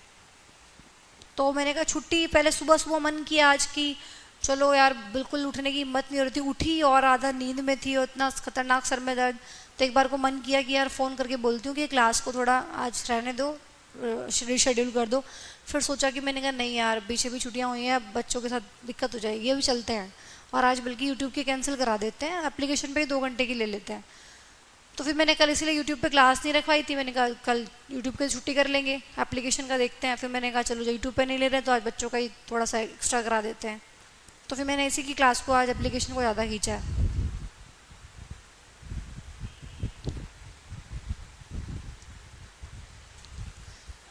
तो मैंने कहा छुट्टी, पहले सुबह सुबह मन किया आज की चलो यार, बिल्कुल उठने की हिम्मत नहीं हो रही थी, उठी और आधा नींद में थी और इतना खतरनाक सर में दर्द। तो एक बार को मन किया कि यार फ़ोन करके बोलती हूँ कि क्लास को थोड़ा आज रहने दो, रीशेड्यूल कर दो। फिर सोचा कि मैंने कहा नहीं यार, पीछे भी छुट्टियाँ हुई हैं, बच्चों के साथ दिक्कत हो जाएगी, अभी चलते हैं और आज बल्कि यूट्यूब की कैंसिल करा देते हैं, एप्लीकेशन पे ही 2 घंटे की ले लेते हैं। तो फिर मैंने कल इसीलिए यूट्यूब पे क्लास नहीं रखवाई थी, मैंने कहा कल यूट्यूब की छुट्टी कर लेंगे, एप्लीकेशन का देखते हैं। फिर मैंने कहा चलो जो यूट्यूब पे नहीं ले रहे तो आज बच्चों का ही थोड़ा सा एक्स्ट्रा करा देते हैं। तो फिर मैंने इसी की क्लास को आज एप्लीकेशन को ज़्यादा खींचा है।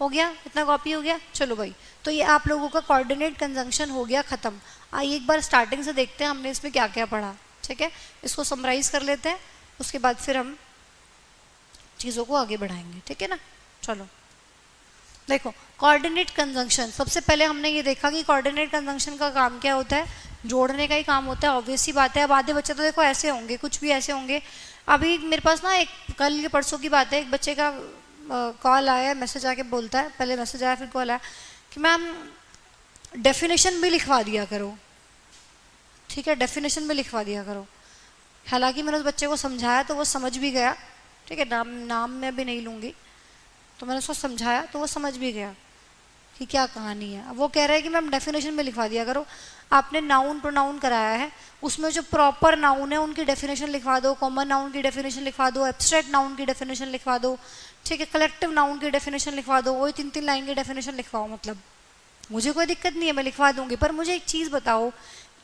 हो गया, इतना कॉपी हो गया, चलो भाई। तो ये आप लोगों का कोऑर्डिनेट कंजंक्शन हो गया ख़त्म। आइए एक बार स्टार्टिंग से देखते हैं हमने इसमें क्या क्या पढ़ा, ठीक है। इसको समराइज कर लेते हैं, उसके बाद फिर हम चीज़ों को आगे बढ़ाएंगे, ठीक है ना। चलो देखो, कोऑर्डिनेट कंजंक्शन, सबसे पहले हमने ये देखा कि कोऑर्डिनेट कंजंक्शन का काम क्या होता है, जोड़ने का ही काम होता है, ऑब्वियस सी बात है। अब आधे बच्चे तो देखो ऐसे होंगे, कुछ भी ऐसे होंगे। अभी मेरे पास ना एक कल के परसों की बात है, एक बच्चे का कॉल आया, मैसेज आके बोलता है, पहले मैसेज आया फिर कॉल आया कि मैम डेफिनेशन भी लिखवा दिया करो, ठीक है, डेफिनेशन भी लिखवा दिया करो। हालांकि मैंने उस बच्चे को समझाया तो वो समझ भी गया, ठीक है, नाम मैं भी नहीं लूँगी, तो मैंने उसको समझाया तो वो समझ भी गया कि क्या कहानी है। अब वो कह रहा है कि मैम डेफिनेशन में लिखवा दिया करो, आपने नाउन प्रोनाउन कराया है, उसमें जो प्रॉपर नाउन है उनकी डेफिनेशन लिखवा दो, कॉमन नाउन की डेफिनेशन लिखवा दो, एब्स्ट्रैक्ट नाउन की डेफिनेशन लिखवा दो, ठीक है, कलेक्टिव नाउन की डेफिनेशन लिखवा दो, वही 3-3 लाइन की डेफिनेशन लिखवाओ। मतलब मुझे कोई दिक्कत नहीं है, मैं लिखवा दूंगी, पर मुझे एक चीज़ बताओ,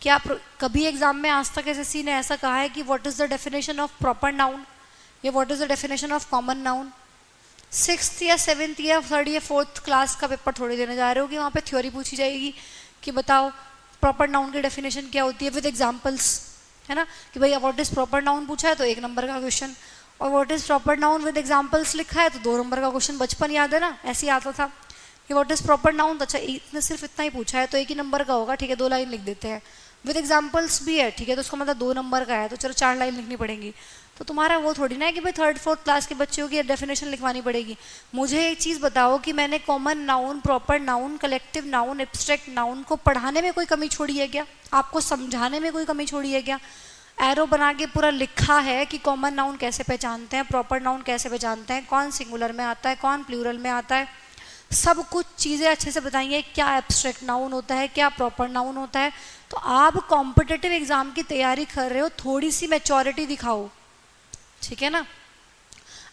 क्या कभी एग्जाम में आज तक एसएससी ने ऐसा कहा है कि what is the definition of proper noun या what is the definition of common noun? 6th या 7th या 3rd या 4th क्लास का पेपर थोड़ी देने जा रहे हो कि वहाँ पे थ्योरी पूछी जाएगी कि बताओ प्रॉपर नाउन की डेफिनेशन क्या होती है विद एग्जाम्पल्स, है ना, कि भाई व्हाट इज़ प्रॉपर नाउन पूछा है तो 1 नंबर का क्वेश्चन, और what is proper noun with examples लिखा है तो 2 नंबर का क्वेश्चन। बचपन याद है ना, ऐसे ही आता था कि व्हाट इज़ प्रॉपर नाउन, अच्छा इतने सिर्फ इतना ही पूछा है तो 1 ही नंबर का होगा, ठीक है, 2 लाइन लिख देते हैं। विद एग्जाम्पल्स भी है, ठीक है, तो उसका मतलब 2 नंबर का है, तो चलो 4 लाइन लिखनी पड़ेंगी। तो तुम्हारा वो थोड़ी ना है कि भाई 3rd 4th क्लास के बच्चों की डेफिनेशन लिखवानी पड़ेगी। मुझे एक चीज़ बताओ कि मैंने common noun, proper noun, collective noun, abstract noun को पढ़ाने में कोई कमी छोड़ी है क्या? आपको समझाने में कोई कमी छोड़ी है क्या? एरो बना के पूरा लिखा है कि कॉमन नाउन कैसे पहचानते हैं, प्रॉपर नाउन कैसे पहचानते हैं, कौन सिंगुलर में आता है, कौन प्लूरल में आता है, सब कुछ चीज़ें अच्छे से बताइए, क्या एब्स्ट्रैक्ट नाउन होता है, क्या प्रॉपर नाउन होता है। तो आप कॉम्पिटिटिव एग्जाम की तैयारी कर रहे हो, थोड़ी सी मैच्योरिटी दिखाओ, ठीक है ना।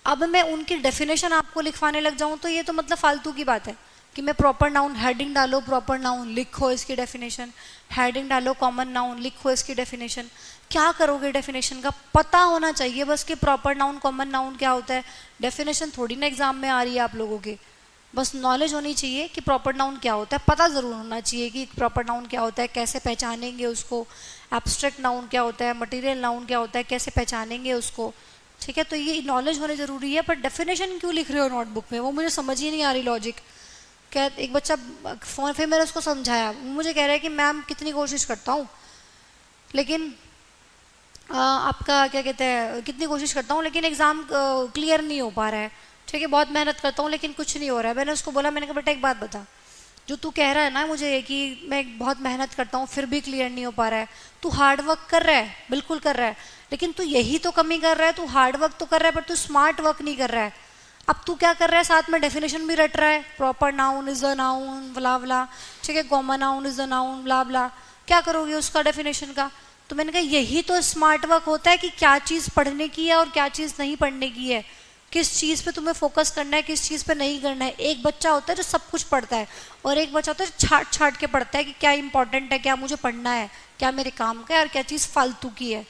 अब मैं उनकी डेफिनेशन आपको लिखवाने लग जाऊं तो ये तो मतलब फालतू की बात है कि मैं प्रॉपर नाउन, हेडिंग डालो प्रॉपर नाउन, लिखो इसकी डेफिनेशन, हेडिंग डालो कॉमन नाउन, लिखो इसकी डेफिनेशन। क्या करोगे डेफिनेशन का? पता होना चाहिए बस कि प्रॉपर नाउन, कॉमन नाउन क्या होता है। डेफिनेशन थोड़ी ना एग्जाम में आ रही है आप लोगों के, बस नॉलेज होनी चाहिए कि प्रॉपर नाउन क्या होता है, पता ज़रूर होना चाहिए कि प्रॉपर नाउन क्या होता है, कैसे पहचानेंगे उसको, एब्स्ट्रैक्ट नाउन क्या होता है, मटेरियल नाउन क्या होता है, कैसे पहचानेंगे उसको, ठीक है। तो ये नॉलेज होने ज़रूरी है, पर डेफिनेशन क्यों लिख रहे हो नोटबुक में, वो मुझे समझ ही नहीं आ रही लॉजिक। क्या एक बच्चा फ़ोन, फिर मैंने उसको समझाया, मुझे कह रहा है कि मैम कितनी कोशिश करता हूँ लेकिन आपका क्या कहते हैं, कितनी कोशिश करता हूँ लेकिन एग्ज़ाम क्लियर नहीं हो पा रहा है, ठीक है, बहुत मेहनत करता हूँ लेकिन कुछ नहीं हो रहा है। मैंने उसको बोला, मैंने कहा बेटा एक बात बता, जो तू कह रहा है ना मुझे कि मैं बहुत मेहनत करता हूँ फिर भी क्लियर नहीं हो पा रहा है, तू हार्ड वर्क कर रहा है, बिल्कुल कर रहा है, लेकिन तू यही तो कमी कर रहा है, तू हार्ड वर्क तो कर रहा है पर तू स्मार्ट वर्क नहीं कर रहा है। अब तू क्या कर रहा है, साथ में डेफिनेशन भी रट रहा है, proper noun is the noun blah blah, ठीक है, common noun is the noun blah blah, क्या करोगे उसका डेफिनेशन का? तो मैंने कहा यही तो स्मार्ट वर्क होता है कि क्या चीज़ पढ़ने की है और क्या चीज़ नहीं पढ़ने की है, किस चीज़ पे तुम्हें फोकस करना है, किस चीज़ पे नहीं करना है। एक बच्चा होता है जो सब कुछ पढ़ता है और एक बच्चा होता है जो छाट छाट के पढ़ता है कि क्या इंपॉर्टेंट है, क्या मुझे पढ़ना है, क्या मेरे काम का है और क्या चीज़ फालतू की है।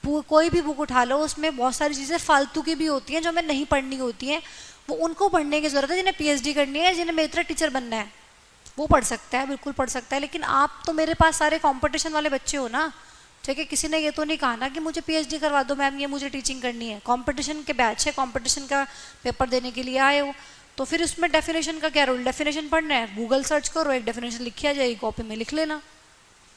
कोई भी बुक उठा लो, उसमें बहुत सारी चीज़ें फालतू की भी होती हैं जो हमें नहीं पढ़नी होती हैं, वो उनको पढ़ने की ज़रूरत है। जिन्हें पीएचडी करनी है, जिन्हें मेरी तरह टीचर बनना है, वो पढ़ सकता है, बिल्कुल पढ़ सकता है। लेकिन आप तो मेरे पास सारे कंपटीशन वाले बच्चे हो ना, ठीक है, किसी ने ये तो नहीं कहा ना कि मुझे पीएचडी करवा दो मैम, ये मुझे टीचिंग करनी है। कंपटीशन के बैच है, कंपटीशन का पेपर देने के लिए आए हो, तो फिर उसमें डेफिनेशन का क्या रोल? डेफिनेशन पढ़ना है, गूगल सर्च करो, एक डेफिनेशन लिखी आ जाएगी, कॉपी में लिख लेना,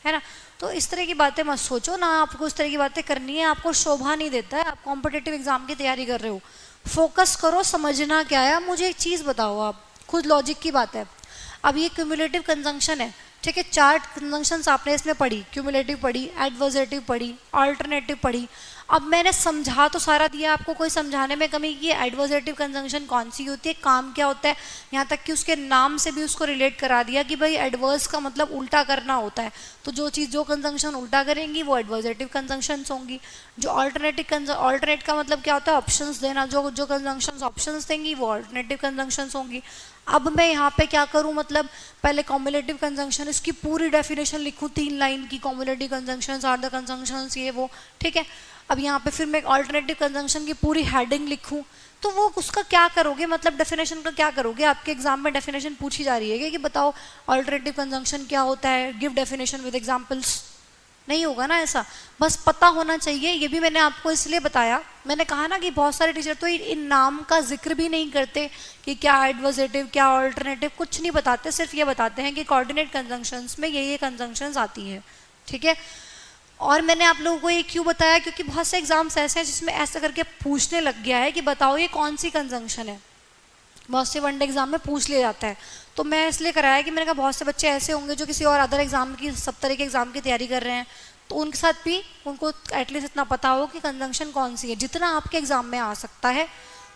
है ना। तो इस तरह की बातें मत सोचो ना, आपको इस तरह की बातें करनी है, आपको शोभा नहीं देता है। आप कॉम्पिटिटिव एग्जाम की तैयारी कर रहे हो, फोकस करो, समझना क्या है। मुझे एक चीज़ बताओ, आप खुद लॉजिक की बात है। अब ये क्यूमुलेटिव कंजंक्शन है, ठीक है, 4 कंजंक्शंस आपने इसमें पढ़ी, क्यूमुलेटिव पढ़ी, एडवर्सेटिव पढ़ी, अल्टरनेटिव पढ़ी। अब मैंने समझा तो सारा दिया आपको, कोई समझाने में कमी की। एडवर्सेटिव कंजंक्शन कौन सी होती है, काम क्या होता है, यहाँ तक कि उसके नाम से भी उसको रिलेट करा दिया कि भाई एडवर्स का मतलब उल्टा करना होता है। तो जो चीज़, जो कंजंक्शन उल्टा करेंगी वो एडवर्सेटिव कंजंक्शंस होंगी। जो ऑल्टरनेट का मतलब क्या होता है, ऑप्शंस देना। जो जो कंजंक्शंस ऑप्शंस देंगी वो ऑल्टरनेटिव कंजंक्शंस होंगी। अब मैं यहाँ पे क्या करूँ, मतलब पहले कॉम्युलेटिव कंजंक्शन, इसकी पूरी डेफिनेशन लिखूँ 3 लाइन की, cumulative conjunctions are the conjunctions ये वो, ठीक है। अब यहाँ पे फिर मैं अल्टरनेटिव कंजंक्शन की पूरी हेडिंग लिखूँ, तो वो उसका क्या करोगे, मतलब डेफिनेशन का क्या करोगे। आपके एग्जाम में डेफिनेशन पूछी जा रही है कि बताओ अल्टरनेटिव कंजंक्शन क्या होता है, गिव डेफिनेशन विद एग्जाम्पल्स। नहीं होगा ना ऐसा, बस पता होना चाहिए। ये भी मैंने आपको इसलिए बताया, मैंने कहा ना कि बहुत सारे टीचर तो इन नाम का जिक्र भी नहीं करते कि क्या एडवर्सेटिव क्या अल्टरनेटिव, कुछ नहीं बताते, सिर्फ ये बताते हैं कि कोऑर्डिनेट कंजंक्शंस में ये कंजंक्शंस आती हैं, ठीक है। और मैंने आप लोगों को ये क्यों बताया, क्योंकि बहुत से एग्जाम्स ऐसे हैं जिसमें ऐसा करके पूछने लग गया है कि बताओ ये कौन सी कंजंक्शन है। बहुत से वनडे एग्जाम में पूछ लिया जाता है, तो मैं इसलिए कराया कि मैंने कहा बहुत से बच्चे ऐसे होंगे जो किसी और अदर एग्जाम की, सब तरह के एग्जाम की तैयारी कर रहे हैं, तो उनके साथ भी उनको एटलीस्ट इतना पता हो कि कंजंक्शन कौन सी है। जितना आपके एग्जाम में आ सकता है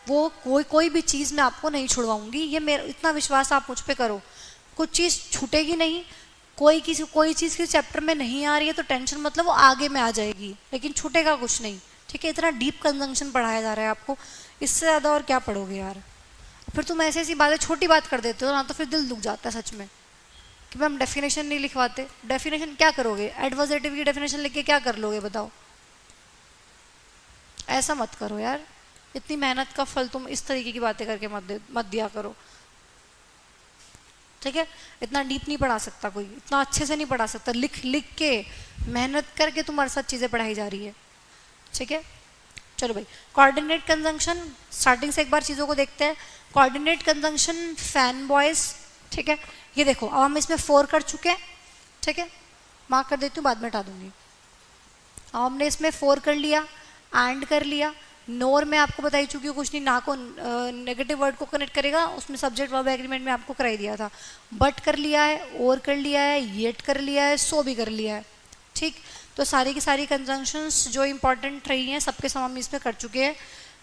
वो कोई भी चीज़ मैं आपको नहीं छुड़वाऊंगी, ये मेरा इतना विश्वास आप मुझ पर करो। कुछ चीज़ छूटेगी नहीं, कोई चीज़ किसी चैप्टर में नहीं आ रही है तो टेंशन मतलब वो आगे में आ जाएगी, लेकिन छूटेगा कुछ नहीं, ठीक है। इतना डीप कंजंक्शन पढ़ाया जा रहा है आपको, इससे ज़्यादा और क्या पढ़ोगे यार। फिर तुम ऐसी ऐसी बातें छोटी बात कर देते हो ना, तो फिर दिल दुख जाता है सच में कि मैम डेफिनेशन नहीं लिखवाते। डेफिनेशन क्या करोगे, एडवर्सेटिव की डेफिनेशन लिख के क्या कर लोगे बताओ। ऐसा मत करो यार, इतनी मेहनत का फल तुम इस तरीके की बातें करके मत दिया करो, ठीक है। इतना डीप नहीं पढ़ा सकता कोई, इतना अच्छे से नहीं पढ़ा सकता, लिख लिख के मेहनत करके तुम्हारे साथ चीज़ें पढ़ाई जा रही है, ठीक है। चलो भाई, कोऑर्डिनेट कंजंक्शन, स्टार्टिंग से एक बार चीज़ों को देखते हैं। कोऑर्डिनेट कंजंक्शन फैन बॉयज, ठीक है। ये देखो अब हम इसमें 4 कर चुके हैं, ठीक है, मार्क कर देती हूँ, बाद में हटा दूंगी। अब हमने इसमें 4 कर लिया, एंड कर लिया। नोर में आपको बताई चुकी हूँ, कुछ नहीं, ना को नेगेटिव वर्ड को कनेक्ट करेगा, उसमें सब्जेक्ट वर्ब एग्रीमेंट में आपको कराई दिया था। बट कर लिया है, और कर लिया है, येट कर लिया है, सो भी कर लिया है, ठीक। तो सारी की सारी कंजंक्शंस जो इंपॉर्टेंट रही हैं सबके सम हम इसमें कर चुके हैं।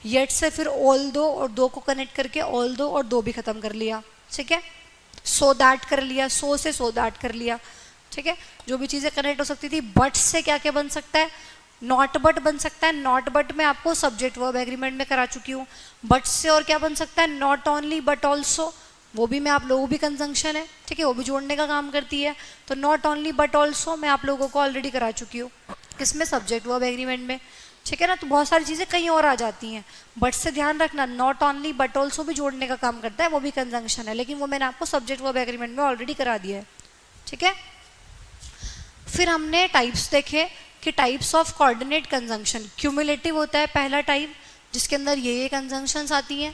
येट से फिर ऑल दो और दो को कनेक्ट करके ऑल दो और दो भी खत्म कर लिया, ठीक है। सो दैट कर लिया, सो से सो दैट कर लिया, ठीक है। जो भी चीज़ें कनेक्ट हो सकती थी। बट से क्या क्या बन सकता है, नॉट बट बन सकता है। नॉट बट में आपको सब्जेक्ट वर्ब एग्रीमेंट में करा चुकी हूँ। बट से और क्या बन सकता है, नॉट ओनली बट ऑल्सो, वो भी मैं आप लोगों भी कंजंक्शन है, ठीक है, वो भी जोड़ने का काम करती है। तो नॉट ओनली बट ऑल्सो मैं आप लोगों को ऑलरेडी करा चुकी हूँ, किसमें, सब्जेक्ट वर्ब एग्रीमेंट में, ठीक है ना। तो बहुत सारी चीज़ें कहीं और आ जाती हैं। बट से ध्यान रखना, नॉट ओनली बट ऑल्सो भी जोड़ने का काम करता है, वो भी कंजंक्शन है, लेकिन वो मैंने आपको सब्जेक्ट वर्ब एग्रीमेंट में ऑलरेडी करा दिया है, ठीक है। फिर हमने टाइप्स देखे कि types of coordinate conjunction, cumulative होता है पहला टाइप, जिसके अंदर ये कंजंक्शंस आती हैं।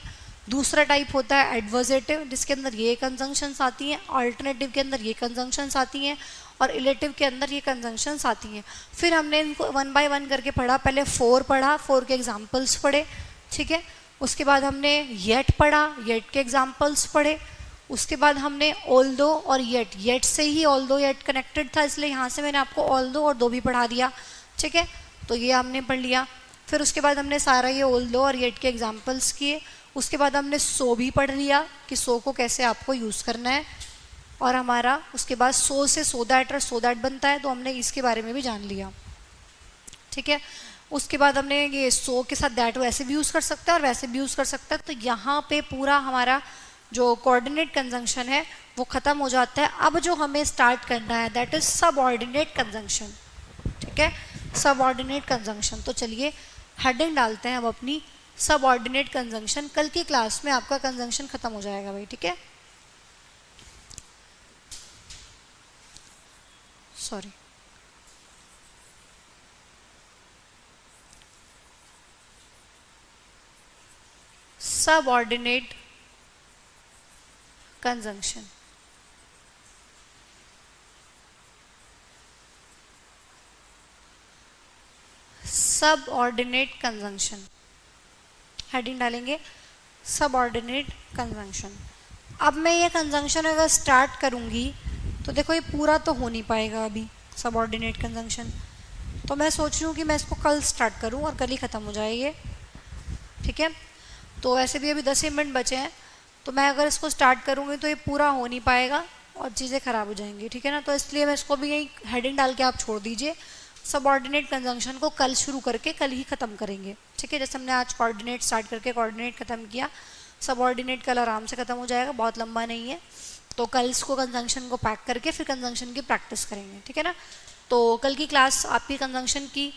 दूसरा टाइप होता है एडवर्सेटिव, जिसके अंदर ये कंजंक्शंस आती हैं। अल्टरनेटिव के अंदर ये कंजंक्शंस आती हैं, और इलेटिव के अंदर ये कंजंक्शंस आती हैं। फिर हमने इनको 1 बाय 1 करके पढ़ा। पहले 4 पढ़ा, 4 के एग्जाम्पल्स पढ़े, ठीक है। उसके बाद हमने येट पढ़ा, येट के एग्जाम्पल्स पढ़े। उसके बाद हमने ऑल्दो और येट, येट से ही ऑल्दो येट कनेक्टेड था, इसलिए यहाँ से मैंने आपको ऑल्दो और दो भी पढ़ा दिया, ठीक है। तो ये हमने पढ़ लिया। फिर उसके बाद हमने सारा ये ऑल्दो और येट के एग्जाम्पल्स किए। उसके बाद हमने सो भी पढ़ लिया कि सो को कैसे आपको यूज़ करना है, और हमारा उसके बाद सो से सो दैट और सो दैट बनता है, तो हमने इसके बारे में भी जान लिया, ठीक है। उसके बाद हमने ये सो के साथ दैट वैसे भी यूज़ कर सकते हैं और वैसे भी यूज़ कर सकते हैं। तो यहाँ पे पूरा हमारा जो कोऑर्डिनेट कंजंक्शन है वो ख़त्म हो जाता है। अब जो हमें स्टार्ट करना है दैट इज सबऑर्डिनेट कंजंक्शन, ठीक है, सबऑर्डिनेट कंजंक्शन। तो चलिए हेडिंग डालते हैं अब अपनी, सबऑर्डिनेट कंजंक्शन। कल की क्लास में आपका कंजंक्शन खत्म हो जाएगा भाई, ठीक है। Sorry, subordinate conjunction. Subordinate conjunction, heading डालेंगे सबऑर्डिनेट कंजंक्शन। अब मैं ये कंजंक्शन अगर स्टार्ट करूँगी तो देखो ये पूरा तो हो नहीं पाएगा अभी सबऑर्डिनेट कंजंक्शन, तो मैं सोच रही हूँ कि मैं इसको कल स्टार्ट करूँ और कल ही ख़त्म हो जाए ये, ठीक है। तो वैसे भी अभी 10 ही मिनट बचे हैं, तो मैं अगर इसको स्टार्ट करूँगी तो ये पूरा हो नहीं पाएगा और चीज़ें ख़राब हो जाएंगी, ठीक है ना। तो इसलिए मैं इसको भी यही हेडिंग डाल के आप छोड़ दीजिए, सबऑर्डिनेट कंजंक्शन को कल शुरू करके कल ही ख़त्म करेंगे, ठीक है। जैसे हमने आज कोऑर्डिनेट स्टार्ट करके कोऑर्डिनेट ख़त्म किया, सबऑर्डिनेट कल आराम से ख़त्म हो जाएगा, बहुत लंबा नहीं है। तो कल इसको कंजंक्शन को पैक करके फिर कंजंक्शन की प्रैक्टिस करेंगे, ठीक है ना। तो कल की क्लास आपकी कंजंक्शन की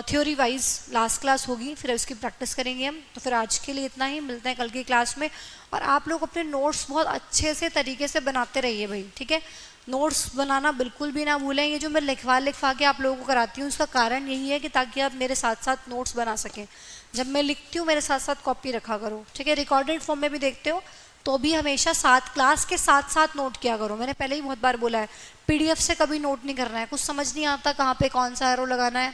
थ्योरी वाइज लास्ट क्लास होगी, फिर इसकी प्रैक्टिस करेंगे हम। तो फिर आज के लिए इतना ही, मिलते हैं कल की क्लास में। और आप लोग अपने नोट्स बहुत अच्छे से तरीके से बनाते रहिए भाई, ठीक है। नोट्स बनाना बिल्कुल भी ना भूलें। ये जो मैं लिखवा के आप लोगों को कराती हूँ, उसका कारण यही है कि ताकि आप मेरे साथ साथ नोट्स बना सकें। जब मैं लिखती हूँ मेरे साथ साथ कॉपी रखा करो, ठीक है। रिकॉर्डेड फॉर्म में भी देखते हो तो भी हमेशा क्लास के साथ साथ नोट किया करो। मैंने पहले ही बहुत बार बोला है, PDF से कभी नोट नहीं करना है। कुछ समझ नहीं आता कहाँ पे कौन सा एरो लगाना है,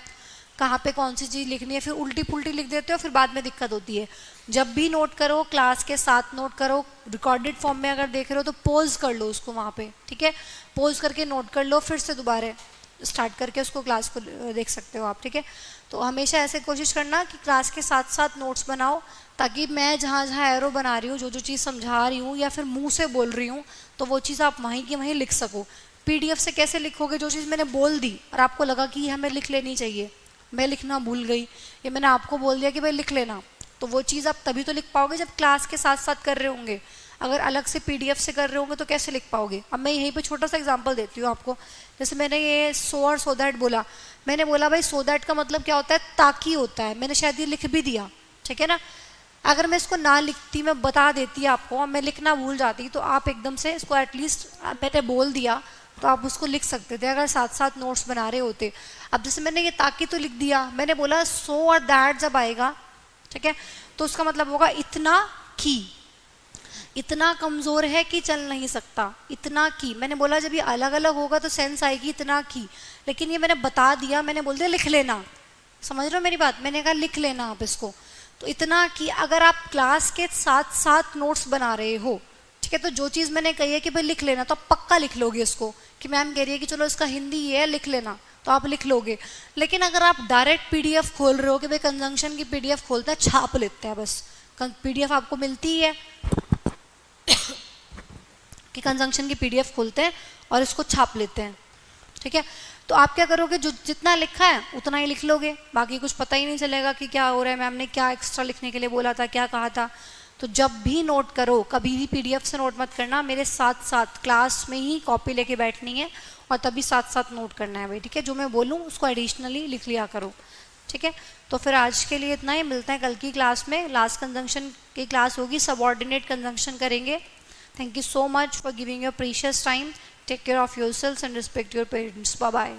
कहाँ पे कौन सी चीज़ लिखनी है, फिर उल्टी पुल्टी लिख देते हो, फिर बाद में दिक्कत होती है। जब भी नोट करो क्लास के साथ नोट करो। रिकॉर्डेड फॉर्म में अगर देख रहे हो तो पोज कर लो उसको वहाँ पे, ठीक है। पोज करके नोट कर लो, फिर से दोबारा स्टार्ट करके उसको क्लास को देख सकते हो आप, ठीक है। तो हमेशा ऐसे कोशिश करना कि क्लास के साथ साथ नोट्स बनाओ, ताकि मैं जहाँ जहाँ एरो बना रही हूँ, जो जो चीज़ समझा रही हूँ या फिर मुंह से बोल रही हूँ, तो वो चीज़ आप वहीं की वहीं लिख सको। PDF से कैसे लिखोगे? जो चीज़ मैंने बोल दी और आपको लगा कि हमें लिख लेनी चाहिए, मैं लिखना भूल गई, ये मैंने आपको बोल दिया कि भाई लिख लेना, तो वो चीज़ आप तभी तो लिख पाओगे जब क्लास के साथ साथ कर रहे होंगे। अगर अलग से PDF से कर रहे होंगे तो कैसे लिख पाओगे? अब मैं यहीं पे छोटा सा एग्जांपल देती हूँ आपको। जैसे मैंने ये सो और सो दैट बोला, मैंने बोला भाई सो दैट का मतलब क्या होता है? ताकि होता है। मैंने शायद ये लिख भी दिया, ठीक है ना। अगर मैं इसको ना लिखती, मैं बता देती आपको, मैं लिखना भूल जाती, तो आप एकदम से इसको एटलीस्ट मैंने बोल दिया तो आप उसको लिख सकते थे अगर साथ साथ नोट्स बना रहे होते। अब जैसे मैंने ये ताकि तो लिख दिया, मैंने बोला सो और दैट जब आएगा, ठीक है, तो उसका मतलब होगा इतना कि, इतना कमज़ोर है कि चल नहीं सकता, इतना कि। मैंने बोला जब ये अलग अलग होगा तो सेंस आएगी इतना कि, लेकिन ये मैंने बता दिया, मैंने बोल दिया लिख लेना। समझ रहे हो मेरी बात? मैंने कहा लिख लेना आप इसको। तो इतना कि अगर आप क्लास के साथ साथ नोट्स बना रहे हो, ठीक है, तो जो चीज़ मैंने कही है कि भाई लिख लेना, तो आप पक्का लिख लोगे इसको, कि मैम कह रही है कि चलो इसका हिंदी ये है, लिख लेना, तो आप लिख लोगे। लेकिन अगर आप डायरेक्ट PDF खोल रहे हो कि भाई कंजंक्शन की PDF खोलते हैं, छाप लेते हैं बस, PDF आपको मिलती ही है कि कंजंक्शन की PDF खोलते हैं और इसको छाप लेते हैं, ठीक है। तो आप क्या करोगे? जो जितना लिखा है उतना ही लिख लोगे, बाकी कुछ पता ही नहीं चलेगा कि क्या हो रहा है, मैम ने क्या एक्स्ट्रा लिखने के लिए बोला था, क्या कहा था। तो जब भी नोट करो, कभी भी PDF से नोट मत करना, मेरे साथ साथ क्लास में ही कॉपी लेके बैठनी है और तभी साथ साथ नोट करना है भाई, ठीक है। जो मैं बोलूँ उसको एडिशनली लिख लिया करो, ठीक है। तो फिर आज के लिए इतना ही, मिलते हैं कल की क्लास में। लास्ट कंजंक्शन की क्लास होगी, सबऑर्डिनेट कंजंक्शन करेंगे। Thank you so much for giving your precious time. Take care of yourselves and respect your parents. Bye bye.